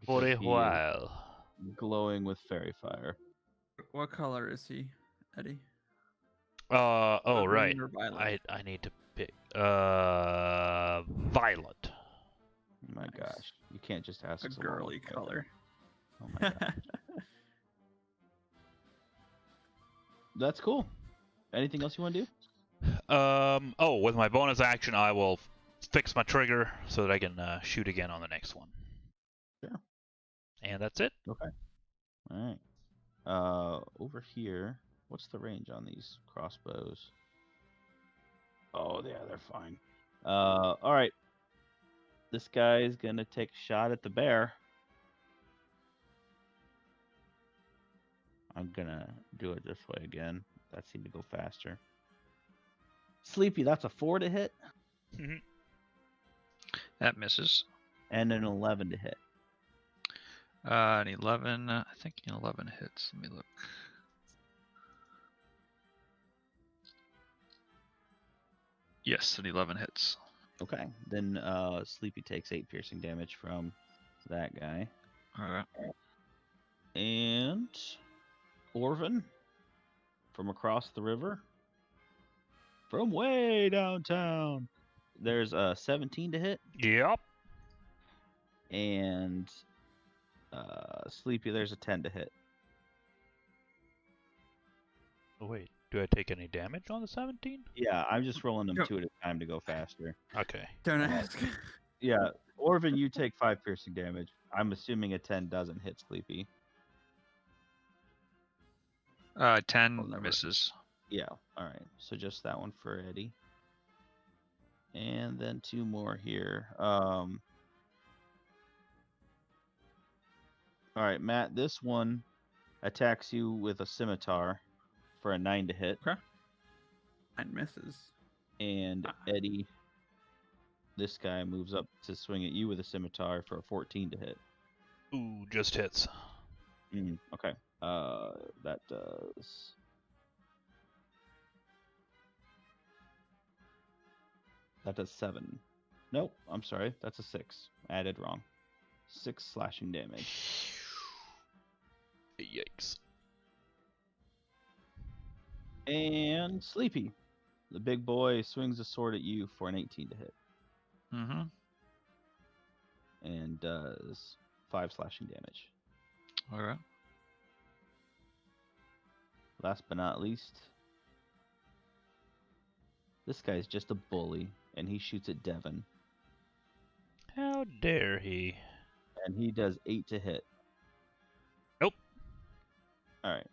For
because
a
he is
while.
glowing with fairy fire.
What color is he, Eddie?
Oh,
Green
right.
or violet?
I need to pick. Violet.
Oh my
Nice.
gosh. You can't just ask
A
someone
girly
what
color.
Oh my gosh. That's cool. Anything else you want to do?
Oh, with my bonus action, I will fix my trigger so that I can shoot again on the next one.
Sure.
And that's it.
Okay. All right. Over here, what's the range on these crossbows? Oh, yeah, they're fine. All right. This guy is gonna take a shot at the bear. I'm gonna do it this way again. That seemed to go faster. Sleepy, that's a 4 to hit
That misses.
and an 11 to hit.
An 11. I think an 11 hits. Let me look. Yes, an 11 hits.
Okay. Then Sleepy takes 8 piercing damage from that guy.
All right.
And Orvin from across the river. From way downtown. There's a 17 to hit.
Yep.
And Sleepy, there's a 10 to hit.
Oh, wait. Do I take any damage on the 17?
Yeah, I'm just rolling them
Go.
2 at a time to go faster.
Okay.
Don't ask.
Yeah, Orvin, you take 5 piercing damage. I'm assuming a 10 doesn't hit Sleepy.
10
I'll never-
misses.
Yeah, alright. So just that one for Eddie. And then 2 more here. Alright, Matt, this one attacks you with a scimitar for a 9 to hit.
Okay. And misses.
And
Ah.
Eddie, this guy moves up to swing at you with a scimitar for a 14 to hit.
Ooh, just hits.
Okay. That does. That does 7. Nope, I'm sorry. That's a 6. Added wrong. 6 slashing damage.
Yikes.
And Sleepy, the big boy, swings a sword at you for an 18 to hit.
Mm-hmm.
And does 5 slashing damage.
All right.
Last but not least, this guy's just a bully, and he shoots at Devin.
How dare he?
And he does 8 to hit.
Nope.
Alright.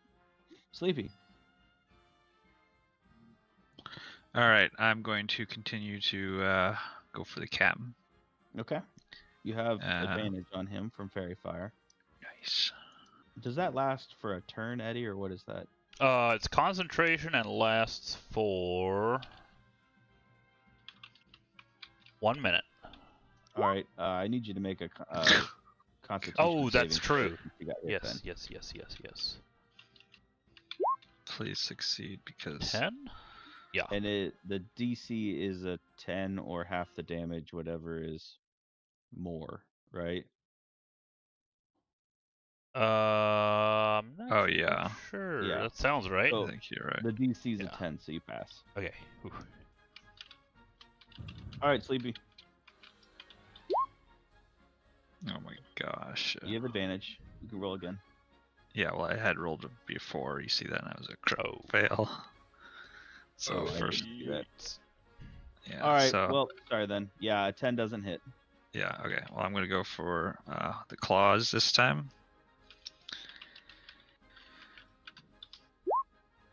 Sleepy.
All right, I'm going to continue to go for the captain.
Okay. You have
Uh,
advantage on him from Fairy Fire.
Nice.
Does that last for a turn, Eddie, or what is that?
It's concentration and lasts for 1 minute.
All right. I need you to make a Constitution.
Oh, that's
saving throw
true.
since you got hit then.
Yes.
Please succeed because
10? Yeah.
And the DC is a 10 or half the damage, whatever is more, right?
I'm not
Oh, yeah.
sure.
Yeah.
That sounds right.
So-
I think you're right.
The DC is
Yeah.
a 10, so you pass.
Okay. Whew.
All right, Sleepy.
Oh my gosh.
You have advantage. You can roll again.
Yeah, well, I had rolled it before. You see that? And that was a
Oh.
fail. So
Oh, I
first,
didn't see that.
yeah.
All right.
So
Well, sorry then. Yeah, a 10 doesn't hit.
yeah. Okay. Well, I'm gonna go for the claws this time.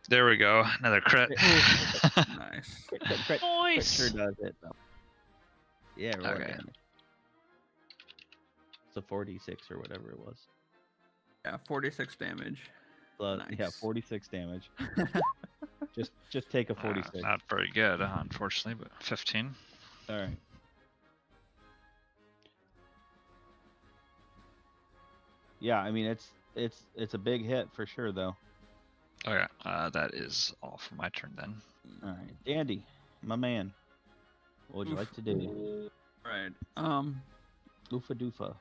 There we go. Another crit.
Nice.
Crit
Nice.
sure does it though. Yeah, roll
Okay.
again. It's a 46 or whatever it was.
Yeah, 46 damage.
Yeah,
Nice.
46 damage. just take a 46.
Not very good, unfortunately, but 15.
All right. Yeah, I mean it's a big hit for sure though.
Okay. That is all for my turn then.
All right, Dandy, my man. What would you like to do?
Right.
Oofa doofa.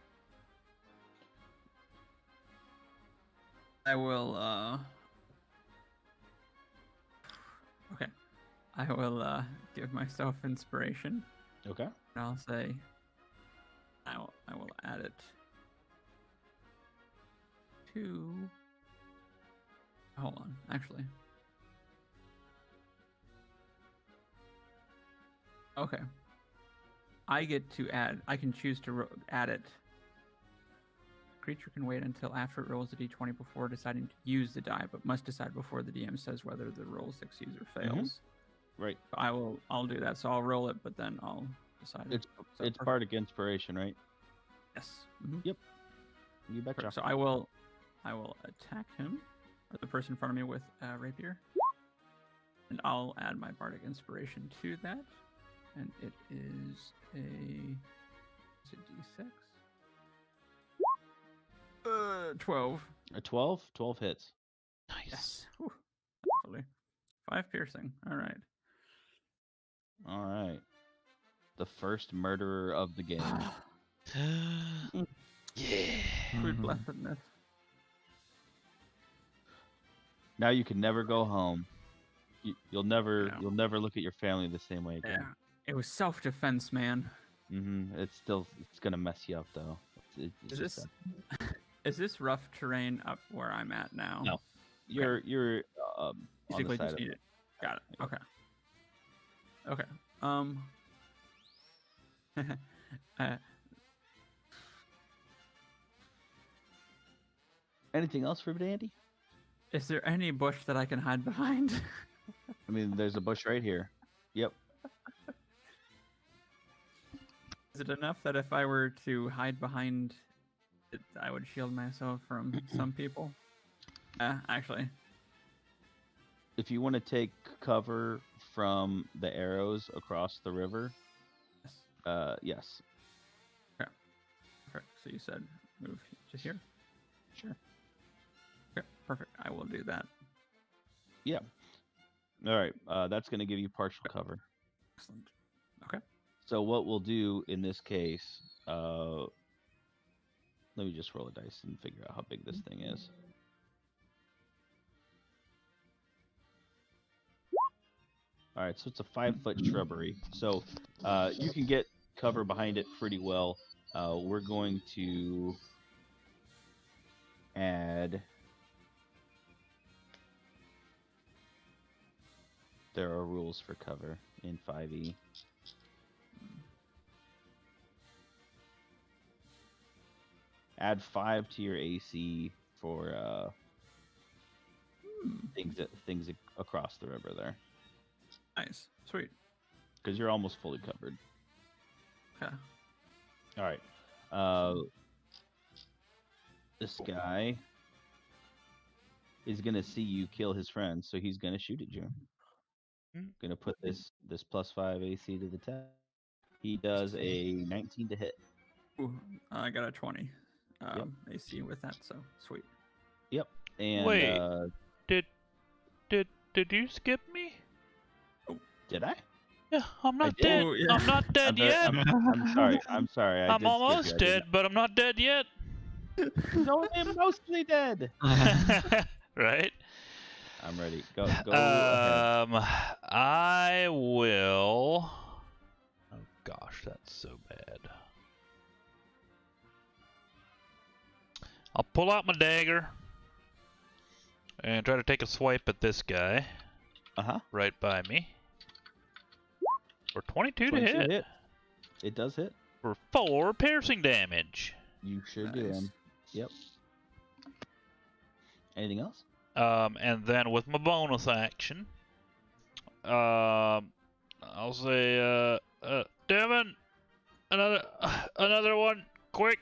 I will okay. I will give myself inspiration.
Okay.
And I'll say I will add it to hold on, actually. Okay. I can choose to add it. Creature can wait until after it rolls a d20 before deciding to use the die, but must decide before the DM says whether the roll succeeds or fails.
Right.
I'll do that. So I'll roll it, but then I'll decide.
It's
So
it's
perfect.
bardic inspiration, right?
Yes. Mhm.
You betcha.
Perfect. So I will attack him, or the person in front of me with a rapier, and I'll add my bardic inspiration to that, and it is a d6. 12.
A 12? 12 hits.
Nice.
Yes. Whew. Hopefully. 5 piercing. All right.
All right. The first murderer of the game.
Yeah.
Sweet
Mhm.
blessedness.
Now you can never go home. You'll never
No.
you'll never look at your family the same way again.
Yeah. It was self-defense, man.
It's gonna mess you up though. It's
Is
just
this is this rough terrain up where I'm at now?
No. You're on the
Basically
side
just
of
need
it.
it. Got it. Okay. Okay. uh,
Anything else for Dandy?
is there any bush that I can hide behind?
I mean, there's a bush right here. Yep.
Is it enough that if I were to hide behind it, I would shield myself from some people? Actually.
If you want to take cover from the arrows across the river,
Yes.
yes.
Perfect. So you said move to here?
Sure.
Okay, perfect. I will do that.
Yeah. All right. That's going to give you partial cover.
Excellent. Okay.
So what we'll do in this case, let me just roll a dice and figure out how big this thing is. All right, so it's a 5-foot shrubbery. So you can get cover behind it pretty well. We're going to add. There are rules for cover in 5e. Add 5 to your AC for things across the river there.
Nice. Sweet.
Because you're almost fully covered.
Okay.
All right. This guy is gonna see you kill his friend, so he's gonna shoot at you. Gonna put this +5 AC to the test. He does a 19 to hit.
Ooh, I got a 20 AC with that, so sweet.
Yep. And
Wait. Did you skip me?
did I?
Yeah, I'm not
did.
dead.
Oh, yeah.
I'm not dead yet.
I'm sorry. I'm sorry. I
I'm
did skip you.
almost dead, but I'm not dead yet.
He's only mostly dead.
Right?
I'm ready. Go ahead.
I will. Oh gosh, that's so bad. I'll pull out my dagger and try to take a swipe at this guy. Right by me. For 22 to hit.
It does hit.
For 4 piercing damage.
You sure do him. Yep. Anything else?
And then with my bonus action, I'll say, Devin, another one, quick.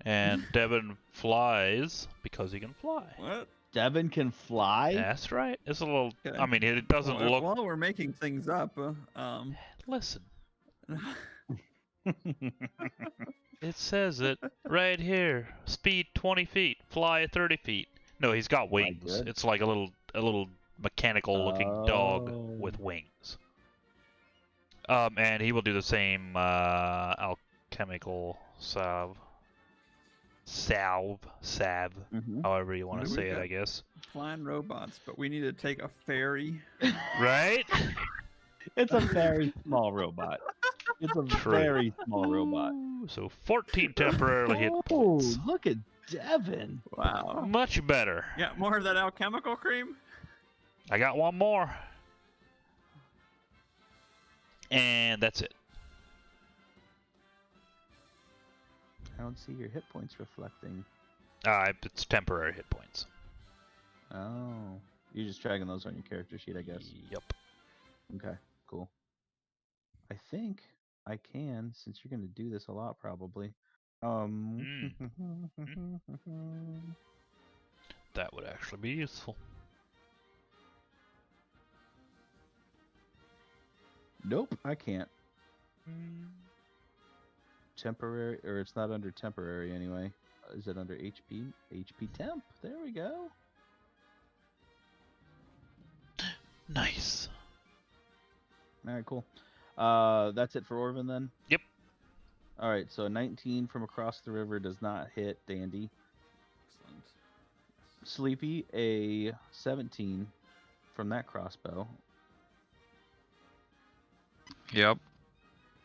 And Devin flies because he can fly.
What?
Devin can fly?
That's right. It's a little.
Okay.
I mean, it doesn't look.
While we're making things up,
Listen. It says it right here. Speed 20 feet, fly 30 feet. No, he's got wings. It's like a little mechanical-looking dog with wings. And he will do the same alchemical salve, however you want to say it, I guess.
Flying robots, but we need to take a ferry.
Right?
It's a very small robot. It's a very small robot.
So 14 temporarily hit points.
Oh, look at Devin.
Wow.
Much better.
Yeah, more of that alchemical cream?
I got one more. And that's it.
I don't see your hit points reflecting.
It's temporary hit points.
Oh. You're just dragging those on your character sheet, I guess.
Yep.
Okay, cool. I think I can, since you're going to do this a lot, probably.
That would actually be useful.
Nope, I can't. Temporary, or it's not under temporary anyway. Is it under HP? HP temp. There we go.
Nice.
All right, cool. That's it for Orvin then?
Yep.
All right, so 19 from across the river does not hit Dandy.
Excellent.
Sleepy, a 17 from that crossbow.
Yep.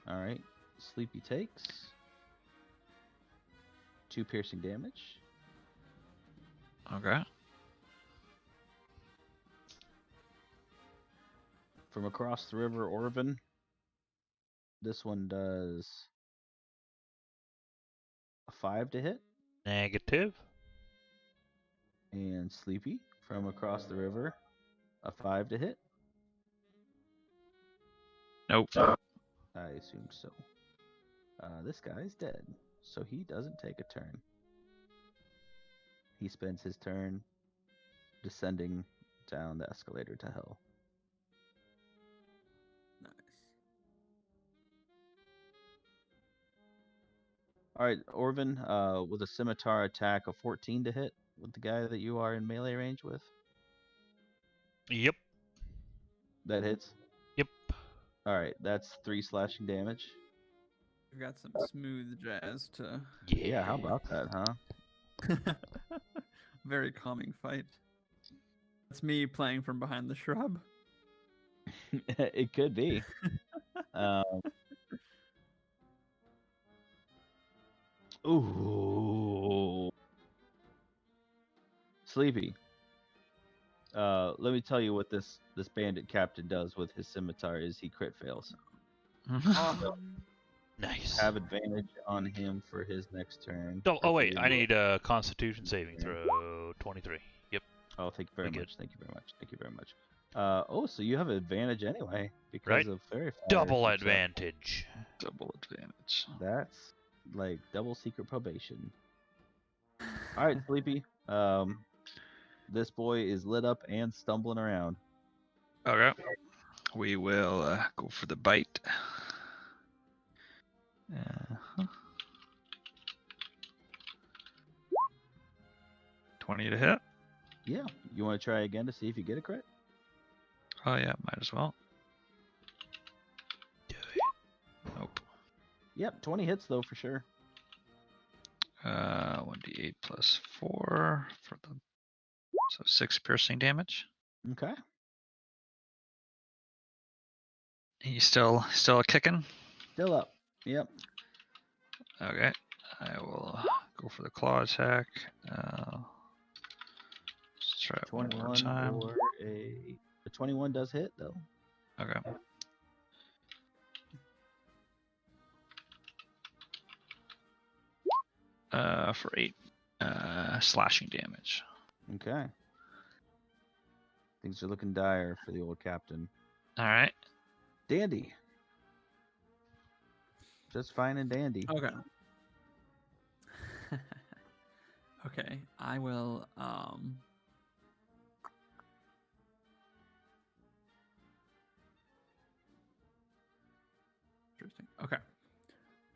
All right. Sleepy takes 2 piercing damage.
Okay.
From across the river, Orvin. This one does a 5 to hit.
Negative.
And Sleepy from across the river, a 5 to hit.
Nope.
I assume so. This guy's dead, so he doesn't take a turn. He spends his turn descending down the escalator to hell.
Nice.
All right, Orvin, with a scimitar attack, a 14 to hit with the guy that you are in melee range with.
Yep.
That hits.
Yep.
All right, that's 3 slashing damage.
We've got some smooth jazz to.
Yeah, how about that, huh?
Very calming fight. That's me playing from behind the shrub.
It could be. Ooh. Sleepy. Let me tell you what this bandit captain does with his scimitar is he crit fails.
Nice.
Have advantage on him for his next turn.
Oh wait, I need a Constitution saving throw. 23. Yep.
Oh, thank you very
Good.
much. Thank you very much. Thank you very much. So you have advantage anyway because
Right.
of fairy fire.
Double
keeps up.
advantage.
Double advantage.
That's like double secret probation. All right, Sleepy. This boy is lit up and stumbling around.
Okay. We will go for the bite. 20 to hit.
Yeah. You want to try again to see if you get a crit?
Oh yeah, might as well. Nope.
Yep, 20 hits though for sure.
1d8 plus 4 for the 6 piercing damage.
Okay.
He's still kicking.
Still up. Yep.
Okay. I will go for the claw attack. Let's try it one more
21
time.
or a 21 does hit though.
Okay. For 8 slashing damage.
Okay. Things are looking dire for the old captain.
All right.
Dandy. Just fine and dandy.
Okay. Okay, I will. Interesting. Okay,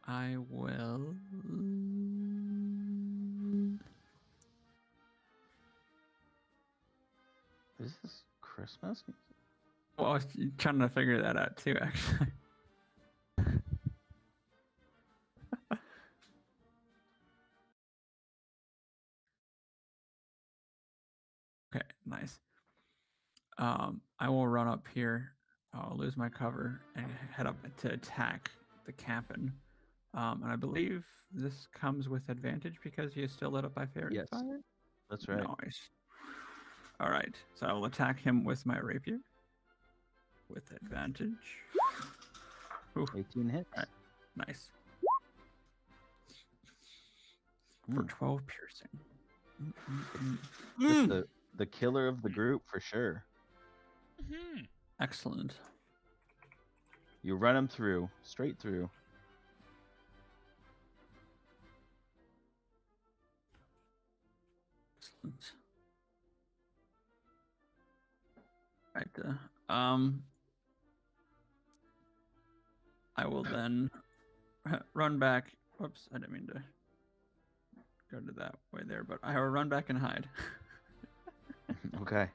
I will.
Is this Christmas?
Well, I was trying to figure that out too, actually. Okay, nice. I will run up here. I'll lose my cover and head up to attack the captain. And I believe this comes with advantage because he is still lit up by fairy
Yes.
fire.
That's right.
Nice. All right, so I will attack him with my rapier with advantage. Ooh,
18 hits.
Right. Nice. For 12 piercing.
Just the killer of the group for sure.
Mm-hmm.
Excellent.
You run him through, straight through.
Excellent. Right. I will then run back. Whoops, I didn't mean to go to that way there, but I will run back and hide.
Okay.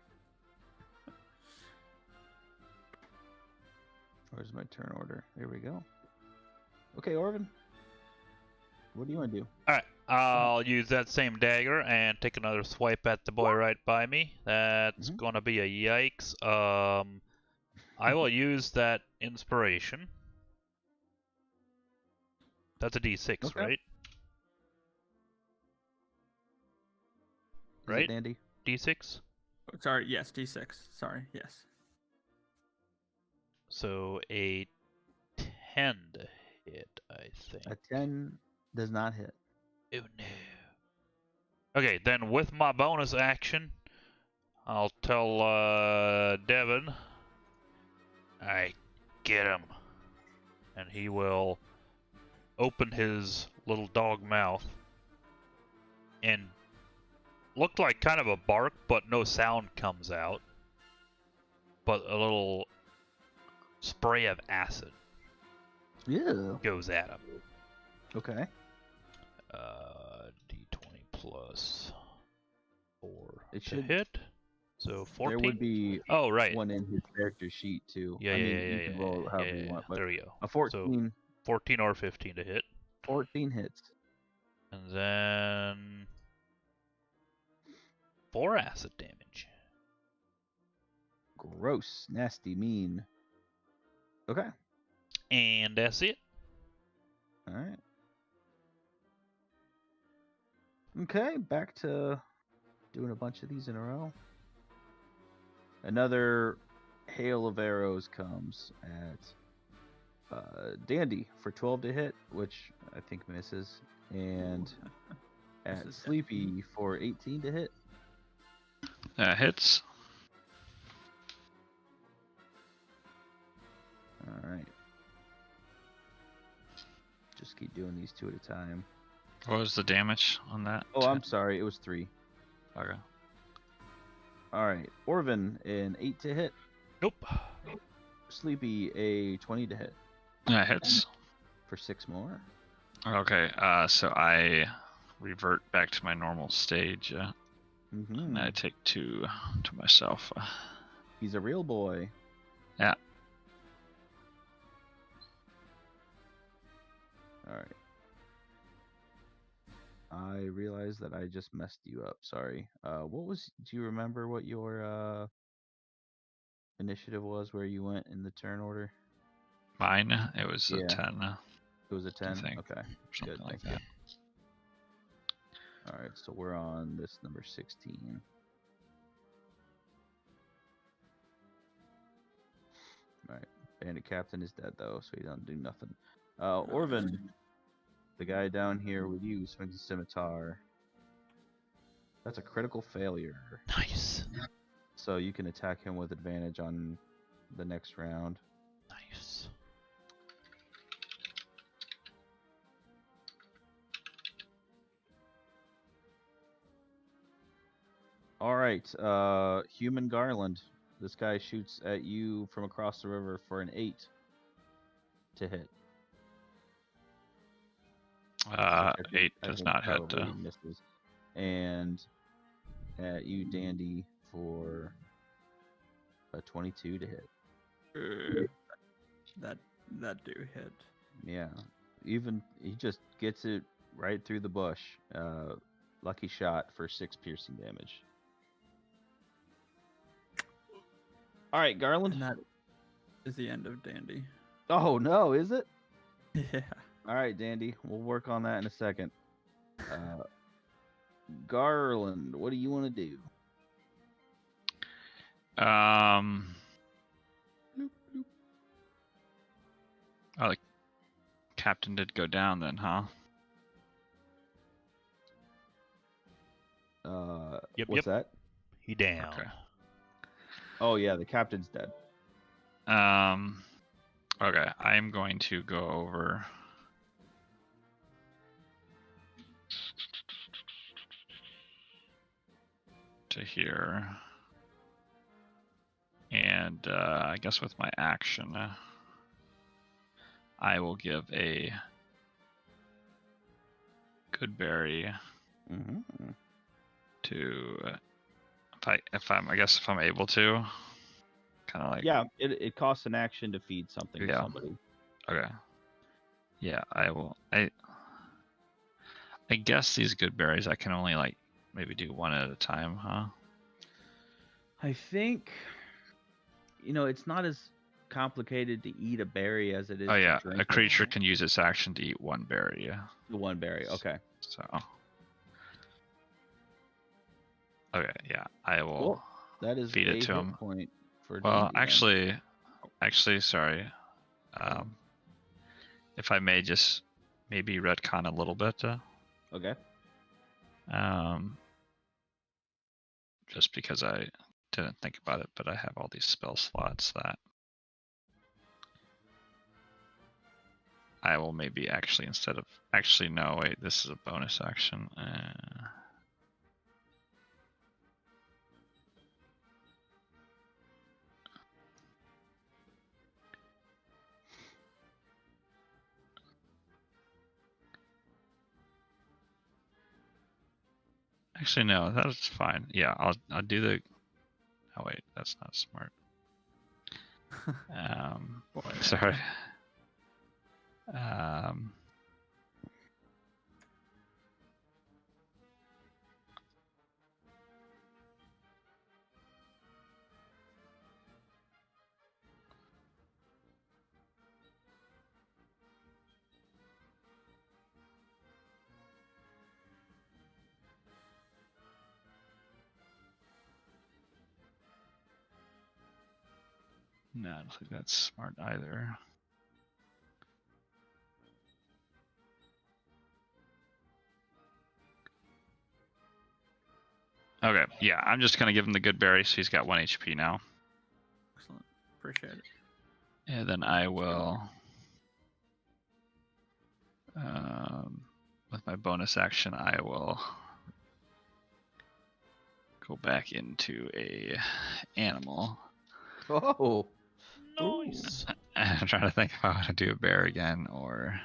Where's my turn order? There we go. Okay, Orvin. What do you want to do?
All right, I'll use that same dagger and take another swipe at the boy right by me. That's gonna be a yikes. I will use that inspiration. That's a D6,
Okay.
right?
Is
Right?
it dandy?
D6.
Oh, sorry, yes, D6. Sorry, yes.
So a 10 to hit, I think.
A 10 does not hit.
Oh no. Okay, then with my bonus action, I'll tell Devin, I get him, and he will open his little dog mouth and look like kind of a bark, but no sound comes out, but a little spray of acid
Yeah.
goes at him.
Okay.
D20 plus 4
It
to
should
hit. So 14.
There would be
Oh, right.
one in his character sheet too.
Yeah,
I
yeah,
mean,
yeah,
you
yeah,
can roll however you
yeah.
want, but
There we go.
a 14,
14 or 15 to hit.
14 hits.
And then 4 acid damage.
Gross, nasty, mean. Okay.
And that's it.
All right. Okay, back to doing a bunch of these in a row. Another hail of arrows comes at Dandy for 12 to hit, which I think misses, and at
Misses, yeah.
Sleepy for 18 to hit.
Hits.
All right. Just keep doing these 2 at a time.
What was the damage on that?
Oh, I'm sorry. It was 3.
Okay.
All right. Orvin, an 8 to hit.
Nope.
Sleepy, a 20 to hit.
That hits.
For 6 more.
Okay. So I revert back to my normal stage. And I take 2 to myself.
He's a real boy.
Yeah.
All right. I realized that I just messed you up. Sorry. What was? Do you remember what your initiative was? Where you went in the turn order?
Mine. It was a
Yeah.
10.
It was a 10.
think.
Okay.
Something
Good.
like
Thank
that.
you. All right. So we're on this number 16. All right. Bandit Captain is dead though, so he don't do nothing. Orvin, the guy down here with you, swings a scimitar. That's a critical failure.
Nice.
So you can attack him with advantage on the next round.
Nice.
All right, Human Garland. This guy shoots at you from across the river for an 8 to hit.
8
I
does
think
not hit.
probably misses. And at you, Dandy, for a 22 to hit.
That do hit.
Yeah, even he just gets it right through the bush. Lucky shot for 6 piercing damage. All right, Garland.
And that is the end of Dandy.
Oh no, is it?
Yeah.
All right, Dandy. We'll work on that in a second. Garland, what do you want to do?
Oh, the captain did go down then, huh?
What's that?
He down.
Okay.
Oh yeah, the captain's dead.
Okay, I am going to go over. To here. And I guess with my action, I will give a good berry to if I'm able to, kind of like
it costs an action to feed something to somebody.
Okay. Yeah, I will. I guess these good berries I can only like maybe do one at a time, huh?
I think it's not as complicated to eat a berry as it is.
Oh yeah,
to drink
a creature can use its action to eat 1 berry. Yeah.
The 1 berry. Okay.
So. Okay, yeah, I will
Cool. That is
feed it to
hit
him.
Point for
Well,
Dandy,
actually, sorry. If I may just maybe retcon a little bit.
Okay.
Just because I didn't think about it, but I have all these spell slots that I will maybe actually no, wait, this is a bonus action. Actually, no, that's fine. Yeah, I'll do the. Oh wait, that's not smart. Sorry. No, I don't think that's smart either. Okay, yeah, I'm just gonna give him the good berry, so he's got 1 HP now.
Excellent. Appreciate it.
And then I will, with my bonus action, I will go back into a animal.
Oh,
Nice.
I'm trying to think if I want to do a bear again or.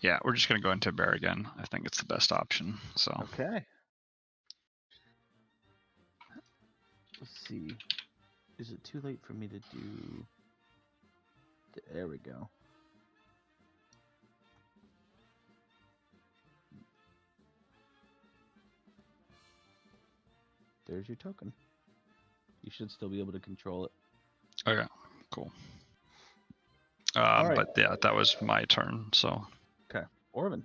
Yeah, we're just gonna go into bear again. I think it's the best option. So
okay. Let's see. Is it too late for me to do? There we go. There's your token. You should still be able to control it.
okay, cool.
right.
But yeah, that was my turn. So
Okay, Orvin.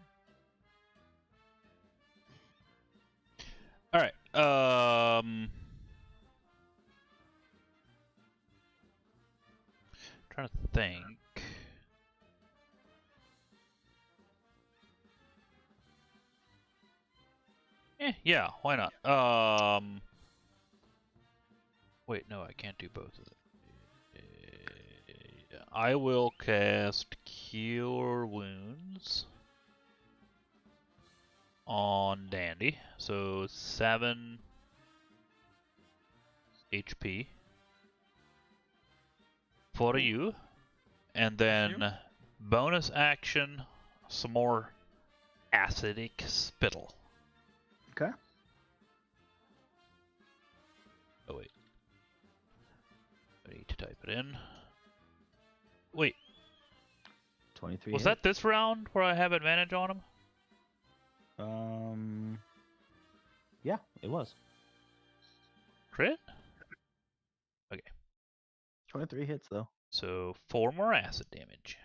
All right. Trying to think. Yeah, why not? Wait, no, I can't do both of them. I will cast Cure Wounds on Dandy. So 7 HP for you. And then bonus action, some more acidic spittle.
Okay.
Oh wait. I need to type it in. Wait,
23.
was
hit.
that this round where I have advantage on him?
Yeah, it was.
Crit?
23 hits though.
So 4 more acid damage.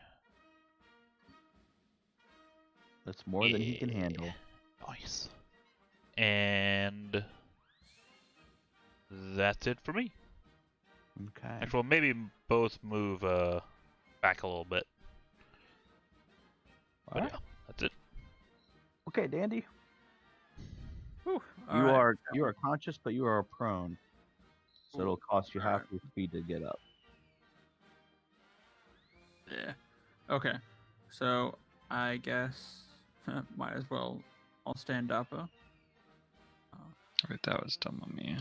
That's more than he can handle.
Nice. And that's it for me.
Okay.
Actually, maybe both move back a little bit. But
Alright.
yeah, that's it.
Okay, Dandy.
Whew,
You
alright.
are conscious, but you are prone. So it'll cost you half your speed to get up.
Yeah. Okay. So I guess might as well. I'll stand up.
wait, that was dumb on me.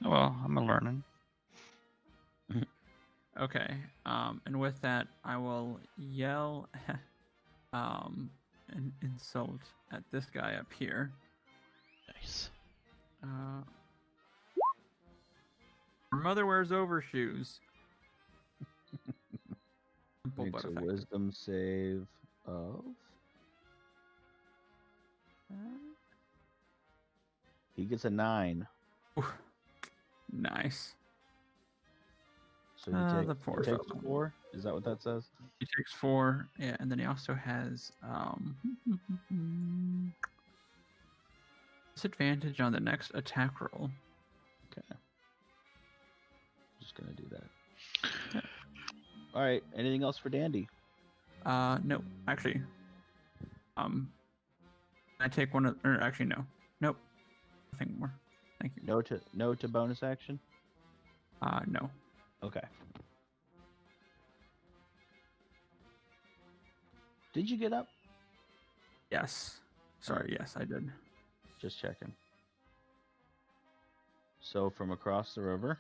Oh well, I'm a learning.
Okay. And with that, I will yell, an insult at this guy up here.
Nice.
Her mother wears overshoes. Simple
Makes
but
a
effective.
wisdom save of. He gets a 9.
Nice.
So he
The
takes,
poor
takes
fellow.
4. Is that what that says?
He takes 4. Yeah, and then he also has disadvantage on the next attack roll.
Okay. Just gonna do that. Yeah. All right. Anything else for Dandy?
No, actually. I take one of, or actually no. Nope. Nothing more. Thank you.
No to bonus action?
No.
Okay. Did you get up?
Yes. Sorry, yes, I did.
Just checking. So from across the river.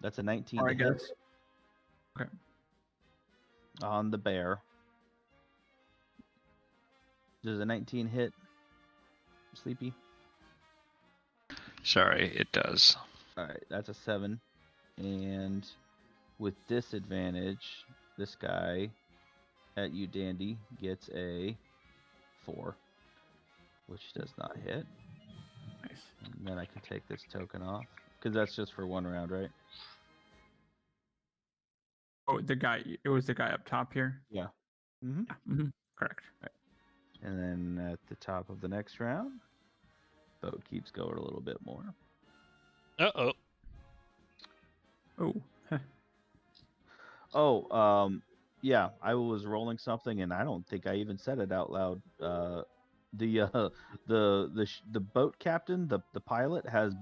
That's a 19
Or
to
I
hit
guess. Okay.
on the bear. Does a 19 hit Sleepy?
Sorry, it does.
All right, that's a 7. And with disadvantage, this guy at you, Dandy, gets a 4, which does not hit.
Nice.
And then I can take this token off because that's just for 1 round, right?
Oh, the guy. It was the guy up top here.
Yeah. Mm-hmm.
Mm-hmm. Correct.
And then at the top of the next round, boat keeps going a little bit more.
Uh-oh.
Oh.
Oh, yeah, I was rolling something, and I don't think I even said it out loud. The boat captain, the pilot, has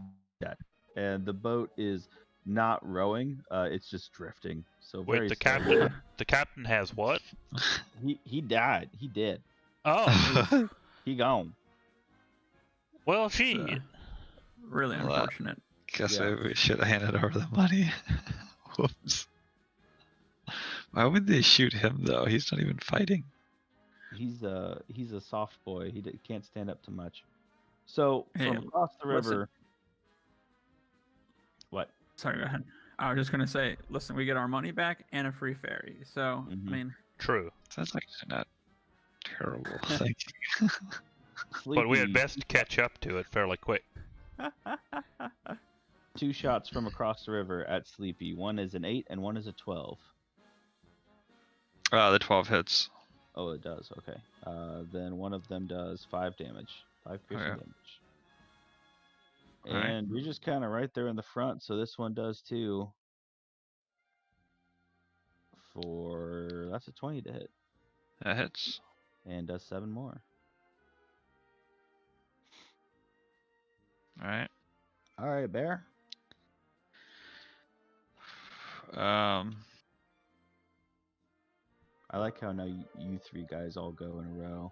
dead, and the boat is not rowing. It's just drifting. So
Wait,
very
the
slowly.
captain has what?
He died. He did.
Oh,
He gone.
well,
It's,
she.
really
Well,
unfortunate.
Guess
Yeah.
maybe we should have handed over the money. Whoops. Why would they shoot him though? He's not even fighting.
He's a soft boy. Can't stand up to much. So
Hey,
from across the
listen.
river. What?
Sorry, go ahead. I was just gonna say, listen, we get our money back and a free ferry. So
Mhm.
I mean,
True.
That's actually not terrible. Thank
But we had
Sleepy,
best catch up to it fairly quick.
2 shots from across the river at Sleepy. One is an 8 and one is a 12.
The 12 hits.
Oh, it does. Okay. Then one of them does 5 damage. 5 piercing
Okay.
damage.
Alright.
And you're just kind of right there in the front, so this one does too. That's a 20 to hit,
That hits.
and does 7 more.
Alright.
All right, Bear. I like how now you 3 guys all go in a row,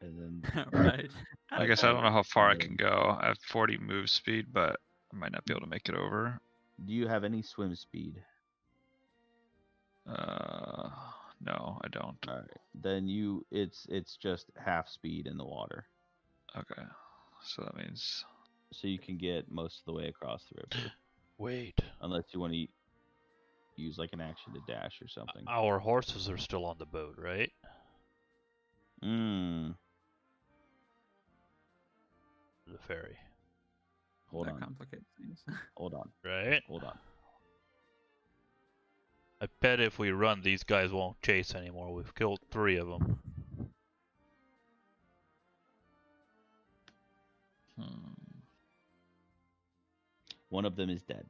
and then
right.
I guess I don't know how far I can go. I have 40 move speed, but I might not be able to make it over.
do you have any swim speed?
No, I don't.
All right, then it's just half speed in the water,
Okay. So that means
so you can get most of the way across the river,
Wait.
unless you want to use like an action to dash or something.
Our horses are still on the boat, right?
Mm.
The ferry.
Hold
That
on.
complicates things.
Hold on.
Right?
Hold on.
I bet if we run, these guys won't chase anymore. We've killed 3 of them.
One of them is dead.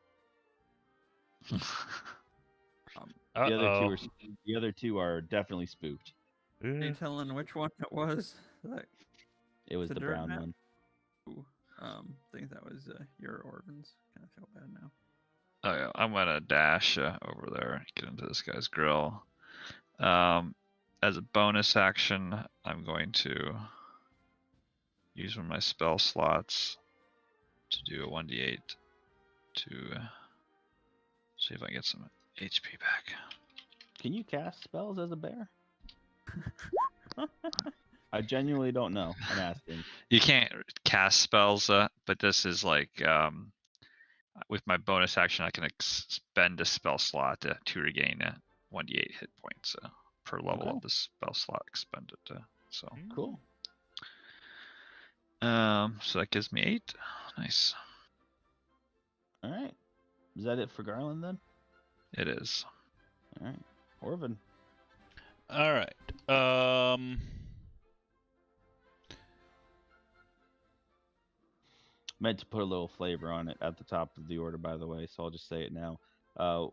Uh-oh.
The other two are definitely spooked.
Are you telling which one it was? Like,
It was
The
the
dirt
brown
map?
one.
ooh, I think that was your Orphans. Kind of feel bad now.
Oh yeah, I'm gonna dash over there and get into this guy's grill. As a bonus action, I'm going to use one of my spell slots to do a 1d8 to see if I can get some HP back.
Can you cast spells as a bear? I genuinely don't know. I'm asking.
You can't cast spells, but this is like with my bonus action, I can spend a spell slot to regain 1d8 hit points per level
Okay.
of the spell slot expended. So
Cool.
so that gives me 8. Nice.
All right. Is that it for Garland then?
It is.
All right. Orvin.
Alright.
Meant to put a little flavor on it at the top of the order, by the way, so I'll just say it now.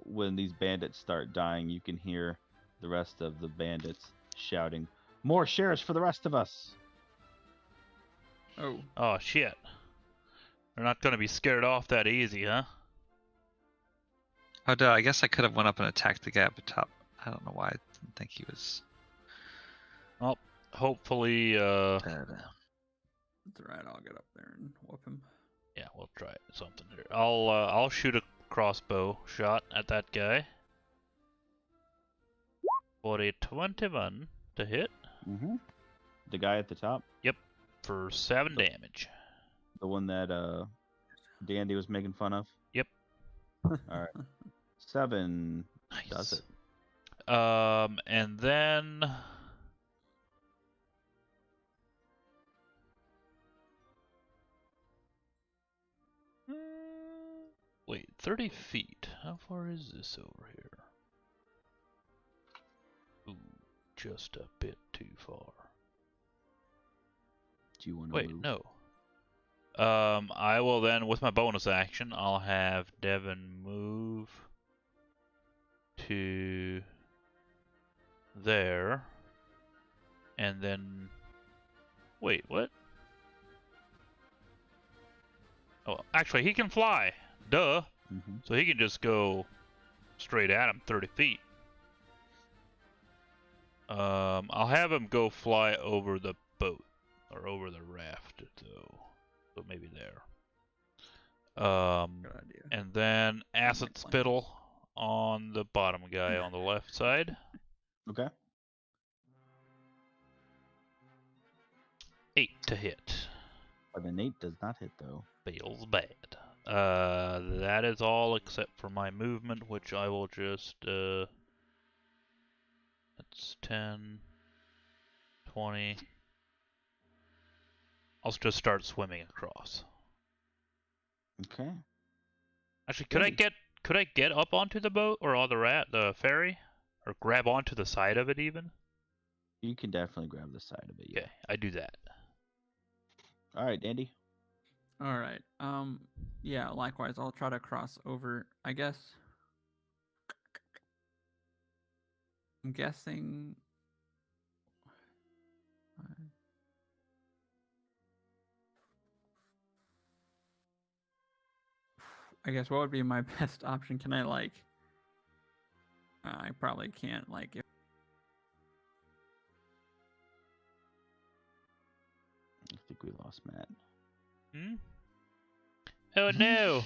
When these bandits start dying, you can hear the rest of the bandits shouting, "More shares for the rest of us!"
Oh,
Oh, shit. They're not gonna be scared off that easy, huh?
Oh, duh, I guess I could have went up and attacked the guy up top. I don't know why I didn't think he was
Well, hopefully,
dead.
that's alright. I'll get up there and whoop him.
yeah, we'll try something here. I'll shoot a crossbow shot at that guy. For a 21 to hit
Mm-hmm. The guy at the top,
for 7 damage.
the one that Dandy was making fun of.
Yep.
All right. 7
Nice.
does it.
And then wait, 30 feet. How far is this over here? Ooh. just a bit too far.
Do you want to
Wait,
move?
no. I will then, with my bonus action, I'll have Devin move to there, and then wait, what? Oh, actually, he can fly. Duh.
Mm-hmm.
So he can just go straight at him, 30 feet. I'll have him go fly over the boat or over the raft, so maybe there.
Good idea.
And then acid
plans.
spittle on the bottom guy on the left side.
Okay.
8 to hit.
But an 8 does not hit, though.
Feels bad. That is all except for my movement, which I will just, that's 10, 20. I'll just start swimming across.
Okay.
Actually,
Ready.
could I get up onto the boat or on the ferry, or grab onto the side of it even?
You can definitely grab the side of it. Yeah.
Okay, I do that.
All right, Andy.
All right. Yeah, likewise, I'll try to cross over, I guess. I'm guessing I guess what would be my best option? Can I I probably can't if
I think we lost Matt.
Hmm? Oh no!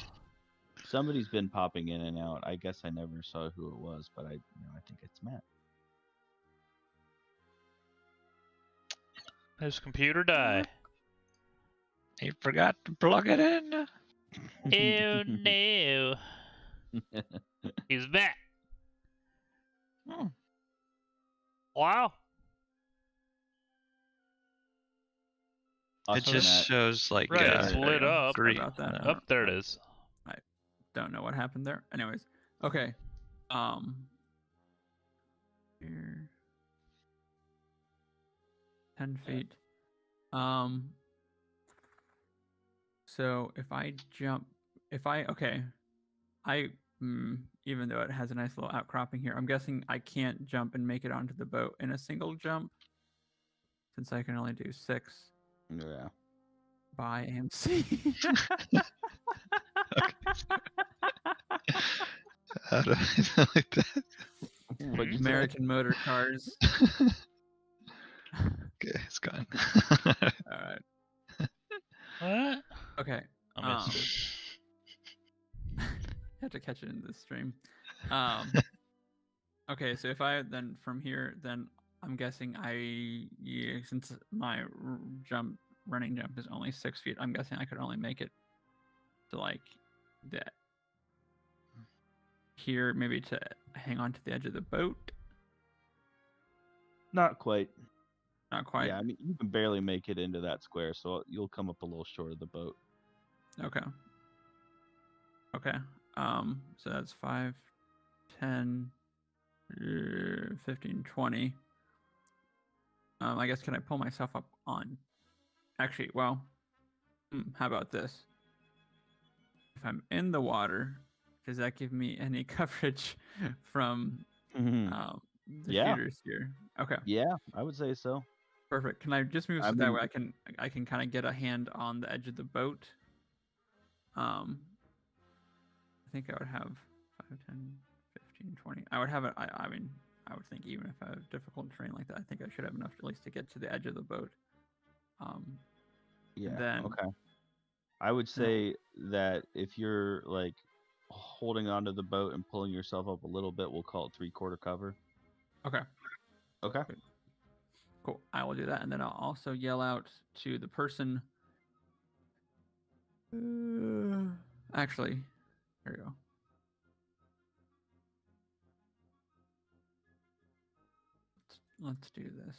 Somebody's been popping in and out. I guess I never saw who it was, but I think it's Matt.
His computer died.
He forgot to plug it in.
Oh no! He's back.
Hmm.
Wow.
It
Awesome,
just
Matt.
shows like
Right,
Yeah,
it's
there you
lit
go.
up.
Sorry
green.
about that.
Up there it is.
Don't know what happened there. Anyways, okay. Here, 10 feet. So if I jump, even though it has a nice little outcropping here, I'm guessing I can't jump and make it onto the boat in a single jump, since I can only do 6
Yeah.
by AMC.
How do I sound like that?
What'd you say?
American motor cars.
Okay, it's gone.
All right.
What?
Okay.
I missed it.
Have to catch it in this stream. Okay, so if I then from here, then I'm guessing since my running jump is only 6 feet, I'm guessing I could only make it to that here, maybe to hang on to the edge of the boat.
Not quite.
Not quite.
Yeah, I mean, you can barely make it into that square, so you'll come up a little short of the boat.
Okay. So that's 5, 10, 15, 20. I guess can I pull myself up on? Actually, well, how about this? If I'm in the water, does that give me any coverage from the
Yeah.
shooters here? Okay,
Yeah, I would say so.
perfect. Can I just move
I
so that
mean-
way I can kind of get a hand on the edge of the boat? I think I would have 5, 10, 15, 20. I would have it. I mean, I would think even if I have difficult terrain like that, I think I should have enough at least to get to the edge of the boat.
Yeah.
then-
Okay. I would say that if you're holding onto the boat and pulling yourself up a little bit, we'll call it 3/4 cover.
Okay,
Okay.
cool. I will do that, and then I'll also yell out to the person. Actually, there you go. Let's do this.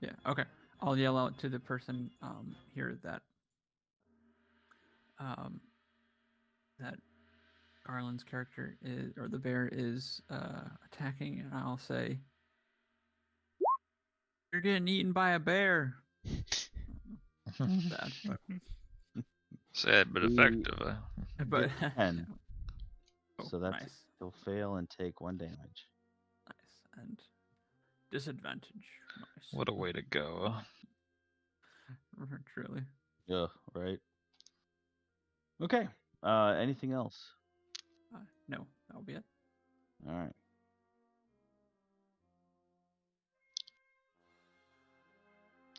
Yeah. Okay. I'll yell out to the person here that that Garland's character is, or the bear is attacking, and I'll say, "You're getting eaten by a bear." Bad,
Sad but effective.
but
10.
oh,
So that's
nice,
he'll fail and take 1 damage.
nice, and disadvantage. Nice.
What a way to go.
Truly.
Yeah, right. Okay. Anything else?
No, that'll be it.
All right.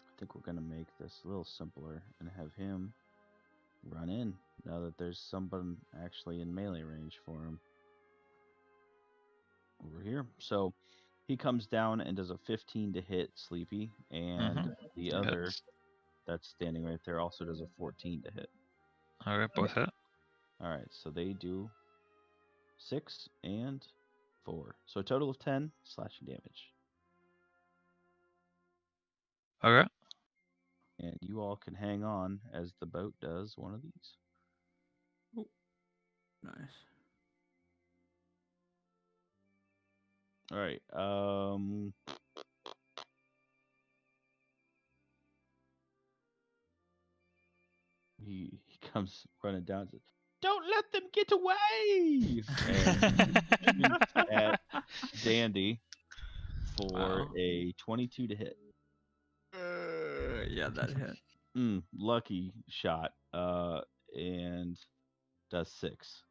I think we're gonna make this a little simpler and have him run in now that there's someone actually in melee range for him. Over here. So he comes down and does a 15 to hit Sleepy, and the other
Hits.
that's standing right there also does a 14 to hit.
Okay, both hit.
All right, so they do 6 and 4. So a total of 10 slashing damage.
Okay.
And you all can hang on as the boat does one of these.
Nice.
All right. He comes running down and says, "Don't let them get away!" And shoots at Dandy for a 22 to hit.
Yeah, that hit.
Lucky shot. And does 6.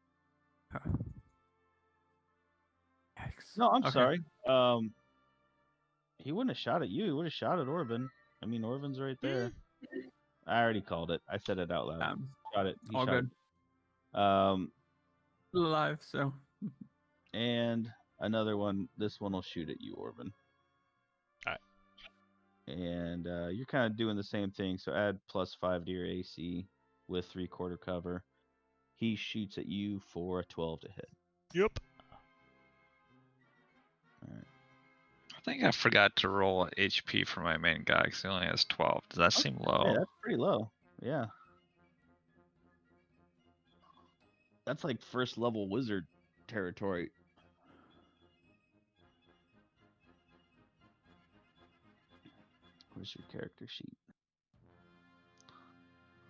Yikes.
No, I'm
Okay.
sorry. He wouldn't have shot at you. He would have shot at Orban. I mean, Orban's right there. I already called it. I said it out loud. Shot it. He
All
shot
good.
it.
Still alive, so.
And another one. This one will shoot at you, Orban.
Alright.
And you're kind of doing the same thing. So add +5 to your AC with 3/4 cover. He shoots at you for a 12 to hit.
Yep.
All right.
I think I forgot to roll HP for my main guy because he only has 12. Does that seem low?
Yeah, that's pretty low. Yeah. That's like first level wizard territory. Where's your character sheet?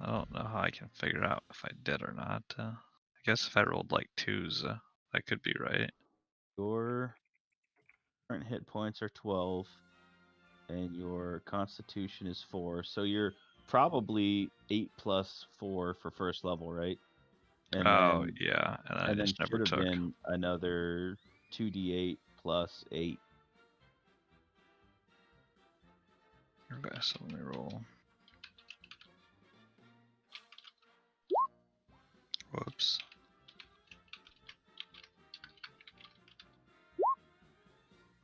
I don't know how I can figure out if I did or not. I guess if I rolled like 2s, that could be right.
Your current hit points are 12, and your constitution is 4. So you're probably 8 + 4 for first level, right? And
Oh,
then,
yeah. And then I just never
should have
took.
been another 2d8 + 8.
Okay, so let me roll. Whoops.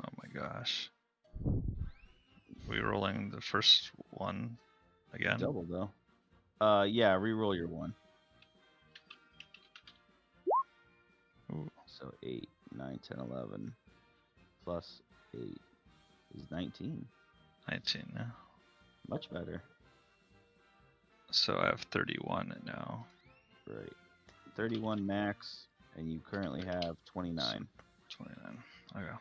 Oh my gosh. We rolling the first one again?
Double though. Yeah, re-roll your 1.
Ooh.
So 8, 9, 10, 11 plus 8 is 19.
19 now.
Much better.
So I have 31 now.
Right. 31 max, and you currently have 29.
29. Okay.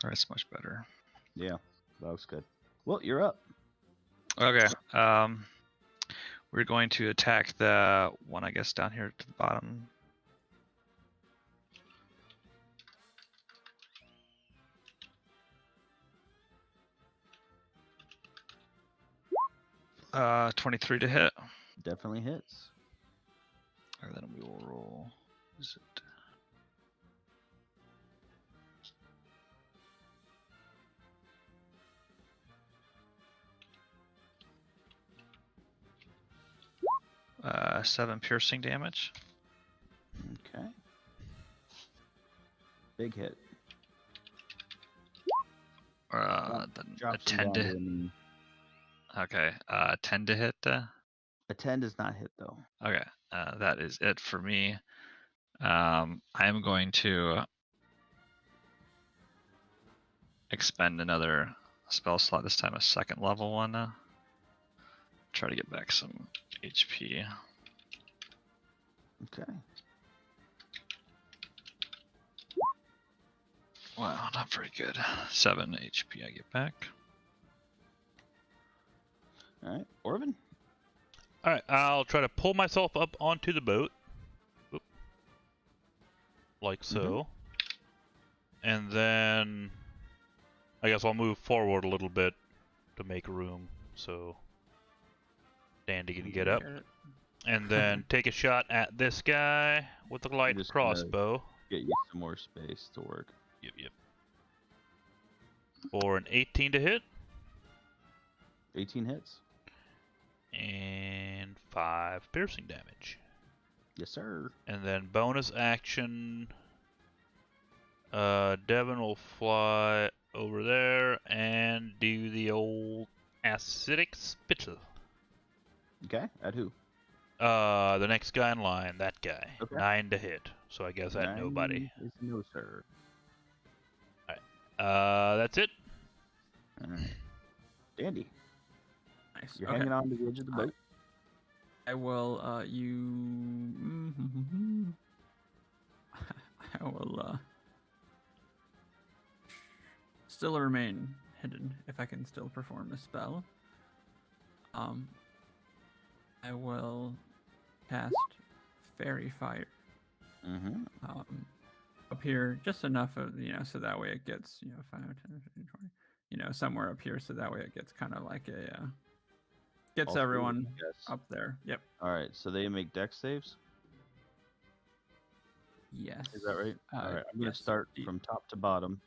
That's much better.
Yeah, that looks good. Well, you're up.
Okay. We're going to attack the one, I guess, down here to the bottom. Uh, 23 to hit.
Definitely hits.
And then we will roll. Is it? Uh, 7 piercing damage.
Okay. Big hit.
Then a
Drops him
10
down
to
to
hit.
a knee.
Okay. 10 to hit.
A 10 does not hit though.
Okay. That is it for me. I'm going to expend another spell slot, this time a second level one. Try to get back some HP.
Okay.
Wow, not very good. 7 HP I get back.
All right, Orvin.
All right, I'll try to pull myself up onto the boat, Oop. Like so, and then I guess I'll move forward a little bit to make room so Dandy can get up, and then take a shot at this guy with the light
just gonna-
crossbow.
Get you some more space to work.
Yep. For an 18 to hit
18 hits.
and 5 piercing damage.
Yes, sir.
And then bonus action, Devin will fly over there and do the old acidic spittle.
Okay, at who?
The next guy in line, that guy.
Okay.
9 to hit. So I guess at nobody.
9 is no, sir.
That's it.
All right. Dandy,
Nice.
you're
Okay.
hanging on to the edge of the boat.
I will. I will. Still remain hidden if I can still perform a spell. I will cast Fairy Fire.
Mm-hmm.
Up here, just enough of, so that way it gets, 5, 10, 15, 20, somewhere up here, so that way it gets kind of like a, gets
All three of
everyone
you guys.
up there. Yep.
All right, so they make dex saves.
Yes.
Is that right? All right, I'm gonna
yes,
start
indeed.
from top to bottom.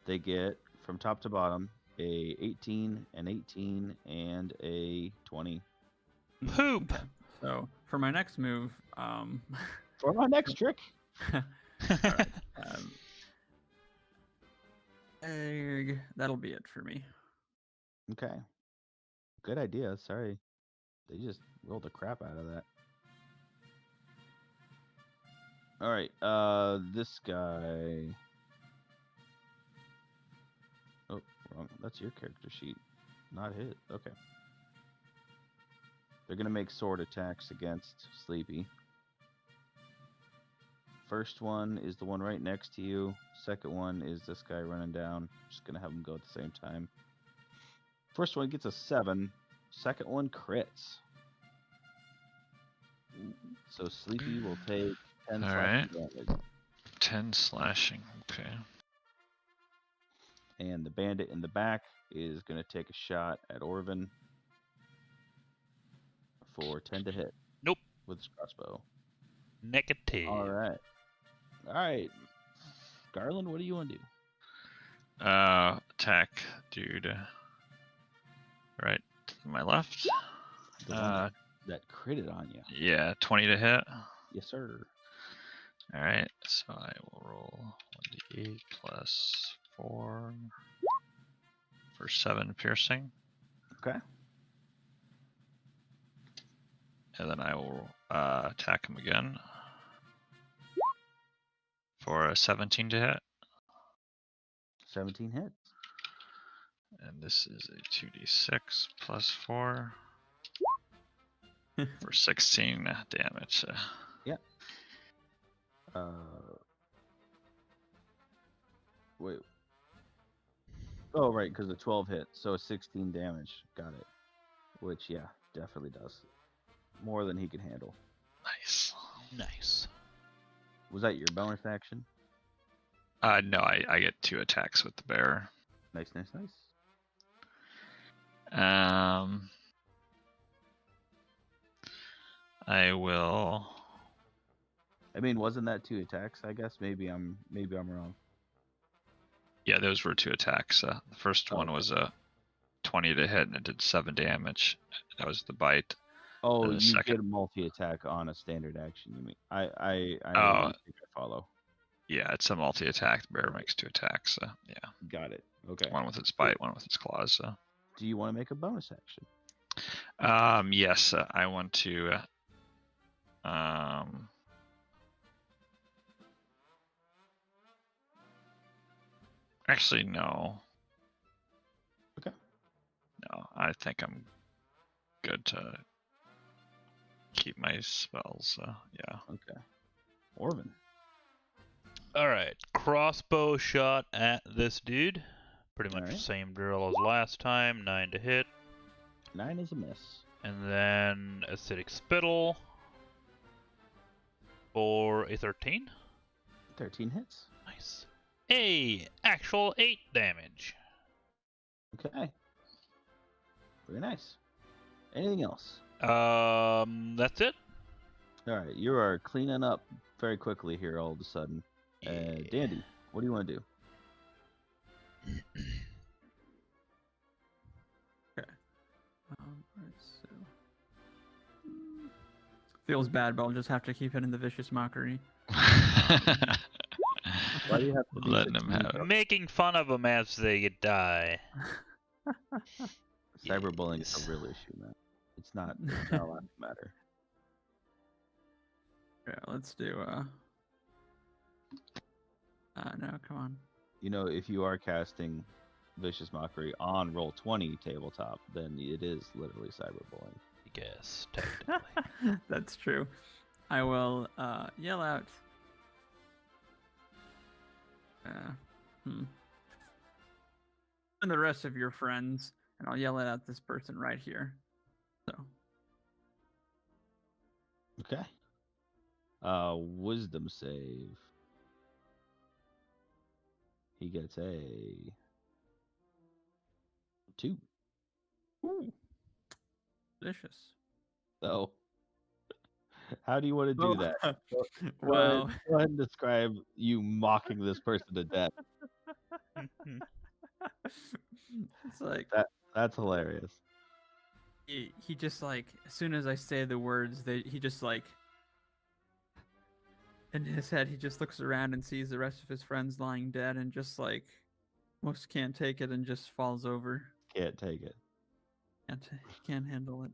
They get from top to bottom a 18, an 18, and a 20.
Poop!
Okay. So for my next move,
For my next trick.
alright, that'll be it for me.
Okay. Good idea. Sorry, they just rolled the crap out of that. All right. This guy. Oh, wrong. That's your character sheet, not his. Okay. They're gonna make sword attacks against Sleepy. First one is the one right next to you. Second one is this guy running down. Just gonna have them go at the same time. First one gets a 7. Second one crits. So Sleepy will take 10
All
slashing
right.
damage.
10 slashing. Okay.
And the bandit in the back is gonna take a shot at Orvin for 10 to hit.
Nope.
With his crossbow.
Negative.
All right. All right. Garland, what do you want to do?
Attack, dude. Right to my left.
The one that critted on you.
Yeah, 20 to hit.
Yes, sir.
All right, so I will roll 1d8 plus 4 for 7 piercing.
Okay.
And then I will attack him again for a 17 to hit.
17 hits.
And this is a 2d6 plus 4 for 16 damage.
Yeah. Wait. Oh, right, because the 12 hit, so 16 damage. Got it. Which, yeah, definitely does. More than he can handle.
Nice.
Nice.
Was that your bonus action?
No, I get 2 attacks with the bear.
Nice.
I will.
I mean, wasn't that 2 attacks? I guess maybe I'm wrong.
Yeah, those were 2 attacks. The first one was a 20 to hit, and it did 7 damage. That was the bite.
Oh,
the
you
second-
did multi-attack on a standard action. You mean I
Oh.
think I follow.
Yeah, it's a multi-attack. The bear makes 2 attacks. Yeah,
Got it. Okay.
one with its bite, one with its claws.
Do you want to make a bonus action?
Yes, I want to. Actually, no. I think I'm good to keep my spells. Yeah.
Okay. Orvin.
All right, crossbow shot at this dude. Pretty much the
Alright.
same drill as last time. 9 to hit,
9 is a miss.
and then acidic spittle for a 13.
13 hits.
Nice. A actual 8 damage.
Okay. Very nice. Anything else?
That's it.
All right, you are cleaning up very quickly here all of a sudden. Dandy, what do you want to do?
So... Feels bad, but I'll just have to keep hitting the vicious mockery.
Why do you have to be
Letting him
15?
have it.
Making fun of them as they die.
Cyberbullying is
Yes.
a real issue, man. It's not a lot to matter.
Yeah, let's do no, come on.
You know, if you are casting Vicious Mockery on Roll20 tabletop, then it is literally cyberbullying.
I guess, technically.
That's true. I will yell out. And the rest of your friends, and I'll yell it at this person right here. So.
Okay. Wisdom save. He gets a 2.
Ooh. Delicious.
So, how do you want to do that?
Well,
Go ahead and describe you mocking this person to death.
it's like
That's hilarious.
he just like as soon as I say the words, he just like in his head he just looks around and sees the rest of his friends lying dead and just like most can't take it and just falls over.
Can't take it.
Can't handle it.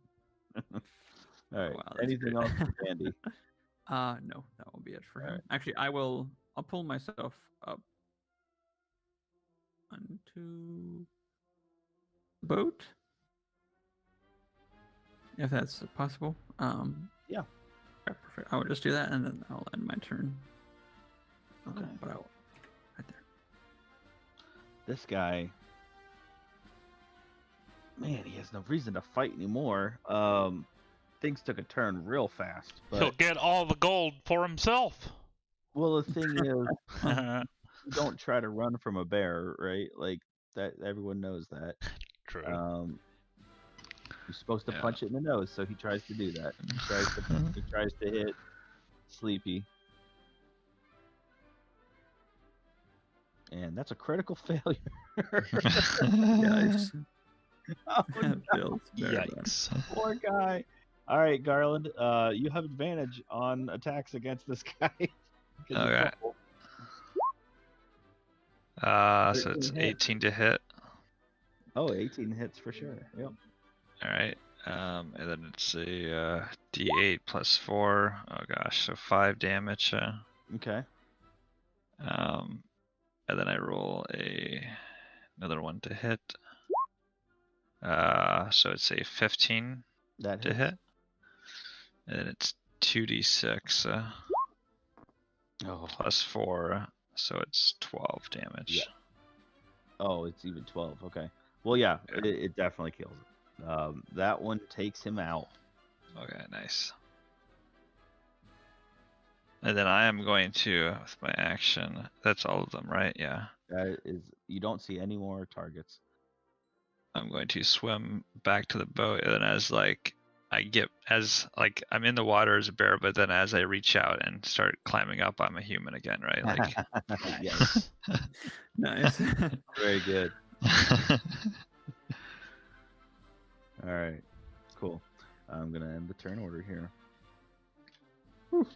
All right.
Wow, that's
Anything
great.
else for Dandy?
No, that will be it for him.
Alright.
Actually, I'll pull myself up onto the boat. If that's possible.
Yeah.
Okay, perfect. I will just do that and then I'll end my turn.
Okay.
But I will right there.
This guy, man, he has no reason to fight anymore. Things took a turn real fast.
He'll
But
get all the gold for himself.
well, the thing is, you don't try to run from a bear, right? Like that, everyone knows that.
True.
You're supposed to
Yeah.
punch it in the nose, so he tries to do that. He tries to hit Sleepy, and that's a critical failure.
Yikes.
Oh,
That feels very bad.
Yikes.
poor guy. All right, Garland, you have advantage on attacks against this guy. 'Cause you
Okay.
fumbled.
So it's
13 hit.
18 to hit.
Oh, 18 hits for sure. Yep.
All right. And then it's a D8 plus 4. Oh gosh, so 5 damage.
Okay.
And then I roll another one to hit. So it's a 15
That
to
hits.
hit. And then it's 2d6
Oh.
plus 4, so it's 12 damage.
Yeah. Oh, it's even 12. Okay. Well, yeah,
Yeah.
it definitely kills him. That one takes him out.
Okay, nice. And then I am going to, with my action, that's all of them, right? Yeah.
That is, you don't see any more targets.
I'm going to swim back to the boat, and then I'm in the water as a bear, but then as I reach out and start climbing up, I'm a human again, right? Like,
Yes,
Nice.
very good. All right, cool. I'm gonna end the turn order here. Whew.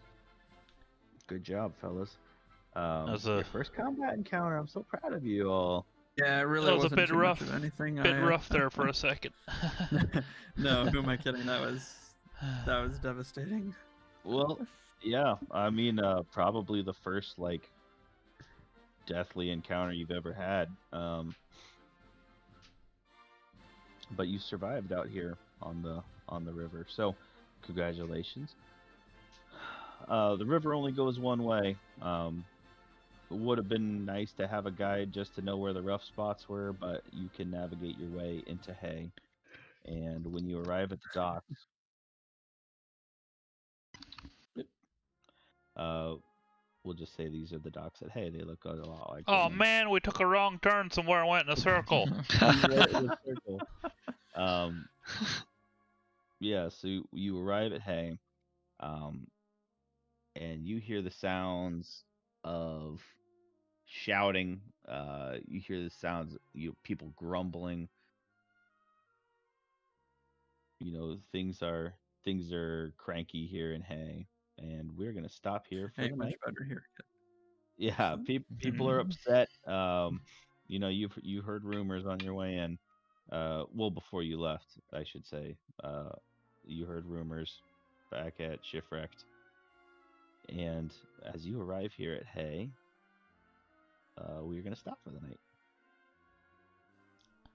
Good job, fellas.
was
Your
a-
first combat encounter. I'm so proud of you all.
Yeah, it really
That was a
wasn't
bit
too
rough.
much of anything.
Bit rough there for a second.
No, who am I kidding? That was devastating.
Well, yeah. I mean, probably the first like deathly encounter you've ever had. but you survived out here on the river. So, congratulations. The river only goes one way. It would have been nice to have a guide just to know where the rough spots were, but you can navigate your way into Hay. And when you arrive at the docks, we'll just say these are the docks at Hay. They look a lot like.
Oh man, we took a wrong turn somewhere and went in a circle.
Yeah, so you arrive at Hay, and you hear the sounds of shouting. You hear the sounds, people grumbling. Things are cranky here in Hay, and we're gonna stop here for
Hey,
the
much
night.
better here.
Yeah, people are upset. You heard rumors on your way in. Well, before you left, I should say. You heard rumors back at Shipwrecked, and as you arrive here at Hay, we're gonna stop for the night.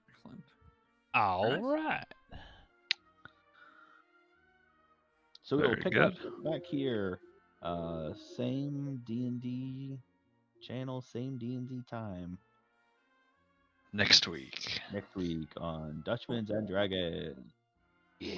Excellent.
All
Nice.
right.
So we'll
Very
pick
good.
up back here. Same D&D channel, same D&D time.
Next week.
Next week on Dutchman's and Dragons.